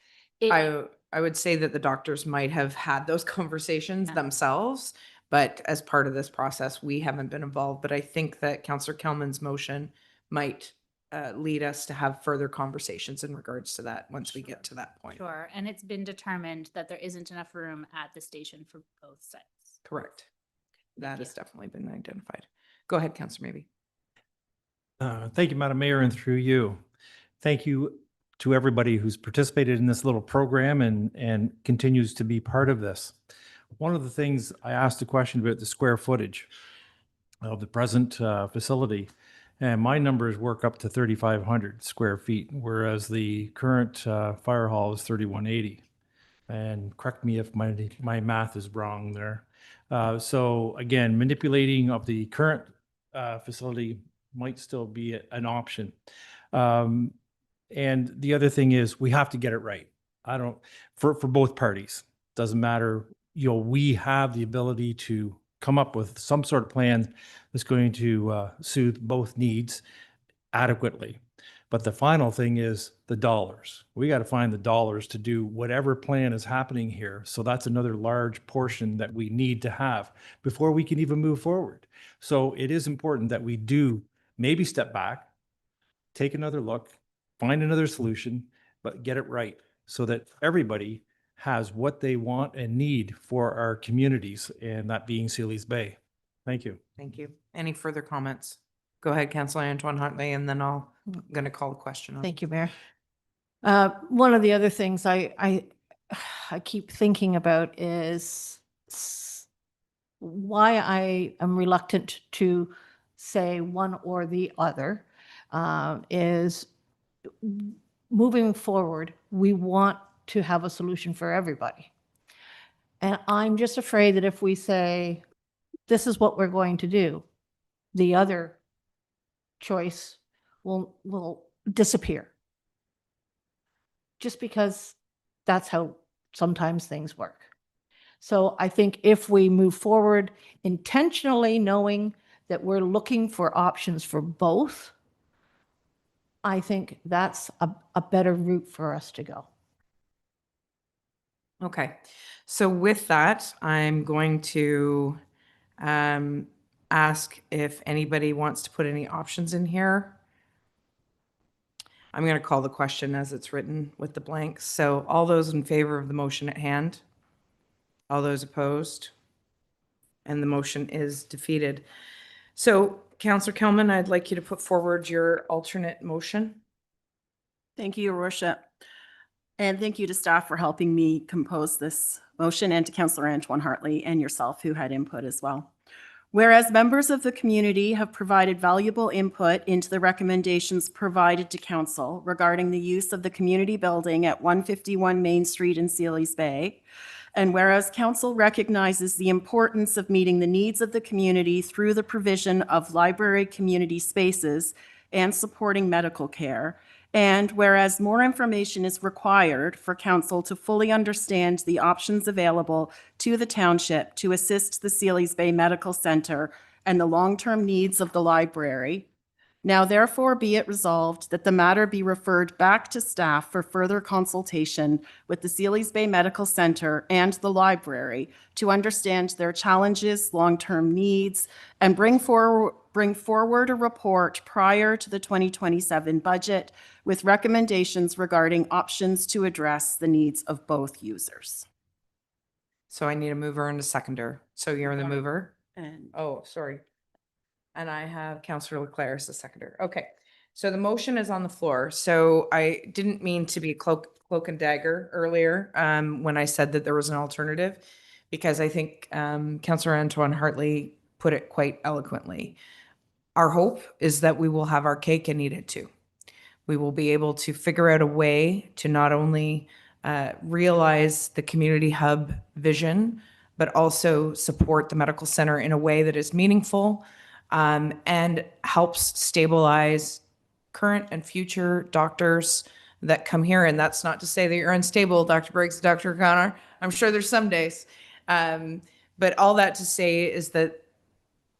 I would say that the doctors might have had those conversations themselves, but as part of this process, we haven't been involved. But I think that Councillor Kelman's motion might lead us to have further conversations in regards to that once we get to that point. Sure. And it's been determined that there isn't enough room at the station for both sites. Correct. That has definitely been identified. Go ahead, Councillor Maybe. Thank you, Madam Mayor, and through you. Thank you to everybody who's participated in this little program and continues to be part of this. One of the things I asked a question about the square footage of the present facility, and my numbers work up to 3,500 square feet, whereas the current fire hall is 3,180. And correct me if my math is wrong there. So again, manipulating of the current facility might still be an option. And the other thing is we have to get it right. For both parties, doesn't matter, we have the ability to come up with some sort of plan that's going to soothe both needs adequately. But the final thing is the dollars. We got to find the dollars to do whatever plan is happening here. So that's another large portion that we need to have before we can even move forward. So it is important that we do maybe step back, take another look, find another solution, but get it right so that everybody has what they want and need for our communities, and that being Sealy's Bay. Thank you. Thank you. Any further comments? Go ahead, Councillor Antoine Hartley, and then I'm going to call the question. Thank you, Mayor. One of the other things I keep thinking about is why I am reluctant to say one or the other is moving forward, we want to have a solution for everybody. And I'm just afraid that if we say, this is what we're going to do, the other choice will disappear. Just because that's how sometimes things work. So I think if we move forward intentionally knowing that we're looking for options for both, I think that's a better route for us to go. Okay. So with that, I'm going to ask if anybody wants to put any options in here. I'm going to call the question as it's written with the blanks. So all those in favor of the motion at hand? All those opposed? And the motion is defeated. So Councillor Kelman, I'd like you to put forward your alternate motion. Thank you, Your Worship. And thank you to staff for helping me compose this motion, and to Councillor Antoine Hartley and yourself who had input as well. Whereas members of the community have provided valuable input into the recommendations provided to Council regarding the use of the community building at 151 Main Street in Sealy's Bay, and whereas Council recognizes the importance of meeting the needs of the community through the provision of library community spaces and supporting medical care, and whereas more information is required for Council to fully understand the options available to the township to assist the Sealy's Bay Medical Centre and the long-term needs of the library, now therefore be it resolved that the matter be referred back to staff for further consultation with the Sealy's Bay Medical Centre and the library to understand their challenges, long-term needs, and bring forward a report prior to the 2027 budget with recommendations regarding options to address the needs of both users. So I need a mover and a seconder. So you're the mover? And Oh, sorry. And I have Councillor Leclerc as the seconder. Okay. So the motion is on the floor. So I didn't mean to be cloak and dagger earlier when I said that there was an alternative, because I think Councillor Antoine Hartley put it quite eloquently. Our hope is that we will have our cake and eat it too. We will be able to figure out a way to not only realize the community hub vision, but also support the medical center in a way that is meaningful and helps stabilize current and future doctors that come here. And that's not to say that you're unstable, Dr. Briggs, Dr. O'Connor. I'm sure there's some days. But all that to say is that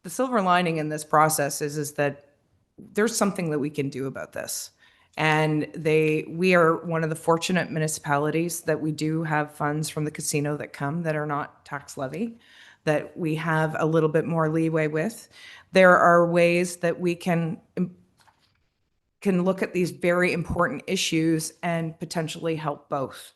the silver lining in this process is that there's something that we can do about this. And we are one of the fortunate municipalities that we do have funds from the casino that come that are not tax levy, that we have a little bit more leeway with. There are ways that we can look at these very important issues and potentially help both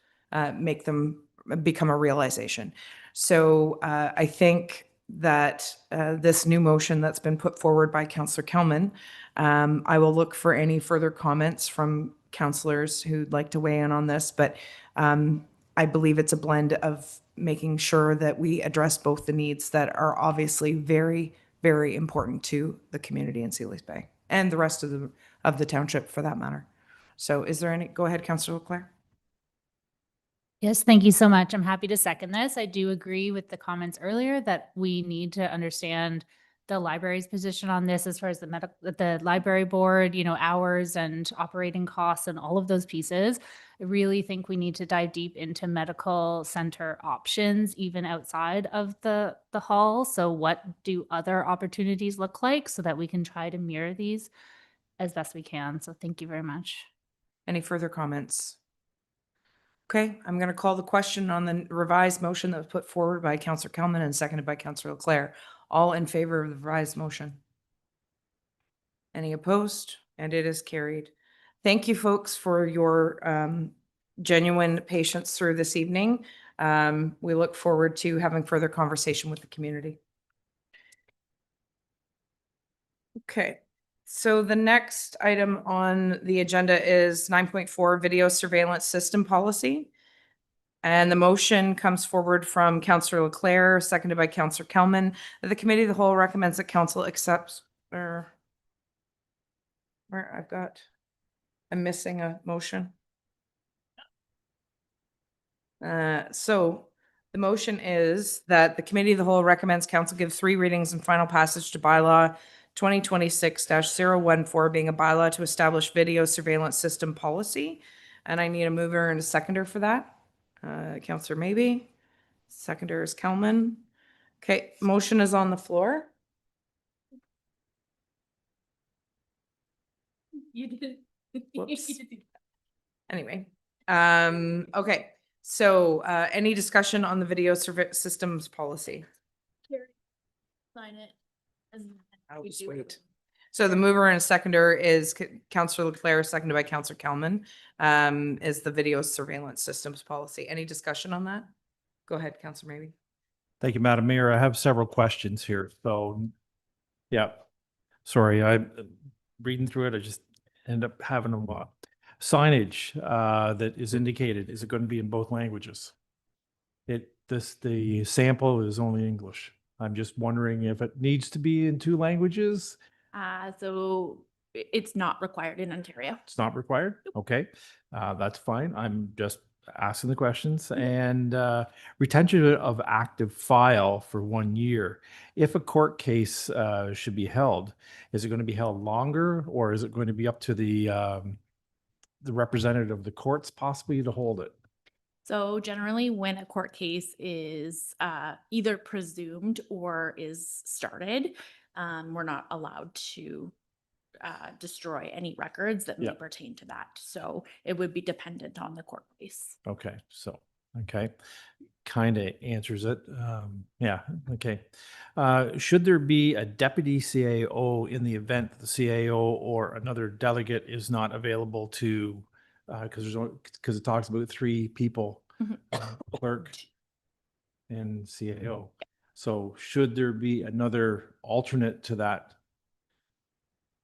make them become a realization. So I think that this new motion that's been put forward by Councillor Kelman, I will look for any further comments from councillors who'd like to weigh in on this, but I believe it's a blend of making sure that we address both the needs that are obviously very, very important to the community in Sealy's Bay and the rest of the township for that matter. So is there any, go ahead, Councillor Leclerc. Yes, thank you so much. I'm happy to second this. I do agree with the comments earlier that we need to understand the library's position on this as far as the library board, hours and operating costs and all of those pieces. I really think we need to dive deep into medical center options, even outside of the hall. So what do other opportunities look like so that we can try to mirror these as best we can. So thank you very much. Any further comments? Okay, I'm going to call the question on the revised motion that was put forward by Councillor Kelman and seconded by Councillor Leclerc. All in favor of the revised motion? Any opposed? And it is carried. Thank you, folks, for your genuine patience through this evening. We look forward to having further conversation with the community. Okay, so the next item on the agenda is 9.4 video surveillance system policy. And the motion comes forward from Councillor Leclerc, seconded by Councillor Kelman. The committee of the whole recommends that council accepts, or where I'm missing a motion. So the motion is that the committee of the whole recommends council give 3 readings and final passage to bylaw 2026-014, being a bylaw to establish video surveillance system policy. And I need a mover and a seconder for that. Councillor Maybe, seconder is Kelman. Okay, motion is on the floor. You did. Whoops. Anyway, okay. So, any discussion on the video systems policy? Sign it. I'll just wait. So the mover and seconder is Councillor Leclerc, seconded by Councillor Kelman, is the video surveillance systems policy. Any discussion on that? Go ahead, Councillor Maybe. Thank you, Madam Mayor. I have several questions here. So, yeah, sorry, I'm reading through it. I just end up having a lot. Signage that is indicated, is it going to be in both languages? The sample is only English. I'm just wondering if it needs to be in 2 languages. So it's not required in Ontario. It's not required? Okay, that's fine. I'm just asking the questions. And retention of active file for 1 year. If a court case should be held, is it going to be held longer, or is it going to be up to the representative of the courts possibly to hold it? So generally, when a court case is either presumed or is started, we're not allowed to destroy any records that may Yeah. pertain to that. So it would be dependent on the court case. Okay, so, okay, kind of answers it. Yeah, okay. Should there be a deputy CAO in the event that the CAO or another delegate is not available to, because it talks about 3 people, clerk and CAO. So should there be another alternate to that?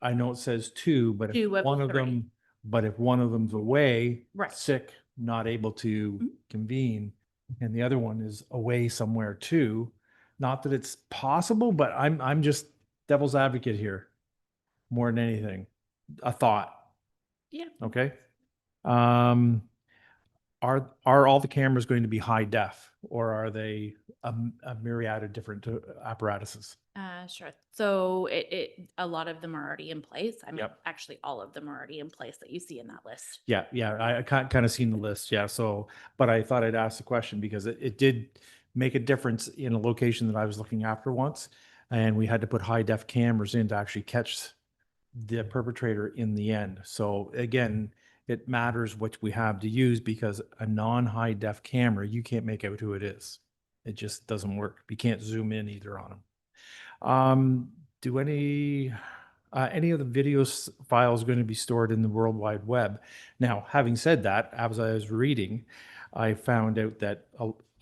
I know it says 2, but if 2 of one of 3. them, but if one of them's away, Right. sick, not able to convene, and the other one is away somewhere too, not that it's possible, but I'm just devil's advocate here more than anything. A thought. Yeah. Okay. Are all the cameras going to be high def, or are they a myriad of different apparatuses? Sure. So a lot of them are already in place. I mean, Yep. actually, all of them are already in place that you see in that list. Yeah, I kind of seen the list. Yeah, so, but I thought I'd ask the question because it did make a difference in a location that I was looking after once, and we had to put high def cameras in to actually catch the perpetrator in the end. So again, it matters what we have to use, because a non-high def camera, you can't make out who it is. It just doesn't work. You can't zoom in either on them. Do any of the files going to be stored in the World Wide Web? Now, having said that, as I was reading, I found out that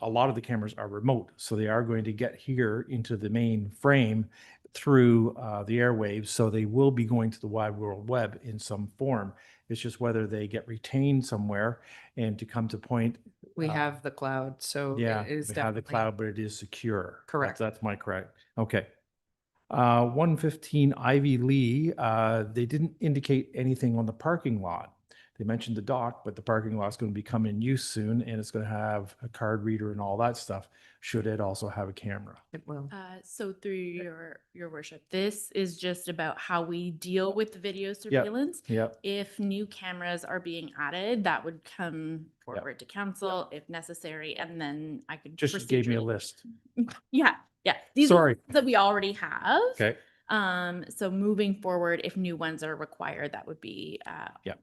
a lot of the cameras are remote, so they are going to get here into the main frame through the airwaves, so they will be going to the Wide World Web in some form. It's just whether they get retained somewhere, and to come to point. We have the cloud, so Yeah, it is we have the definitely cloud, but it is secure. Correct. That's my correct. Okay. 115 Ivy Lee, they didn't indicate anything on the parking lot. They mentioned the dock, but the parking lot's going to become in use soon, and it's going to have a card reader and all that stuff. Should it also have a camera? It will. So through your worship, this is just about how we deal with video surveillance. Yep. If new cameras are being added, that would come forward to council if necessary, and then I could Just gave me a procedurally- list. Yeah, yeah. These Sorry. are ones that we already have. Okay. So moving forward, if new ones are required, that would be Yeah.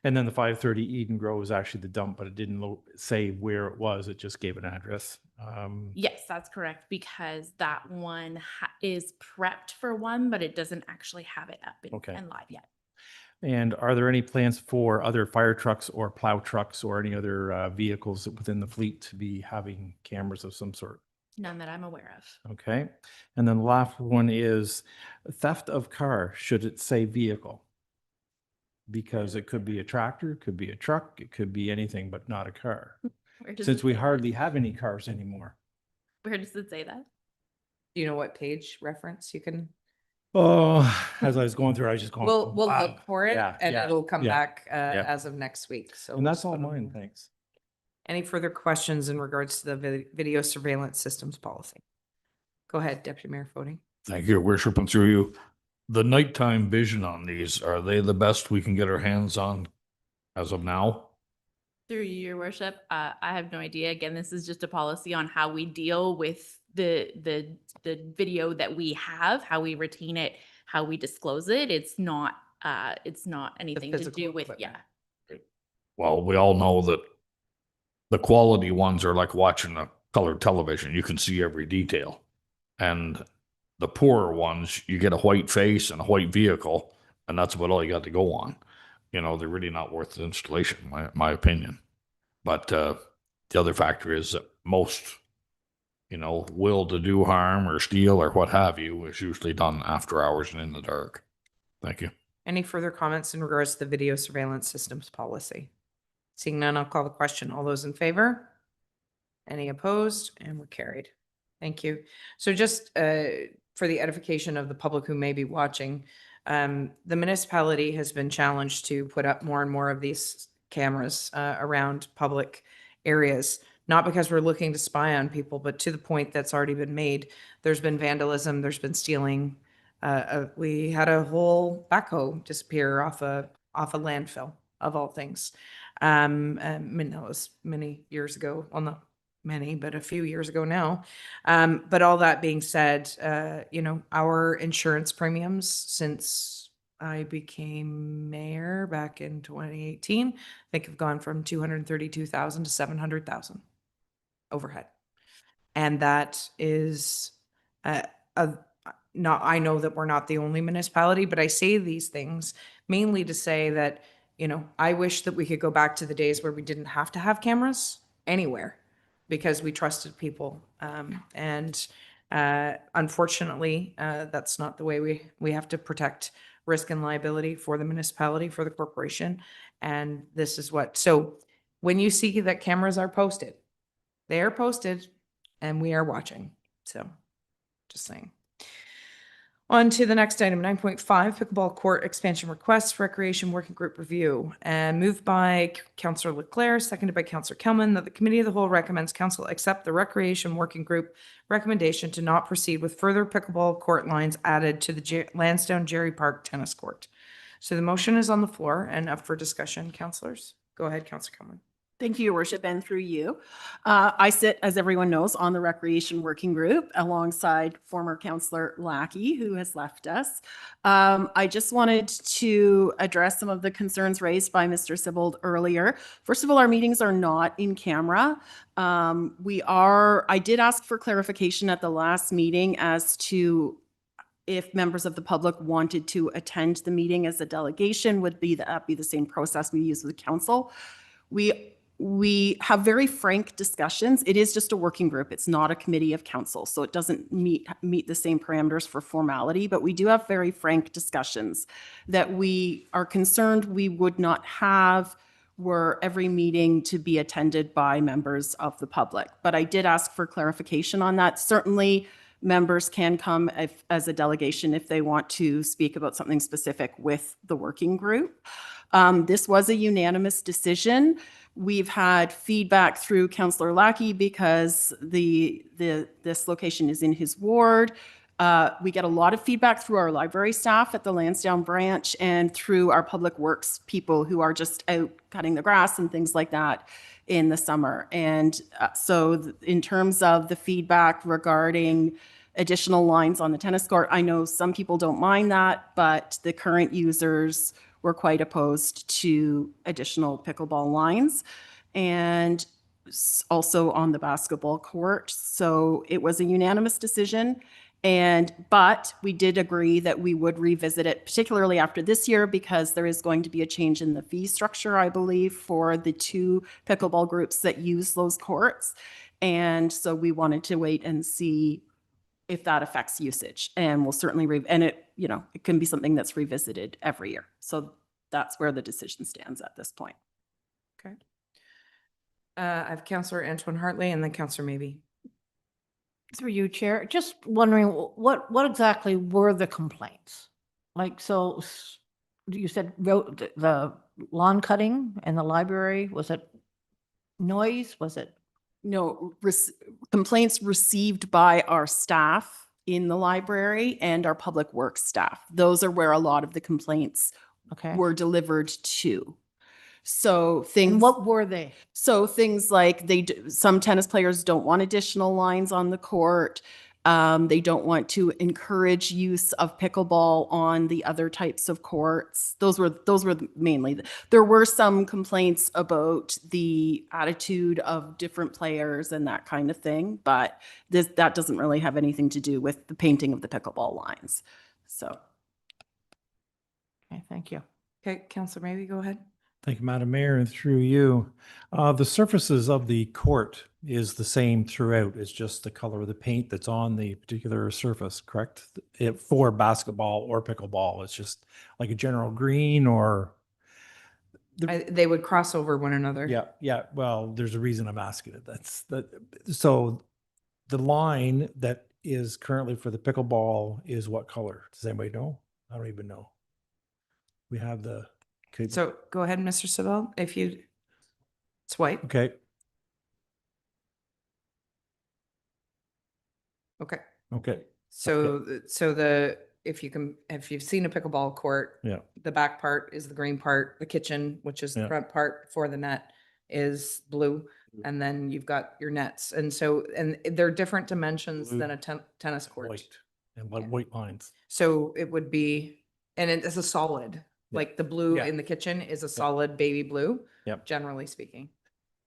And then the 530 Eden Grove was actually the dump, but it didn't say where it was. It just gave an address. Yes, that's correct, because that one is prepped for one, but it doesn't actually have it up Okay. and live yet. And are there any plans for other fire trucks or plow trucks or any other vehicles within the fleet to be having cameras of some sort? None that I'm aware of. Okay. And then the last one is theft of car. Should it say vehicle? Because it could be a tractor, it could be a truck, it could be anything but not a car. Where does Since it we say that? hardly have any cars anymore. Where does it say that? Do you know what page reference you can? Oh, as I was going through, I was just going. We'll wow. look for it Yeah, and yeah, it'll come yeah, back yeah. as of next week. So And that's we'll all put it mine, on. thanks. Any further questions in regards to the video surveillance systems policy? Go ahead, Deputy Mayor Foding. Thank you, Your Worship, and through you. The nighttime vision on these, are they the best we can get our hands on as of now? Through you, your worship, I have no idea. Again, this is just a policy on how we deal with the video that we have, how we retain it, how we disclose it. It's not anything to physical do with, equipment. yeah. Well, we all know that the quality ones are like watching a colored television. You can see every detail. And the poorer ones, you get a white face and a white vehicle, and that's about all you got to go on. You know, they're really not worth the installation, my opinion. But the other factor is that most, will to do harm or steal or what have you is usually done after hours and in the dark. Thank you. Any further comments in regards to the video surveillance systems policy? Seeing none, I'll call the question. All those in favor? Any opposed? And we're carried. Thank you. So just for the edification of the public who may be watching, the municipality has been challenged to put up more and more of these cameras around public areas, not because we're looking to spy on people, but to the point that's already been made. There's been vandalism, there's been stealing. We had a whole backhoe disappear off a landfill of all things. I mean, that was many years ago. Well, not many, but a few years ago now. But all that being said, our insurance premiums since I became mayor back in 2018, I think have gone from 232,000 to 700,000 overhead. And that is I know that we're not the only municipality, but I say these things mainly to say that, I wish that we could go back to the days where we didn't have to have cameras anywhere because we trusted people. Unfortunately, that's not the way we have to protect risk and liability for the municipality, for the corporation. And this is so when you see that cameras are posted, they are posted and we are watching. So just saying. On to the next item, 9.5, pickleball court expansion request, recreation working group review. And moved by Councillor Leclerc, seconded by Councillor Kelman, that the committee of the whole recommends council accept the recreation working group recommendation to not proceed with further pickleball court lines added to the Lansdowne Jerry Park tennis court. So the motion is on the floor and up for discussion. Councillors, go ahead, Councillor Kelman. Thank you, Your Worship, and through you. I sit, as everyone knows, on the Recreation Working Group alongside former Councillor Lackey, who has left us. I just wanted to address some of the concerns raised by Mr. Sibbald earlier. First of all, our meetings are not in camera. I did ask for clarification at the last meeting as to if members of the public wanted to attend the meeting as a delegation, would be the same process we use with the council. We have very frank discussions. It is just a working group. It's not a committee of council, so it doesn't meet the same parameters for formality, but we do have very frank discussions that we are concerned we would not have were every meeting to be attended by members of the public. But I did ask for clarification on that. Certainly, members can come as a delegation if they want to speak about something specific with the working group. This was a unanimous decision. We've had feedback through Councillor Lackey because this location is in his ward. We get a lot of feedback through our library staff at the Lansdowne branch and through our public works people who are just out cutting the grass and things like that in the summer. And so in terms of the feedback regarding additional lines on the tennis court, I know some people don't mind that, but the current users were quite opposed to additional pickleball lines and also on the basketball court. So it was a unanimous decision. But we did agree that we would revisit it, particularly after this year, because there is going to be a change in the fee structure, I believe, for the 2 pickleball groups that use those courts. And so we wanted to wait and see if that affects usage. And we'll certainly, it can be something that's revisited every year. So that's where the decision stands at this point. Okay. I have Councillor Antoine Hartley and then Councillor Maybe. Through you, Chair, just wondering what exactly were the complaints? Like, so you said the lawn cutting and the library, was it noise? Was it? No, complaints received by our staff in the library and our public works staff. Those are where a lot of the complaints were delivered to. So things. And what were they? So things like some tennis players don't want additional lines on the court. They don't want to encourage use of pickleball on the other types of courts. Those were mainly. There were some complaints about the attitude of different players and that kind of thing, but that doesn't really have anything to do with the painting of the pickleball lines. So. Okay, thank you. Okay, Councillor Maybe, go ahead. Thank you, Madam Mayor, and through you. The surfaces of the court is the same throughout. It's just the color of the paint that's on the particular surface, correct? For basketball or pickleball, it's just like a general green or. They would cross over one another. Yeah. Well, there's a reason I'm asking it. So the line that is currently for the pickleball is what color? Does anybody know? I don't even know. We have the. Okay. So go ahead, Mr. Sabel, it's white. Okay. Okay. Okay. So, if you've seen a pickleball court, Yeah. the back part is the green part, the kitchen, which is the Yeah. front part for the net, is blue. And then you've got your nets. And they're different dimensions Blue, than a tennis court. White and white lines. So it would be, and it's a solid, like the blue Yeah. in the kitchen is a solid baby blue. Yep. Generally speaking.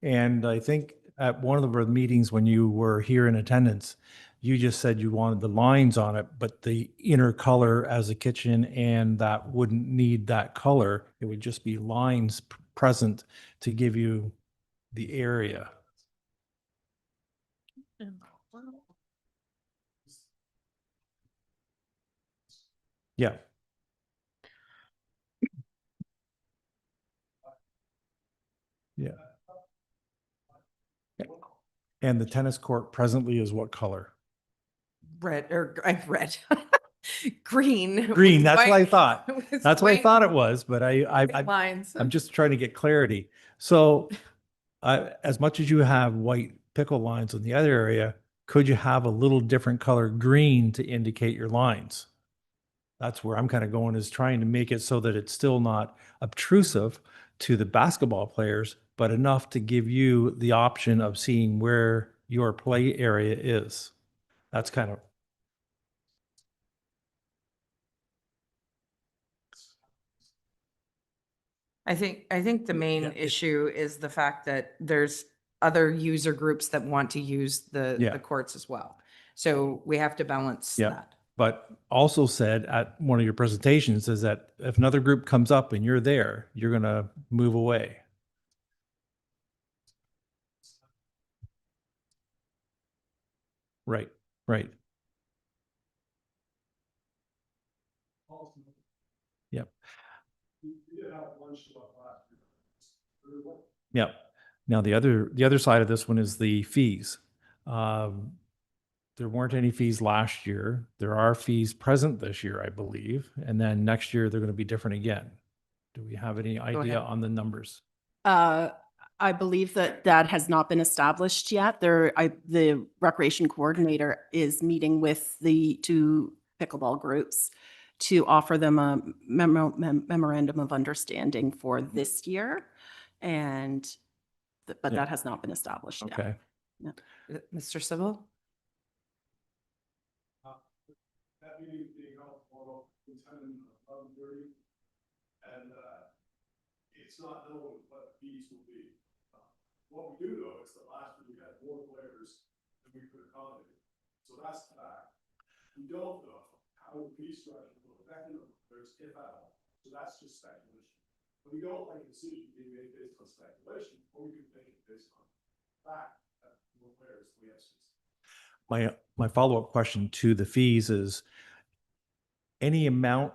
And I think at one of the meetings when you were here in attendance, you just said you wanted the lines on it, but the inner color as a kitchen, and that wouldn't need that color. It would just be lines present to give you the area. Yeah. Yeah. And the tennis court presently is what color? Red. Green. Green. with That's what I white- thought. with That's what I white thought it was, but lines. I'm just trying to get clarity. So as much as you have white pickle lines in the other area, could you have a little different color green to indicate your lines? That's where I'm kind of going, is trying to make it so that it's still not obtrusive to the basketball players, but enough to give you the option of seeing where your play area is. That's kind of. I think the main issue is the fact that there's other user groups that want to use the courts as well. So we have to balance that. But also said at one of your presentations is that if another group comes up and you're there, you're going to move away. Right. Yep. Yep. Now the other side of this one is the fees. There weren't any fees last year. There are fees present this year, I believe. And then next year, they're going to be different again. Do we have any idea on the numbers? I believe that has not been established yet. The recreation coordinator is meeting with the 2 pickleball groups to offer them a memorandum of understanding for this year. But that has not been established yet. Okay. Yeah. Mr. Sybil? That meeting being held tomorrow, 11:30, and it's not known what fees will be. What we do know is that last year we had more players than we could accommodate, so that's the fact. We don't know how the fee structure will affect the numbers, if at all. So that's just speculation. But we don't like a decision being made based on speculation, or we can make it based on fact that more players we have. My follow-up question to the fees is any amount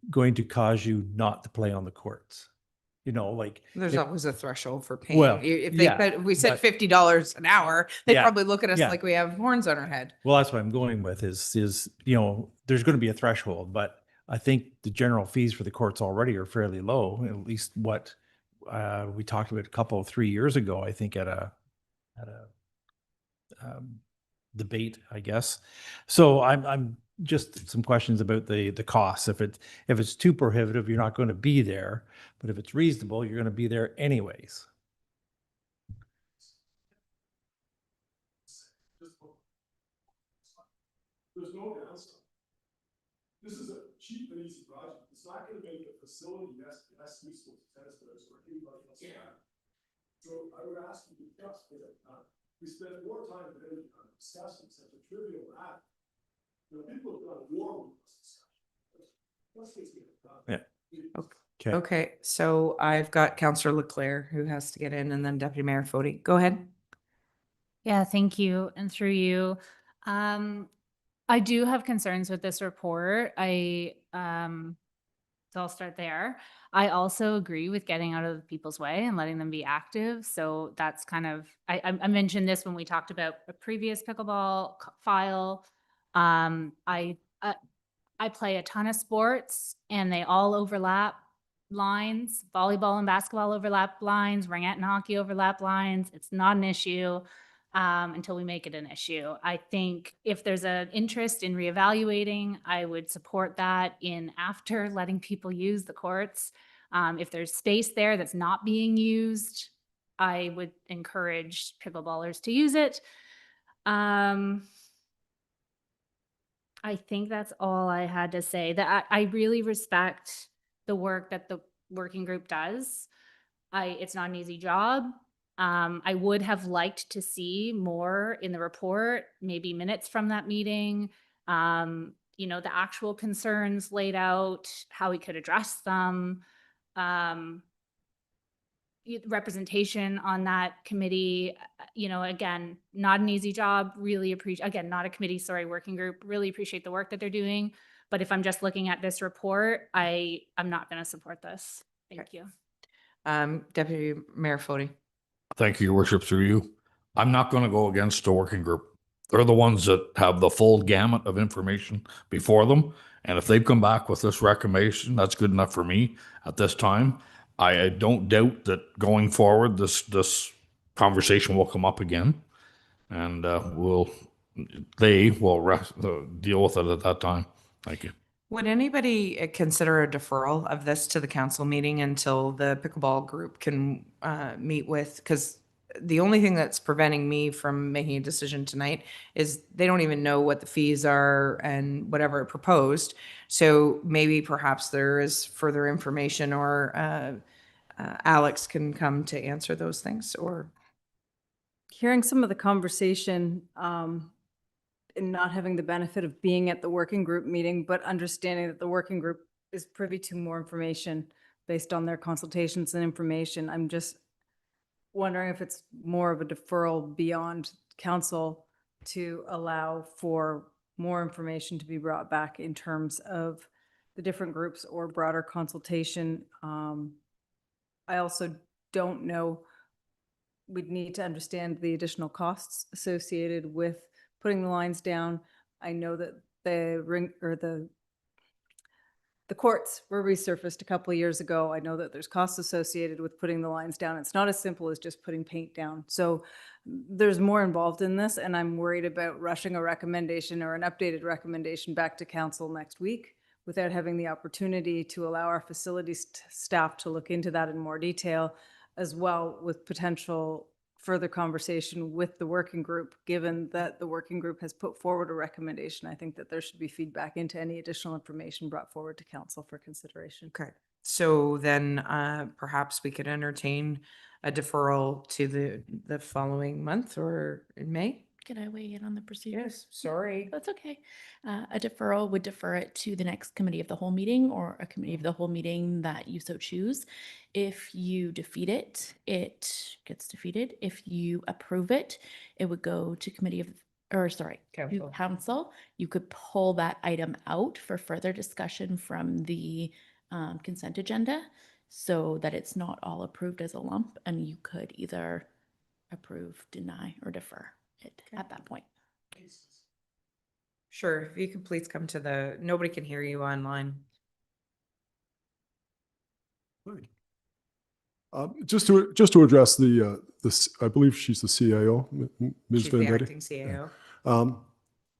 going to cause you not to play on the courts? You know, like There's if- always a threshold for paying. Well, If yeah, if we said but- $50 an hour, they'd Yeah, probably look at us yeah. like we have horns on our head. Well, that's what I'm going with is, you know, there's going to be a threshold, but I think the general fees for the courts already are fairly low, at least what we talked about 3 years ago, I think at a debate, I guess. So I'm just some questions about the costs. If it's too prohibitive, you're not going to be there, but if it's reasonable, you're going to be there anyways. There's no downside. This is a cheap and easy project. It's not going to make the facility less useful to tennis players or anybody else. So I would ask you to just, we spend more time than any on discussing such a trivial matter. You know, people have gone to war with this discussion. Let's get it done. Yeah. Okay. Okay, so I've got Councillor Leclerc who has to get in and then Deputy Mayor Fody. Go ahead. Yeah, thank you. And through you, I do have concerns with this report. So I'll start there. I also agree with getting out of people's way and letting them be active. So that's kind of, I mentioned this when we talked about a previous pickleball file. I play a ton of sports and they all overlap lines. Volleyball and basketball overlap lines, ringette and hockey overlap lines. It's not an issue until we make it an issue. I think if there's an interest in reevaluating, I would support that in after letting people use the courts. If there's space there that's not being used, I would encourage pickleballers to use it. I think that's all I had to say. That I really respect the work that the working group does. It's not an easy job. I would have liked to see more in the report, maybe minutes from that meeting, you know, the actual concerns laid out, how we could address them, representation on that committee. You know, again, not an easy job, really appreciate, again, not a committee, sorry, working group, really appreciate the work that they're doing. But if I'm just looking at this report, I'm not going to support this. Thank you. Deputy Mayor Fody. Thank you, Your Worship, through you. I'm not going to go against the working group. They're the ones that have the full gamut of information before them. And if they've come back with this recommendation, that's good enough for me at this time. I don't doubt that going forward, this conversation will come up again, and they will deal with it at that time. Thank you. Would anybody consider a deferral of this to the council meeting until the pickleball group can meet with, because the only thing that's preventing me from making a decision tonight is they don't even know what the fees are and whatever proposed. So maybe perhaps there is further information, or Alex can come to answer those things. Or hearing some of the conversation, and not having the benefit of being at the working group meeting, but understanding that the working group is privy to more information based on their consultations and information. I'm just wondering if it's more of a deferral beyond council to allow for more information to be brought back in terms of the different groups or broader consultation. I also don't know, we'd need to understand the additional costs associated with putting the lines down. I know that the courts were resurfaced a couple of years ago. I know that there's costs associated with putting the lines down. It's not as simple as just putting paint down. So there's more involved in this, and I'm worried about rushing a recommendation or an updated recommendation back to council next week without having the opportunity to allow our facilities staff to look into that in more detail, as well with potential further conversation with the working group. Given that the working group has put forward a recommendation, I think that there should be feedback into any additional information brought forward to council for consideration. okay, so then perhaps we could entertain a deferral to the following month or in May. Can I weigh in on the procedure? Yes, sorry. That's okay. A deferral would defer it to the next committee of the whole meeting or a committee of the whole meeting that you so choose. If you defeat it, it gets defeated. If you approve it, it would go to committee of, or sorry, to Council. council. You could pull that item out for further discussion from the consent agenda so that it's not all approved as a lump, and you could either approve, deny, or defer it at that point. Sure, if you could please come to the, nobody can hear you online. Just to address I believe she's the CAO, Ms. She's the Vendetti. acting CAO.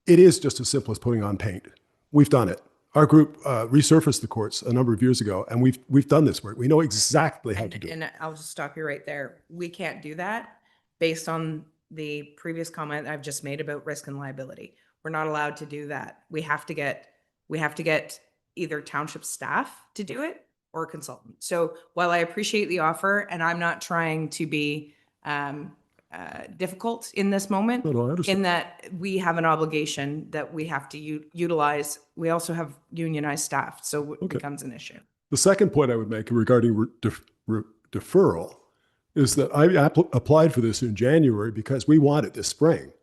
It is just as simple as putting on paint. We've done it. Our group resurfaced the courts a number of years ago, and we've done this work. We know exactly how to do it. And I'll just stop you right there. We can't do that based on the previous comment I've just made about risk and liability. We're not allowed to do that. We have to get either township staff to do it or a consultant. So while I appreciate the offer, and I'm not trying to be difficult in this moment, No, I understand. in that we have an obligation that we have to utilize. We also have unionized staff, so it becomes an issue. The second point I would make regarding deferral is that I applied for this in January because we want it this spring.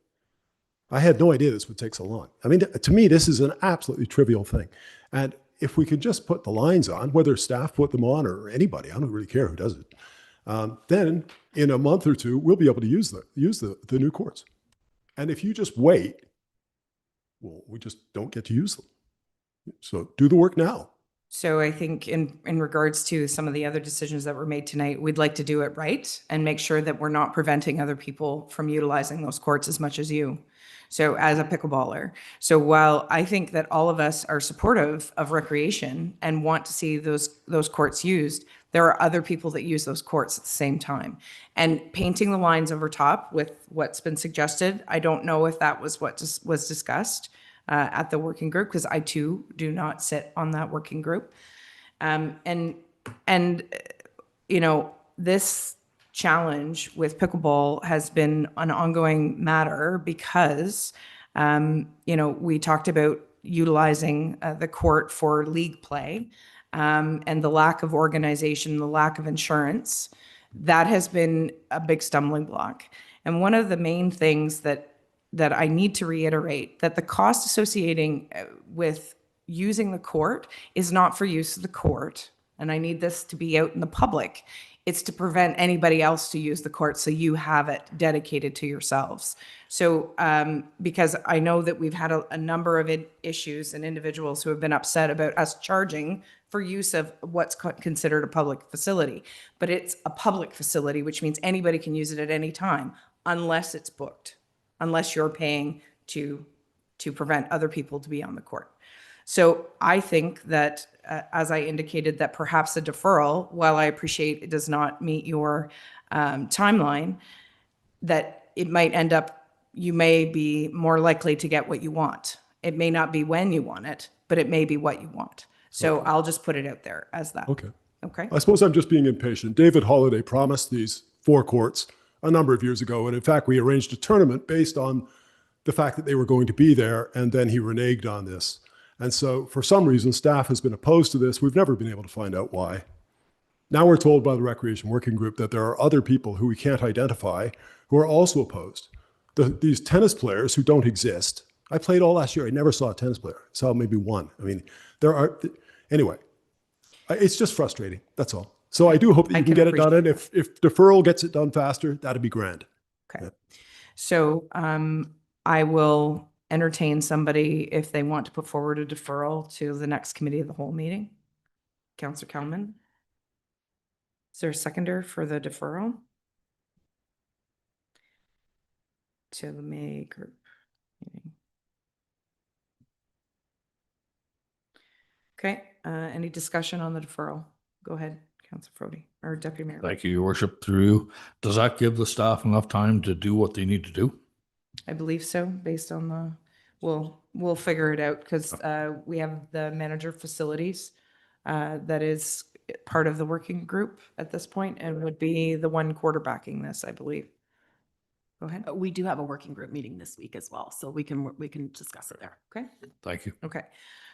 I had no idea this would take so long. I mean, to me, this is an absolutely trivial thing. And if we could just put the lines on, whether staff put them on or anybody, I don't really care who does it, then in a month or two, we'll be able to use the new courts. And if you just wait, well, we just don't get to use them. So do the work now. So I think in regards to some of the other decisions that were made tonight, we'd like to do it right and make sure that we're not preventing other people from utilizing those courts as much as you. So as a pickleballer. So while I think that all of us are supportive of recreation and want to see those courts used, there are other people that use those courts at the same time. And painting the lines over top with what's been suggested, I don't know if that was what was discussed at the working group, because I too do not sit on that working group. And you know, this challenge with pickleball has been an ongoing matter because, you know, we talked about utilizing the court for league play, and the lack of organization, the lack of insurance, that has been a big stumbling block. And one of the main things that I need to reiterate, that the cost associating with using the court is not for use of the court. And I need this to be out in the public. It's to prevent anybody else to use the court, so you have it dedicated to yourselves. So because I know that we've had a number of issues and individuals who have been upset about us charging for use of what's considered a public facility. But it's a public facility, which means anybody can use it at any time unless it's booked, unless you're paying to prevent other people to be on the court. So I think that, as I indicated, that perhaps a deferral, while I appreciate it does not meet your timeline, that it might end up, you may be more likely to get what you want. It may not be when you want it, but it may be what you want. So I'll just put it out there as that. Okay. Okay. I suppose I'm just being impatient. David Holliday promised these 4 courts a number of years ago. And in fact, we arranged a tournament based on the fact that they were going to be there. And then he reneged on this. And so for some reason, staff has been opposed to this. We've never been able to find out why. Now we're told by the Recreation Working Group that there are other people who we can't identify who are also opposed. These tennis players who don't exist. I played all last year. I never saw a tennis player. I saw maybe one. I mean, anyway, it's just frustrating. That's all. So I do hope that you can get it done. And if deferral gets it done faster, that'd be grand. Okay. Yeah. So I will entertain somebody if they want to put forward a deferral to the next committee of the whole meeting. Councillor Kelman. Is there a seconder for the deferral to the May group meeting? Okay, any discussion on the deferral? Go ahead, Councillor Frody, or Deputy Mayor. Thank you, Your Worship. Through you. Does that give the staff enough time to do what they need to do? I believe so, based on the, we'll figure it out, because we have the manager of facilities that is part of the working group at this point and would be the one quarterbacking this, I believe. Go ahead. We do have a working group meeting this week as well, so we can discuss it there. Okay. Thank you. Okay.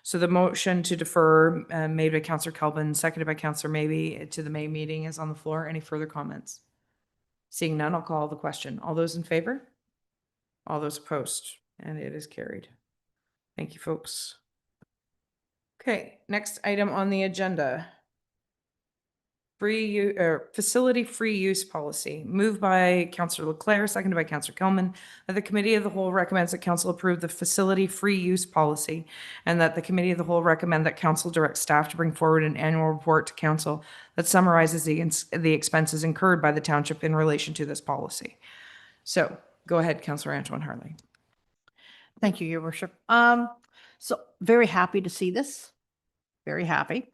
So the motion to defer, made by Counselor Kelvin, seconded by Counselor Maybe to the May meeting is on the floor. Any further comments? Seeing none, I'll call the question. All those in favor? All those opposed? And it is carried. Thank you, folks. Okay, next item on the agenda. Facility free use policy, moved by Councillor Leclerc, seconded by Councillor Kelman, that the Committee of the Whole recommends that Council approve the facility free use policy, and that the Committee of the Whole recommend that Council direct staff to bring forward an annual report to Council that summarizes the expenses incurred by the township in relation to this policy. So go ahead, Councillor Antoine Harley. Thank you, Your Worship. So very happy to see this. Very happy.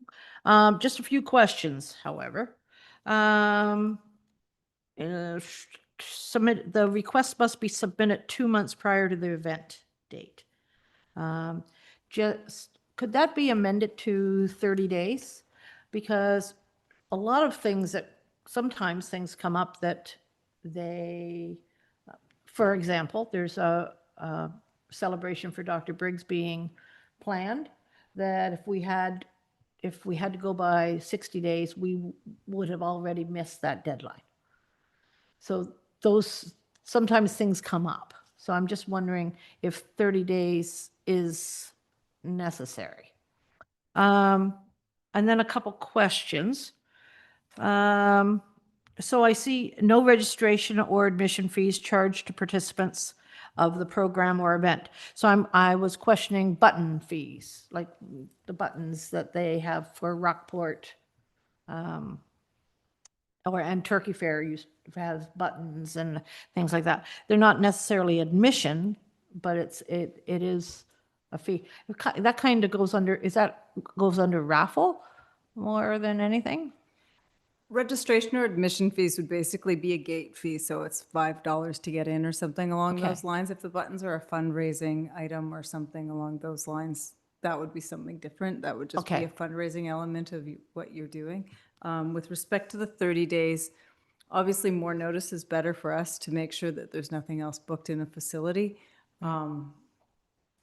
Just a few questions, however. The request must be submitted 2 months prior to the event date. Could that be amended to 30 days? Because a lot of things sometimes things come up that for example, there's a celebration for Dr. Briggs being planned, that if we had to go by 60 days, we would have already missed that deadline. So sometimes things come up. So I'm just wondering if 30 days is necessary. And then a couple questions. So I see no registration or admission fees charged to participants of the program or event. So I was questioning button fees, like the buttons that they have for Rockport, and Turkey Fair has buttons and things like that. They're not necessarily admission, but it is a fee. That kind of goes under raffle more than anything. Registration or admission fees would basically be a gate fee, so it's $5 to get in or something along Okay. those lines. If the buttons are a fundraising item or something along those lines, that would be something different. That would just be Okay. a fundraising element of what you're doing. With respect to the 30 days, obviously more notice is better for us to make sure that there's nothing else booked in a facility.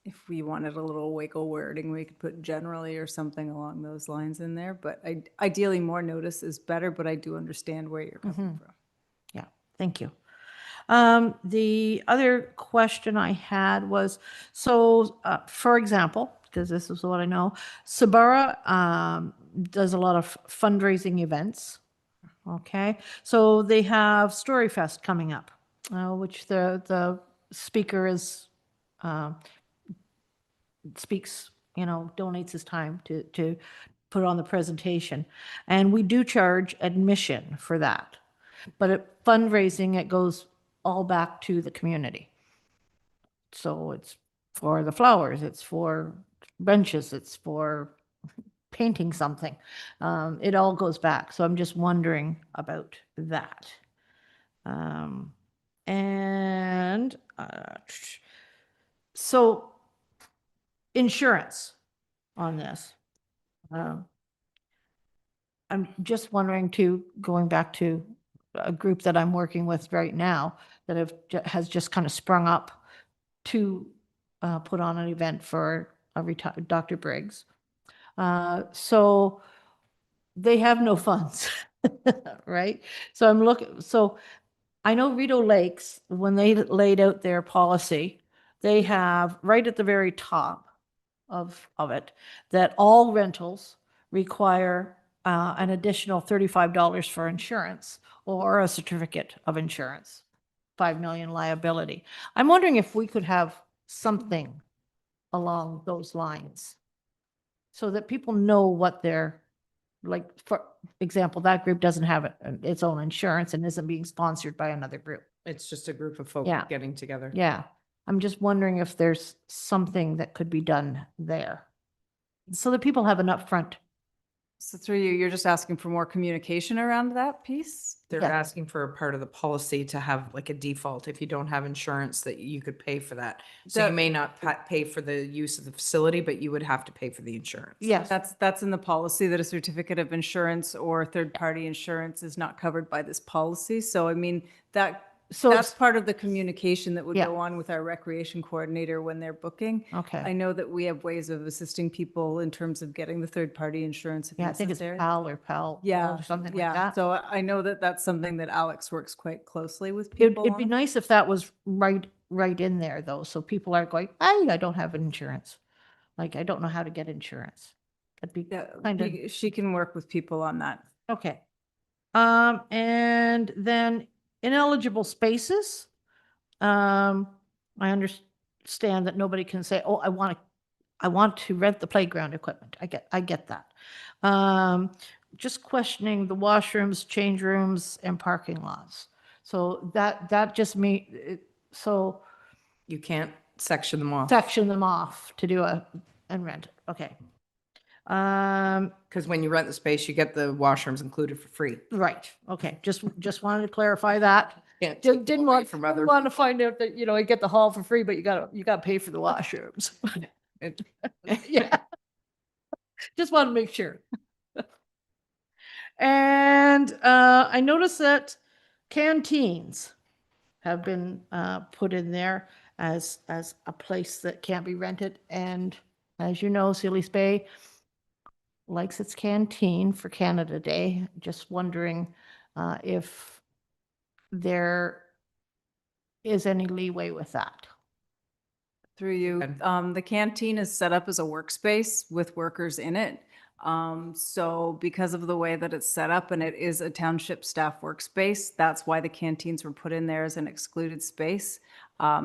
If we wanted a little wiggle wording, we could put generally or something along those lines in there. But ideally, more notice is better, but I do understand where you're coming from. Yeah, thank you. The other question I had was, for example, because this is what I know, Sabara does a lot of fundraising events. Okay, so they have Storyfest coming up, which the speaker is speaks, donates his time to put on the presentation. And we do charge admission for that. But at fundraising, it goes all back to the community. So it's for the flowers, it's for benches, it's for painting something. It all goes back. So I'm just wondering about that. So insurance on this. I'm just wondering going back to a group that I'm working with right now that has just kind of sprung up to put on an event for Dr. Briggs. So they have no funds, right? So I know Rideau Lakes, when they laid out their policy, they have right at the very top of it that all rentals require an additional $35 for insurance or a certificate of insurance, 5 million liability. I'm wondering if we could have something along those lines so that people know what they're, like, for example, that group doesn't have its own insurance and isn't being sponsored by another group. It's just a group of folks Yeah. getting together. Yeah, I'm just wondering if there's something that could be done there so that people have an upfront. So through you, you're just asking for more communication around that piece? They're Yeah. asking for a part of the policy to have like a default, if you don't have insurance, that you could pay for that. So you That- may not pay for the use of the facility, but you would have to pay for the insurance. Yes. That's in the policy, that a certificate of insurance or third-party insurance is not covered by this policy. So I mean, that So That's it's, part of the communication that would Yeah. go on with our recreation coordinator when they're booking. I okay. know that we have ways of assisting people in terms of getting the third-party insurance if Yeah, I think it's necessary. PAL or PAL. Yeah, Or something like yeah. that. So I know that that's something that Alex works quite closely with It'd, people it'd be on. nice if that was right in there though, so people aren't going, hey, I don't have insurance. Like, I don't know how to get insurance. That'd be Yeah, kind of, she can work with people on that. okay. And then ineligible spaces. I understand that nobody can say, oh, I want to rent the playground equipment. I get that. Just questioning the washrooms, change rooms, and parking lots. So that just so You can't section them off. section them off to do and rent it. Okay. Because when you rent the space, you get the washrooms included for free. Right. Okay. Just wanted to clarify that. Can't Didn't, take didn't them away want from other. want to find out that, you get the hall for free, but you gotta pay for the washrooms. Yeah. Just want to make sure. And I noticed that canteens have been put in there as a place that can't be rented. And as you know, Sealy's Bay likes its canteen for Canada Day. Just wondering if there is any leeway with that. Through you. The canteen is set up as a workspace with workers in it. So because of the way that it's set up and it is a township staff workspace, that's why the canteens were put in there as an excluded space.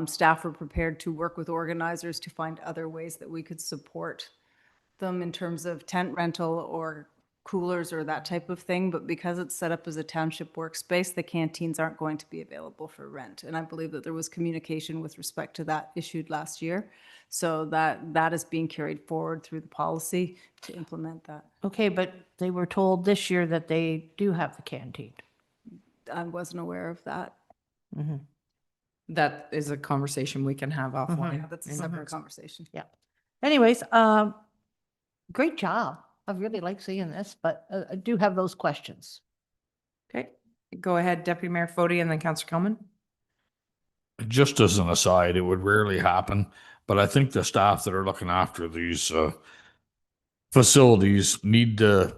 Staff were prepared to work with organizers to find other ways that we could support them in terms of tent rental or coolers or that type of thing. But because it's set up as a township workspace, the canteens aren't going to be available for rent. And I believe that there was communication with respect to that issued last year. So that is being carried forward through the policy to implement that. Okay, but they were told this year that they do have the canteen. I wasn't aware of that. Mm-hmm. That is a conversation we can have offline. Yeah, that's a separate conversation. Yeah. Anyways, great job. I really like seeing this, but I do have those questions. Okay, go ahead, Deputy Mayor Fode and then Councillor Kelman. Just as an aside, it would rarely happen, but I think the staff that are looking after these facilities need to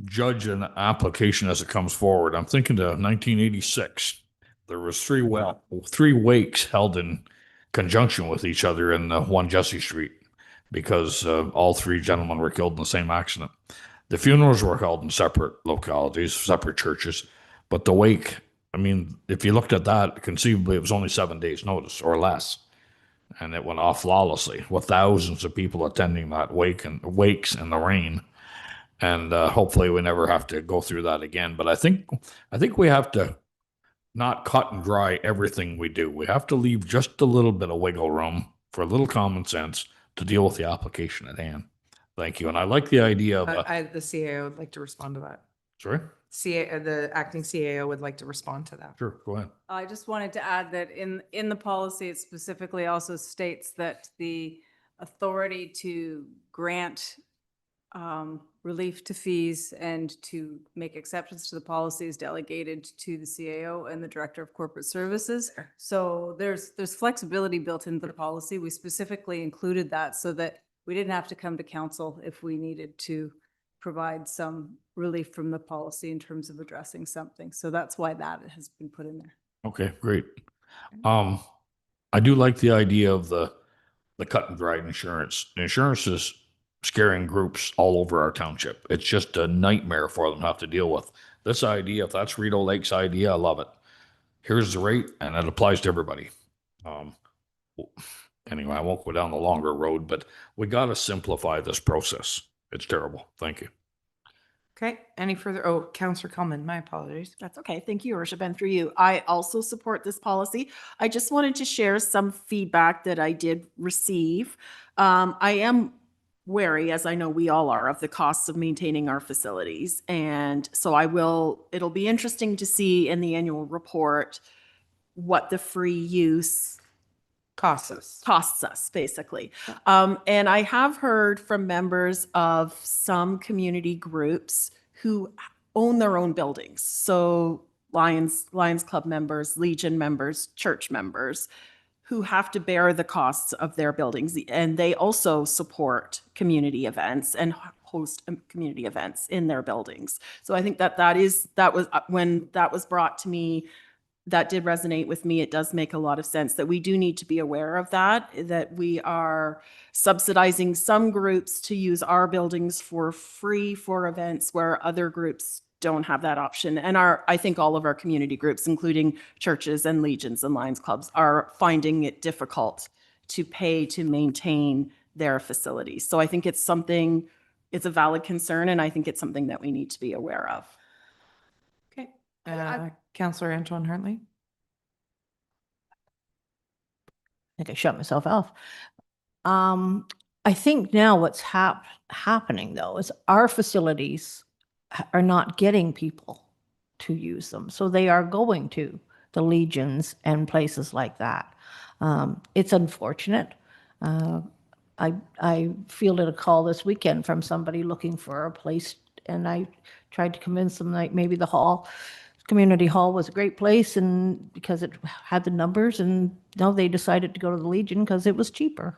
judge an application as it comes forward. I'm thinking to 1986. There was three wakes held in conjunction with each other in 1 Jesse Street because all three gentlemen were killed in the same accident. The funerals were held in separate localities, separate churches, but the wake, I mean, if you looked at that, conceivably it was only 7 days notice or less. And it went off flawlessly with thousands of people attending that wakes in the rain. And hopefully we never have to go through that again. But I think we have to not cut and dry everything we do. We have to leave just a little bit of wiggle room for a little common sense to deal with the application at hand. Thank you. And I like the idea of The CAO would like to respond to that. sorry. The acting CAO would like to respond to that. Sure, go ahead. I just wanted to add that in the policy, it specifically also states that the authority to grant relief to fees and to make exceptions to the policy is delegated to the CAO and the Director of Corporate Services. So there's flexibility built into the policy. We specifically included that so that we didn't have to come to council if we needed to provide some relief from the policy in terms of addressing something. So that's why that has been put in there. Okay, great. I do like the idea of the cut and dried insurance. Insurance is scaring groups all over our township. It's just a nightmare for them to have to deal with. This idea, if that's Rideau Lake's idea, I love it. Here's the rate, and it applies to everybody. Anyway, I won't go down the longer road, but we got to simplify this process. It's terrible. Thank you. Okay, any further? Oh, Councillor Kelman, my apologies. That's okay. Thank you, Your Worship. And through you, I also support this policy. I just wanted to share some feedback that I did receive. I am wary, as I know we all are, of the costs of maintaining our facilities. And so it'll be interesting to see in the annual report what the free use costs us, basically. And I have heard from members of some community groups who own their own buildings. So Lions Club members, Legion members, church members who have to bear the costs of their buildings. And they also support community events and host community events in their buildings. So I think that was when that was brought to me, that did resonate with me. It does make a lot of sense that we do need to be aware of that we are subsidizing some groups to use our buildings for free for events where other groups don't have that option. And I think all of our community groups, including churches and legions and Lions Clubs, are finding it difficult to pay to maintain their facilities. So I think it's a valid concern, and I think it's something that we need to be aware of. Okay. Councillor Antoine Hartley. I think I shut myself off. I think now what's happening though is our facilities are not getting people to use them. So they are going to the Legions and places like that. It's unfortunate. I fielded a call this weekend from somebody looking for a place, and I tried to convince them like maybe the community hall was a great place, and because it had the numbers, and no, they decided to go to the Legion because it was cheaper.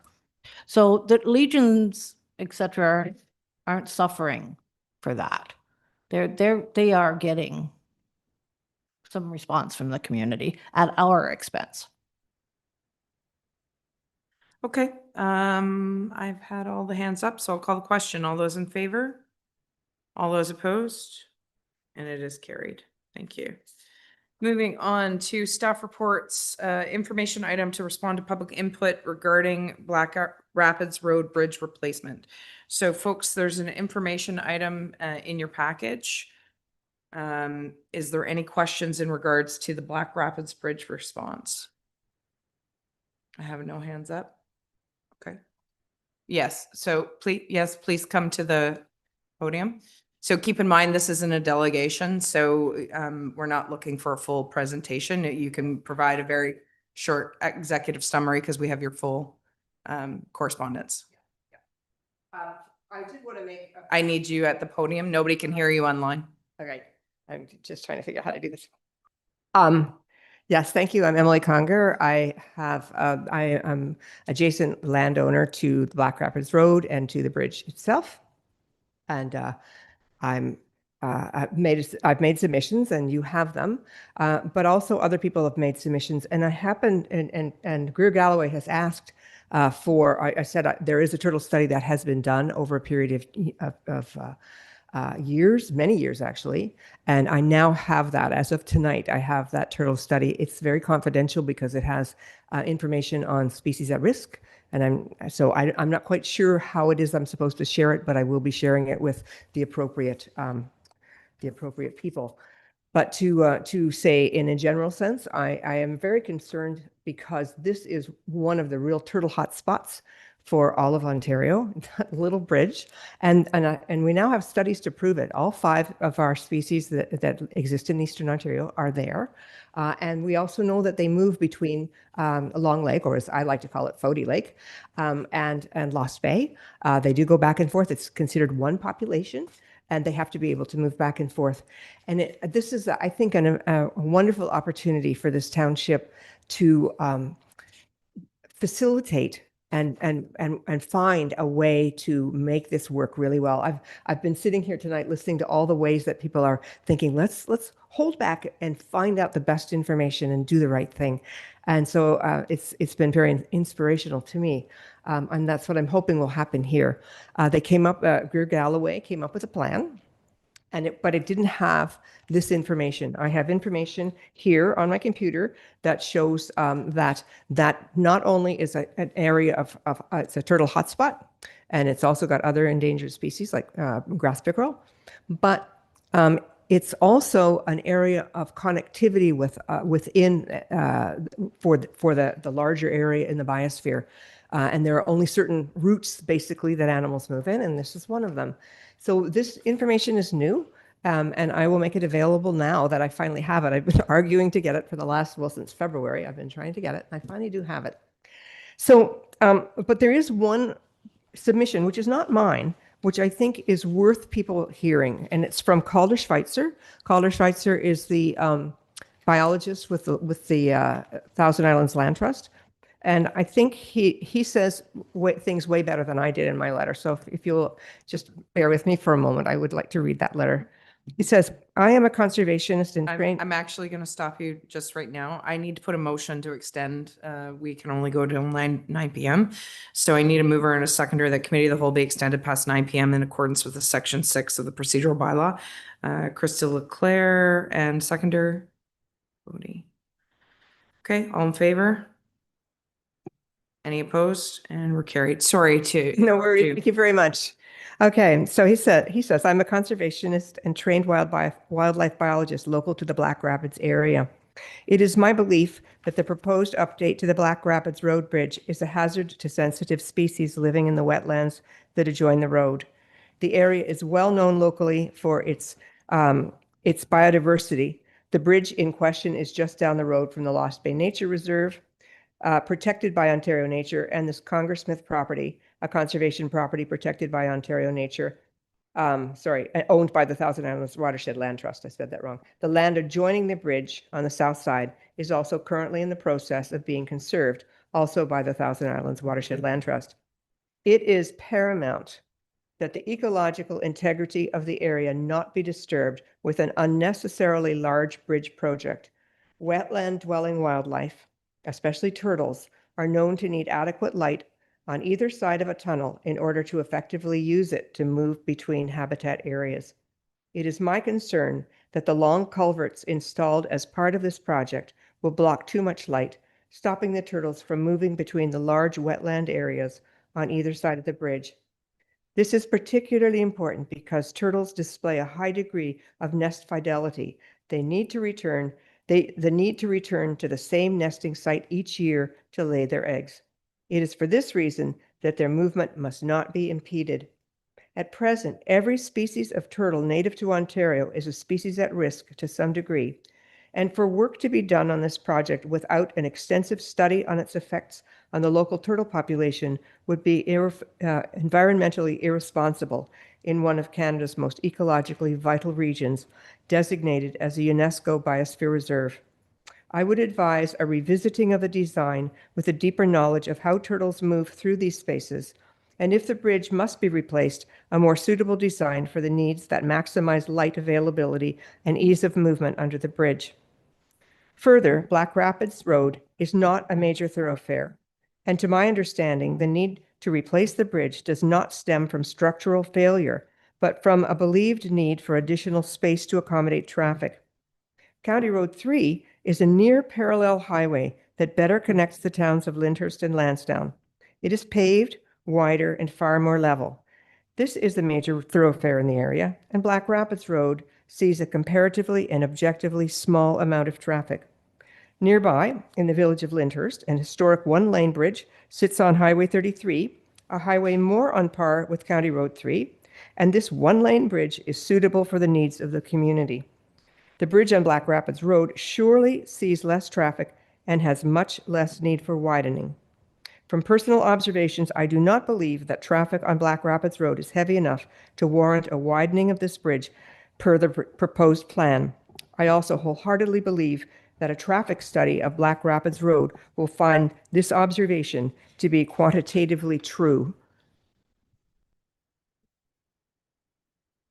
So the Legions, et cetera, aren't suffering for that. They are getting some response from the community at our expense. Okay, I've had all the hands up, so I'll call the question. All those in favor? All those opposed? And it is carried. Thank you. Moving on to staff reports, information item to respond to public input regarding Black Rapids Road Bridge replacement. So folks, there's an information item in your package. Is there any questions in regards to the Black Rapids Bridge response? I have no hands up. Okay. Yes, so please come to the podium. So keep in mind, this isn't a delegation, so we're not looking for a full presentation. You can provide a very short executive summary because we have your full correspondence. I did want to make. I need you at the podium. Nobody can hear you online. Okay, I'm just trying to figure out how to do this. Yes, thank you. I'm Emily Conger. I am adjacent landowner to the Black Rapids Road and to the bridge itself. And I've made submissions, and you have them, but also other people have made submissions. And I happened, and Greer Galloway has asked I said there is a turtle study that has been done over a period of years, many years actually. And I now have that as of tonight. I have that turtle study. It's very confidential because it has information on species at risk. And I'm not quite sure how it is I'm supposed to share it, but I will be sharing it with the appropriate people. But to say in a general sense, I am very concerned because this is one of the real turtle hot spots for all of Ontario, that little bridge. And we now have studies to prove it. All 5 of our species that exist in Eastern Ontario are there. And we also know that they move between Long Lake, or as I like to call it, Fody Lake, and Lost Bay. They do go back and forth. It's considered one population, and they have to be able to move back and forth. And this is, I think, a wonderful opportunity for this township to facilitate and find a way to make this work really well. I've been sitting here tonight listening to all the ways that people are thinking, let's hold back and find out the best information and do the right thing. And so it's been very inspirational to me. And that's what I'm hoping will happen here. They came up, Greer Galloway came up with a plan, but it didn't have this information. I have information here on my computer that shows that not only is an area of it's a turtle hotspot, and it's also got other endangered species like grass pickerel, but it's also an area of connectivity within for the larger area in the biosphere. And there are only certain routes basically that animals move in, and this is one of them. So this information is new, and I will make it available now that I finally have it. I've been arguing to get it for since February. I've been trying to get it, and I finally do have it. So, but there is one submission, which is not mine, which I think is worth people hearing, and it's from Calder Schweitzer. Calder Schweitzer is the biologist with the Thousand Islands Land Trust. And I think he says things way better than I did in my letter. So if you'll just bear with me for a moment, I would like to read that letter. He says, I am a conservationist and trained. I'm actually going to stop you just right now. I need to put a motion to extend. We can only go till 9 p.m. So I need a mover and a seconder that committee of the whole be extended past 9 p.m. in accordance with the section 6 of the procedural bylaw. Krista Leclerc and seconder. Bodie. Okay, all in favor? Any opposed? And we're carried. Sorry to. No worries. Thank you very much. Okay, so he says, I'm a conservationist and trained wildlife biologist local to the Black Rapids area. It is my belief that the proposed update to the Black Rapids Road Bridge is a hazard to sensitive species living in the wetlands that adjoin the road. The area is well known locally for its biodiversity. The bridge in question is just down the road from the Lost Bay Nature Reserve, protected by Ontario Nature, and this Congressmith property, a conservation property protected by Ontario Nature, owned by the Thousand Islands Watershed Land Trust. I said that wrong. The land adjoining the bridge on the south side is also currently in the process of being conserved, also by the Thousand Islands Watershed Land Trust. It is paramount that the ecological integrity of the area not be disturbed with an unnecessarily large bridge project. Wetland-dwelling wildlife, especially turtles, are known to need adequate light on either side of a tunnel in order to effectively use it to move between habitat areas. It is my concern that the long culverts installed as part of this project will block too much light, stopping the turtles from moving between the large wetland areas on either side of the bridge. This is particularly important because turtles display a high degree of nest fidelity. The need to return to the same nesting site each year to lay their eggs. It is for this reason that their movement must not be impeded. At present, every species of turtle native to Ontario is a species at risk to some degree, and for work to be done on this project without an extensive study on its effects on the local turtle population would be environmentally irresponsible in one of Canada's most ecologically vital regions, designated as a UNESCO Biosphere Reserve. I would advise a revisiting of the design with a deeper knowledge of how turtles move through these spaces, and if the bridge must be replaced, a more suitable design for the needs that maximize light availability and ease of movement under the bridge. Further, Black Rapids Road is not a major thoroughfare, and to my understanding, the need to replace the bridge does not stem from structural failure, but from a believed need for additional space to accommodate traffic. County Road 3 is a near parallel highway that better connects the towns of Lyndhurst and Lansdowne. It is paved, wider, and far more level. This is the major thoroughfare in the area, and Black Rapids Road sees a comparatively and objectively small amount of traffic. Nearby, in the village of Lyndhurst, an historic one-lane bridge sits on Highway 33, a highway more on par with County Road 3, and this one-lane bridge is suitable for the needs of the community. The bridge on Black Rapids Road surely sees less traffic and has much less need for widening. From personal observations, I do not believe that traffic on Black Rapids Road is heavy enough to warrant a widening of this bridge per the proposed plan. I also wholeheartedly believe that a traffic study of Black Rapids Road will find this observation to be quantitatively true.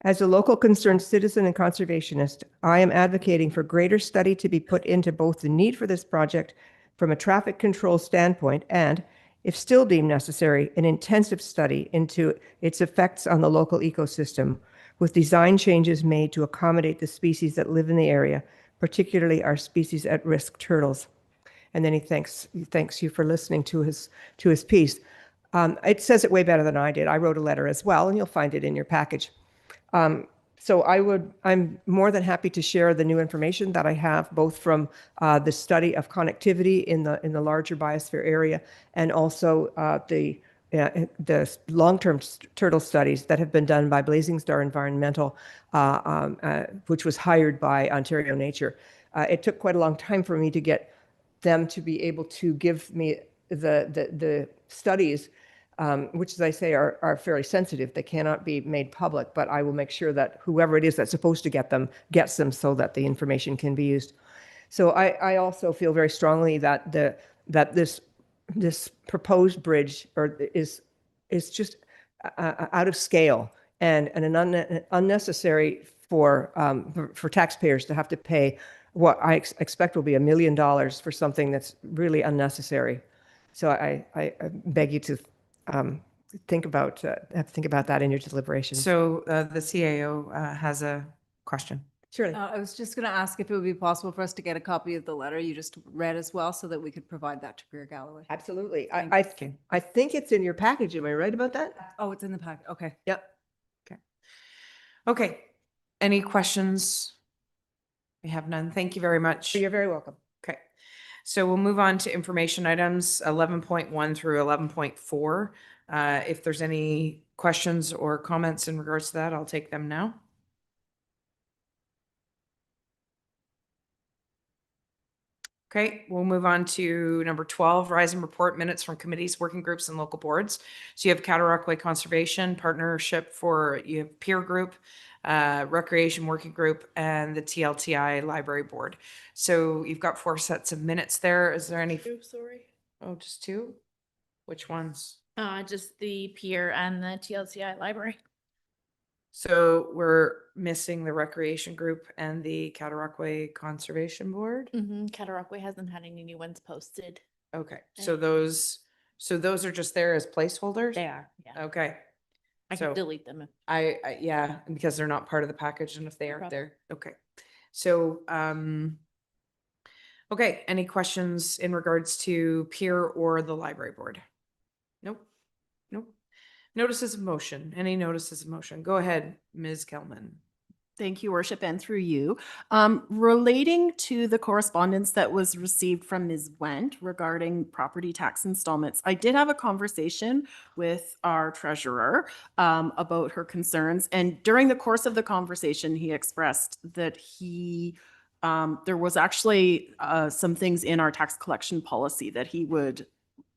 As a local concerned citizen and conservationist, I am advocating for greater study to be put into both the need for this project from a traffic control standpoint and, if still deemed necessary, an intensive study into its effects on the local ecosystem, with design changes made to accommodate the species that live in the area, particularly our species at risk turtles. And then he thanks you for listening to his piece. It says it way better than I did. I wrote a letter as well, and you'll find it in your package. So I'm more than happy to share the new information that I have, both from the study of connectivity in the larger biosphere area, and also the long-term turtle studies that have been done by Blazing Star Environmental, which was hired by Ontario Nature. It took quite a long time for me to get them to be able to give me the studies, which, as I say, are fairly sensitive. They cannot be made public, but I will make sure that whoever it is that's supposed to get them gets them so that the information can be used. So I also feel very strongly that this proposed bridge is just out of scale and unnecessary for taxpayers to have to pay what I expect will be $1 million for something that's really unnecessary. So I beg you to think about that in your deliberations. So the CAO has a question. Surely. I was just going to ask if it would be possible for us to get a copy of the letter you just read as well, so that we could provide that to Greer Galloway. Absolutely. Thank you. I think it's in your package. Am I right about that? Oh, it's in the pack. Okay. Yep. Okay. Any questions? We have none. Thank you very much. You're very welcome. Okay. So we'll move on to information items 11.1 through 11.4. If there's any questions or comments in regards to that, I'll take them now. Okay, we'll move on to number 12, rise and report minutes from committees, working groups, and local boards. So you have Cataraqui Conservation Partnership you have peer group, recreation working group, and the TLTI Library Board. So you've got 4 sets of minutes there. Is there any? Sorry. Oh, just 2? Which ones? Just the peer and the TLCI library. So we're missing the recreation group and the Cataraqui Conservation Board. Cataraqui hasn't had any new ones posted. Okay, so those are just there as placeholders? They are, yeah. Okay. I So can delete them. yeah, because they're not part of the package and if they No aren't problem. there, okay. So, okay, any questions in regards to peer or the library board? Nope. Notices of motion, any notices of motion? Go ahead, Ms. Kelman. Thank you, Worship, and through you. Relating to the correspondence that was received from Ms. Wendt regarding property tax installments, I did have a conversation with our treasurer about her concerns. And during the course of the conversation, he expressed that there was actually some things in our tax collection policy that he would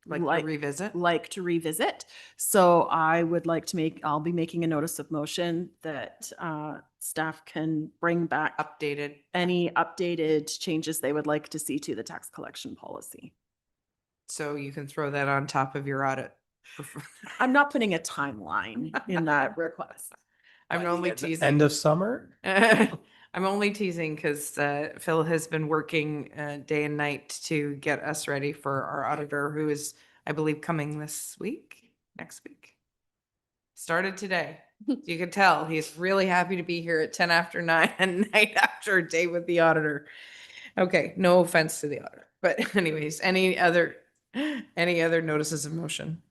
Like to revisit? So I would like to I'll be making a notice of motion that staff can bring back any updated changes they would like to see to the tax collection policy. So you can throw that on top of your audit. I'm not putting a timeline in that request. I'm only teasing. End of summer? I'm only teasing because Phil has been working day and night to get us ready for our auditor, who is, I believe, coming next week. Started today. You can tell he's really happy to be here at 10 after 9 and night after a day with the auditor. Okay, no offense to the auditor, but anyways, any other notices of motion?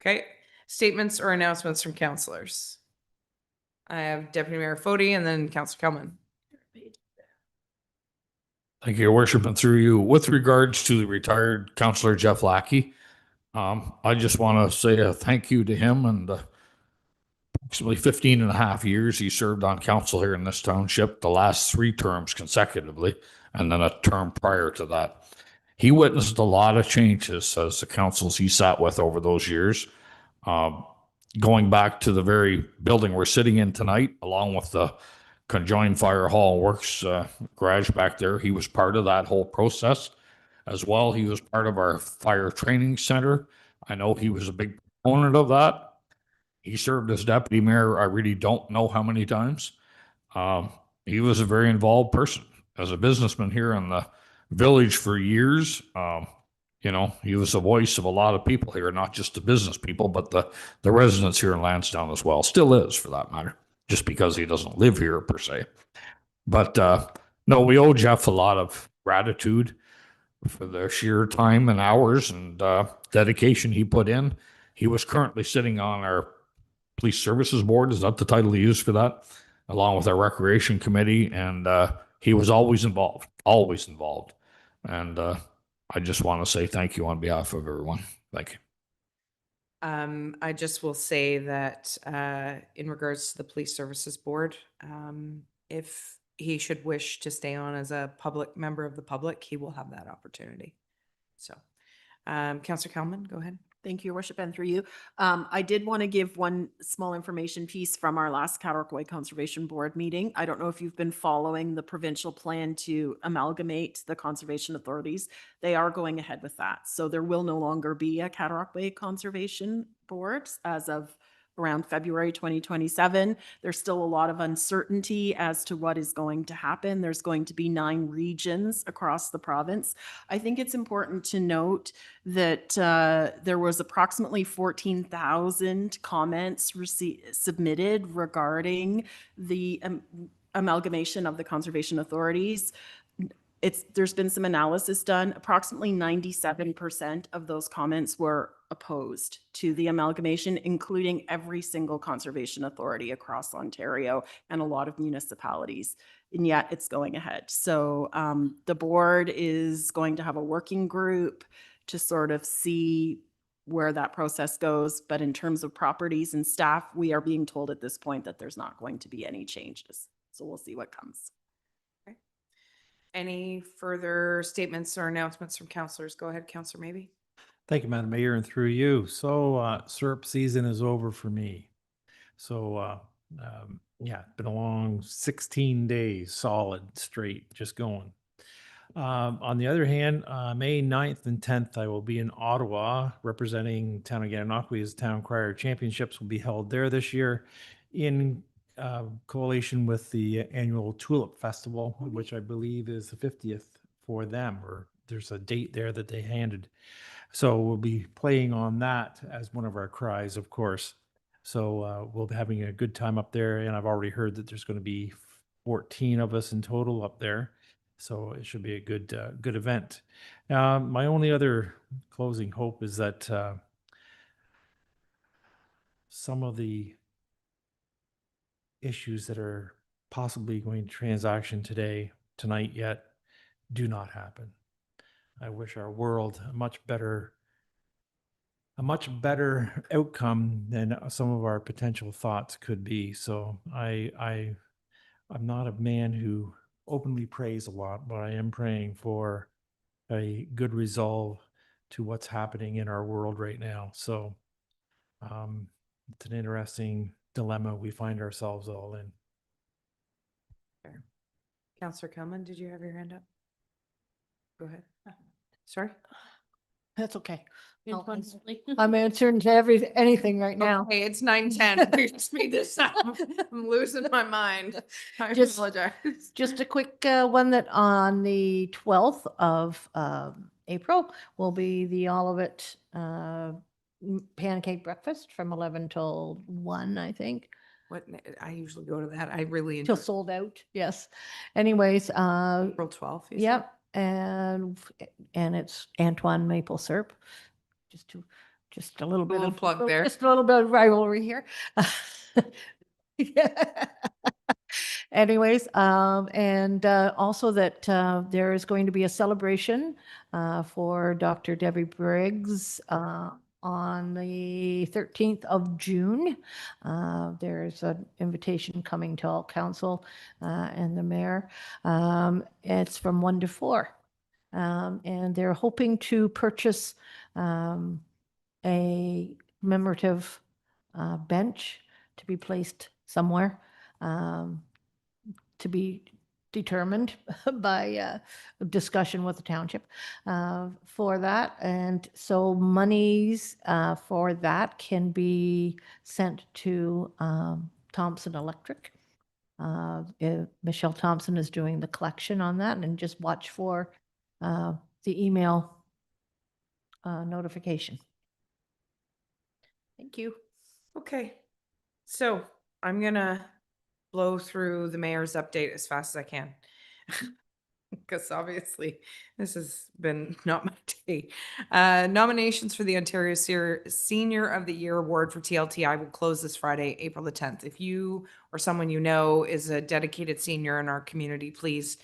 Okay, statements or announcements from councilors. I have Deputy Mayor Fody and then Councillor Kelman. Thank you, Your Worship, and through you. With regards to the retired Councillor Jeff Lackey, I just want to say a thank you to him and approximately 15 and a half years he served on council here in this township, the last 3 terms consecutively, and then a term prior to that. He witnessed a lot of changes as the councils he sat with over those years. Going back to the very building we're sitting in tonight, along with the conjoined fire hall works garage back there, he was part of that whole process. As well, he was part of our fire training center. I know he was a big proponent of that. He served as deputy mayor, I really don't know how many times. He was a very involved person as a businessman here in the village for years. You know, he was the voice of a lot of people here, not just the business people, but the residents here in Lansdowne as well. Still is, for that matter, just because he doesn't live here per se. But no, we owe Jeff a lot of gratitude for the sheer time and hours and dedication he put in. He was currently sitting on our police services board. Is that the title he used for that? Along with our recreation committee. And he was always involved. And I just want to say thank you on behalf of everyone. Thank you. I just will say that in regards to the police services board, if he should wish to stay on as a public member of the public, he will have that opportunity. So, Councillor Kelman, go ahead. Thank you, Your Worship, and through you. I did want to give one small information piece from our last Cataract Way Conservation Board meeting. I don't know if you've been following the provincial plan to amalgamate the conservation authorities. They are going ahead with that. So there will no longer be a Cataract Way Conservation Board as of around February 2027. There's still a lot of uncertainty as to what is going to happen. There's going to be 9 regions across the province. I think it's important to note that there was approximately 14,000 comments submitted regarding the amalgamation of the conservation authorities. There's been some analysis done. Approximately 97% of those comments were opposed to the amalgamation, including every single conservation authority across Ontario and a lot of municipalities. And yet it's going ahead. So the board is going to have a working group to sort of see where that process goes. But in terms of properties and staff, we are being told at this point that there's not going to be any changes. So we'll see what comes. Any further statements or announcements from councillors? Go ahead, Councillor Maybe. Thank you, Madam Mayor, and through you. So syrup season is over for me. So yeah, been a long 16 days, solid, straight, just going. On the other hand, May 9th and 10th, I will be in Ottawa representing Town of Gananoque as Town Crier Championships will be held there this year in coalition with the annual Tulip Festival, which I believe is the 50th for them, or there's a date there that they handed. So we'll be playing on that as one of our cries, of course. So we'll be having a good time up there. And I've already heard that there's going to be 14 of us in total up there. So it should be a good event. My only other closing hope is that some of the issues that are possibly going to transaction tonight yet do not happen. I wish our world a much better outcome than some of our potential thoughts could be. So I'm not a man who openly prays a lot, but I am praying for a good resolve to what's happening in our world right now. So it's an interesting dilemma we find ourselves all in. Councillor Kelman, did you have your hand up? Go ahead. Sorry? That's okay. Antoine? I'm answering to anything right now. Okay, it's 9:10. We just made this up. I'm losing my mind. I Just- apologize. Just a quick one that on the 12th of April will be the Olivet pancake breakfast from 11 till 1, I think. What, I usually go to that. I really Till enjoy sold out, yes. Anyways, April 12th. you said? yep, and it's Antoine maple syrup. Just a little bit little of plug there. Just a little bit of rivalry here. Yeah. Anyways, and also that there is going to be a celebration for Dr. Debbie Briggs on the 13th of June. There's an invitation coming to all council and the mayor. It's from 1 to 4. And they're hoping to purchase a commemorative bench to be placed somewhere, to be determined by discussion with the township for that. And so monies for that can be sent to Thompson Electric. Michelle Thompson is doing the collection on that, and just watch for the email notification. Thank you. Okay. So I'm gonna blow through the mayor's update as fast as I can. Because obviously this has been not my day. Nominations for the Ontario Senior of the Year Award for TLTI will close this Friday, April the 10th. If you or someone you know is a dedicated senior in our community, please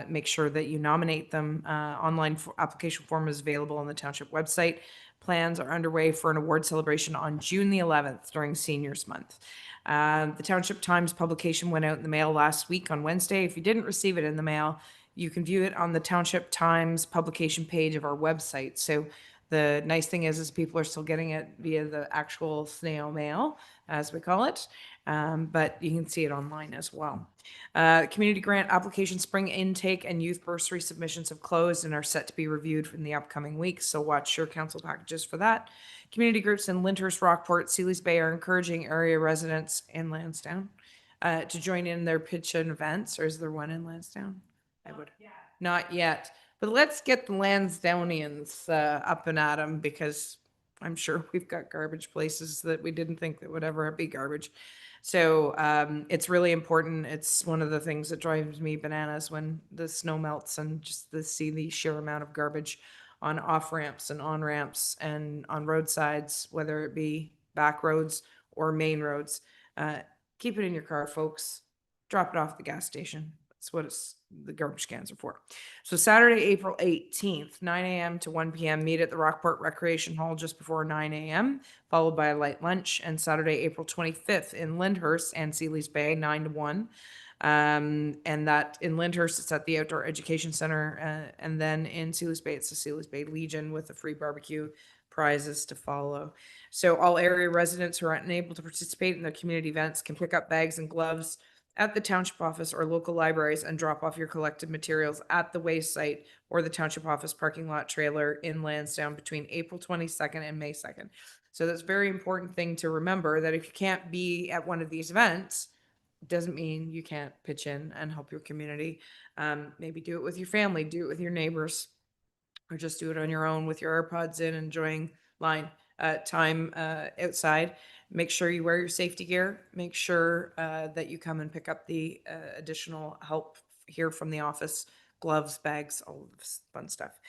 make sure that you nominate them. Online application form is available on the township website. Plans are underway for an award celebration on June the 11th during Seniors Month. The Township Times publication went out in the mail last week on Wednesday. If you didn't receive it in the mail, you can view it on the Township Times publication page of our website. So The nice thing is people are still getting it via the actual snail mail, as we call it. But you can see it online as well. Community grant application spring intake and youth bursary submissions have closed and are set to be reviewed in the upcoming weeks. So watch your council packages for that. Community groups in Lyndhurst, Rockport, Sealy's Bay are encouraging area residents in Lansdowne to join in their pitch and events. Or is there one in Lansdowne? I would. Not yet. But let's get the Lansdownians up and at 'em, because I'm sure we've got garbage places that we didn't think that would ever be garbage. So it's really important. It's one of the things that drives me bananas when the snow melts and just to see the sheer amount of garbage on off ramps and on ramps and on roadsides, whether it be back roads or main roads. Keep it in your car, folks. Drop it off at the gas station. That's what the garbage cans are for. So Saturday, April 18th, 9 a.m. to 1 p.m. Meet at the Rockport Recreation Hall just before 9 a.m., followed by a light lunch. And Saturday, April 25th in Lyndhurst and Sealy's Bay, 9 to 1. And that in Lyndhurst, it's at the Outdoor Education Center. And then in Sealy's Bay, it's the Sealy's Bay Legion with a free barbecue, prizes to follow. So all area residents who are unable to participate in the community events can pick up bags and gloves at the township office or local libraries and drop off your collected materials at the waste site or the township office parking lot trailer in Lansdowne between April 22nd and May 2nd. So that's a very important thing to remember, that if you can't be at one of these events, it doesn't mean you can't pitch in and help your community. Maybe do it with your family, do it with your neighbors, or just do it on your own with your AirPods in, enjoying time outside. Make sure you wear your safety gear. Make sure that you come and pick up the additional help here from the office, gloves, bags, all of this fun stuff.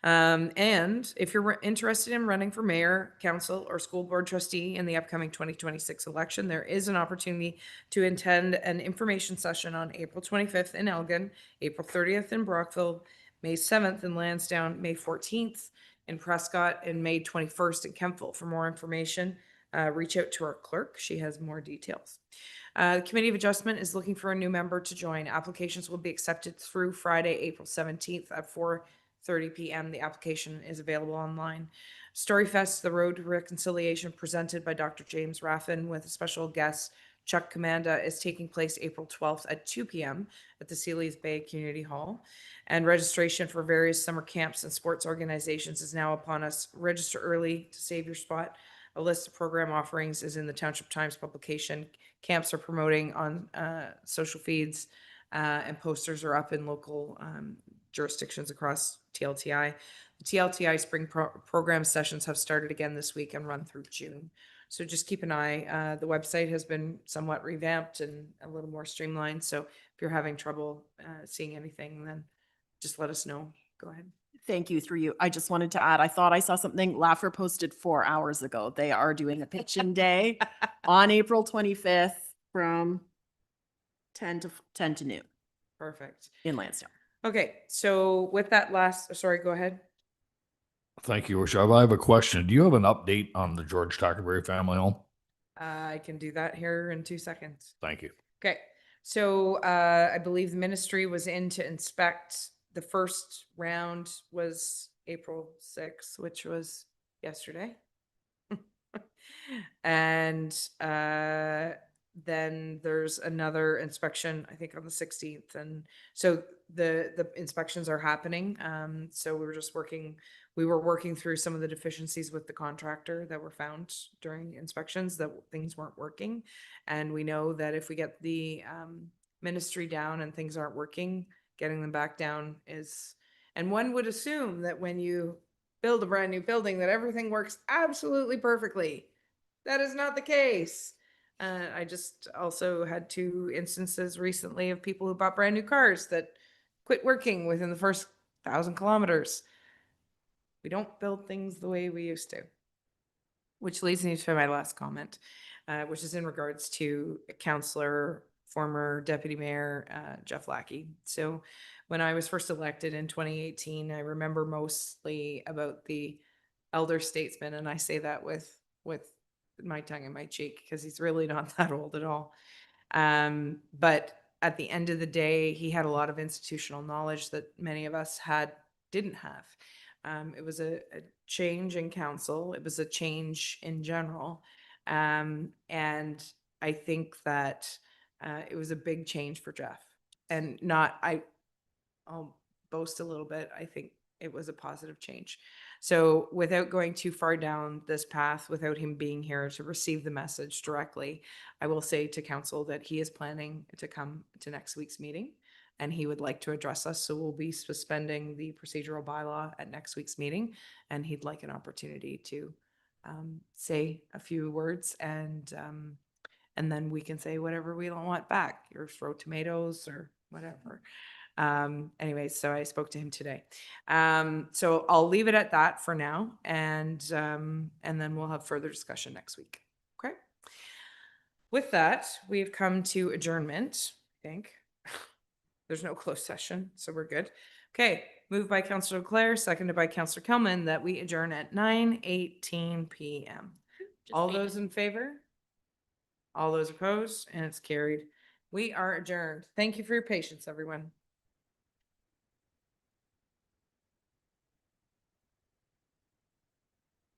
And if you're interested in running for mayor, council, or school board trustee in the upcoming 2026 election, there is an opportunity to attend an information session on April 25th in Elgin, April 30th in Brockville, May 7th in Lansdowne, May 14th in Prescott, and May 21st in Kemptville. For more information, reach out to our clerk. She has more details. The Committee of Adjustment is looking for a new member to join. Applications will be accepted through Friday, April 17th at 4:30 p.m. The application is available online. Storyfest, the Road to Reconciliation, presented by Dr. James Raffin with a special guest, Chuck Commanda, is taking place April 12th at 2 p.m. at the Sealy's Bay Community Hall. And registration for various summer camps and sports organizations is now upon us. Register early to save your spot. A list of program offerings is in the Township Times publication. Camps are promoting on social feeds, and posters are up in local jurisdictions across TLTI. The TLTI spring program sessions have started again this week and run through June. So just keep an eye. The website has been somewhat revamped and a little more streamlined. So if you're having trouble seeing anything, then just let us know. Go ahead. Thank you, through you. I just wanted to add, I thought I saw something Laffer posted 4 hours ago. They are doing a pitch-in day on April 25th from 10 to noon Perfect. in Lansdowne. Okay, so with that sorry, go ahead. Thank you, Your Worship. I have a question. Do you have an update on the George Tackerberry family home? I can do that here in 2 seconds. Thank you. Okay, so I believe the ministry was in to inspect. The first round was April 6th, which was yesterday. And then there's another inspection, I think on the 16th. And so the inspections are happening. So we were working through some of the deficiencies with the contractor that were found during inspections, that things weren't working. And we know that if we get the ministry down and things aren't working, getting them back down is, and one would assume that when you build a brand new building that everything works absolutely perfectly. That is not the case. I just also had 2 instances recently of people who bought brand new cars that quit working within the first 1,000 kilometers. We don't build things the way we used to. Which leads me to my last comment, which is in regards to Councillor, former Deputy Mayor Jeff Lackey. So when I was first elected in 2018, I remember mostly about the elder statesman, and I say that with my tongue in my cheek because he's really not that old at all. But at the end of the day, he had a lot of institutional knowledge that many of us didn't have. It was a change in council. It was a change in general. And I think that it was a big change for Jeff. And I'll boast a little bit. I think it was a positive change. So without going too far down this path, without him being here to receive the message directly, I will say to council that he is planning to come to next week's meeting and he would like to address us. So we'll be suspending the procedural bylaw at next week's meeting, and he'd like an opportunity to say a few words, and then we can say whatever we don't want back, or throw tomatoes or whatever. Anyway, so I spoke to him today. So I'll leave it at that for now, and then we'll have further discussion next week. Okay. With that, we've come to adjournment, I think. There's no closed session, so we're good. Okay, moved by Councillor Clare, seconded by Councillor Kelman, that we adjourn at 9:18 p.m. All those in favor? All those opposed? And it's carried. We are adjourned. Thank you for your patience, everyone.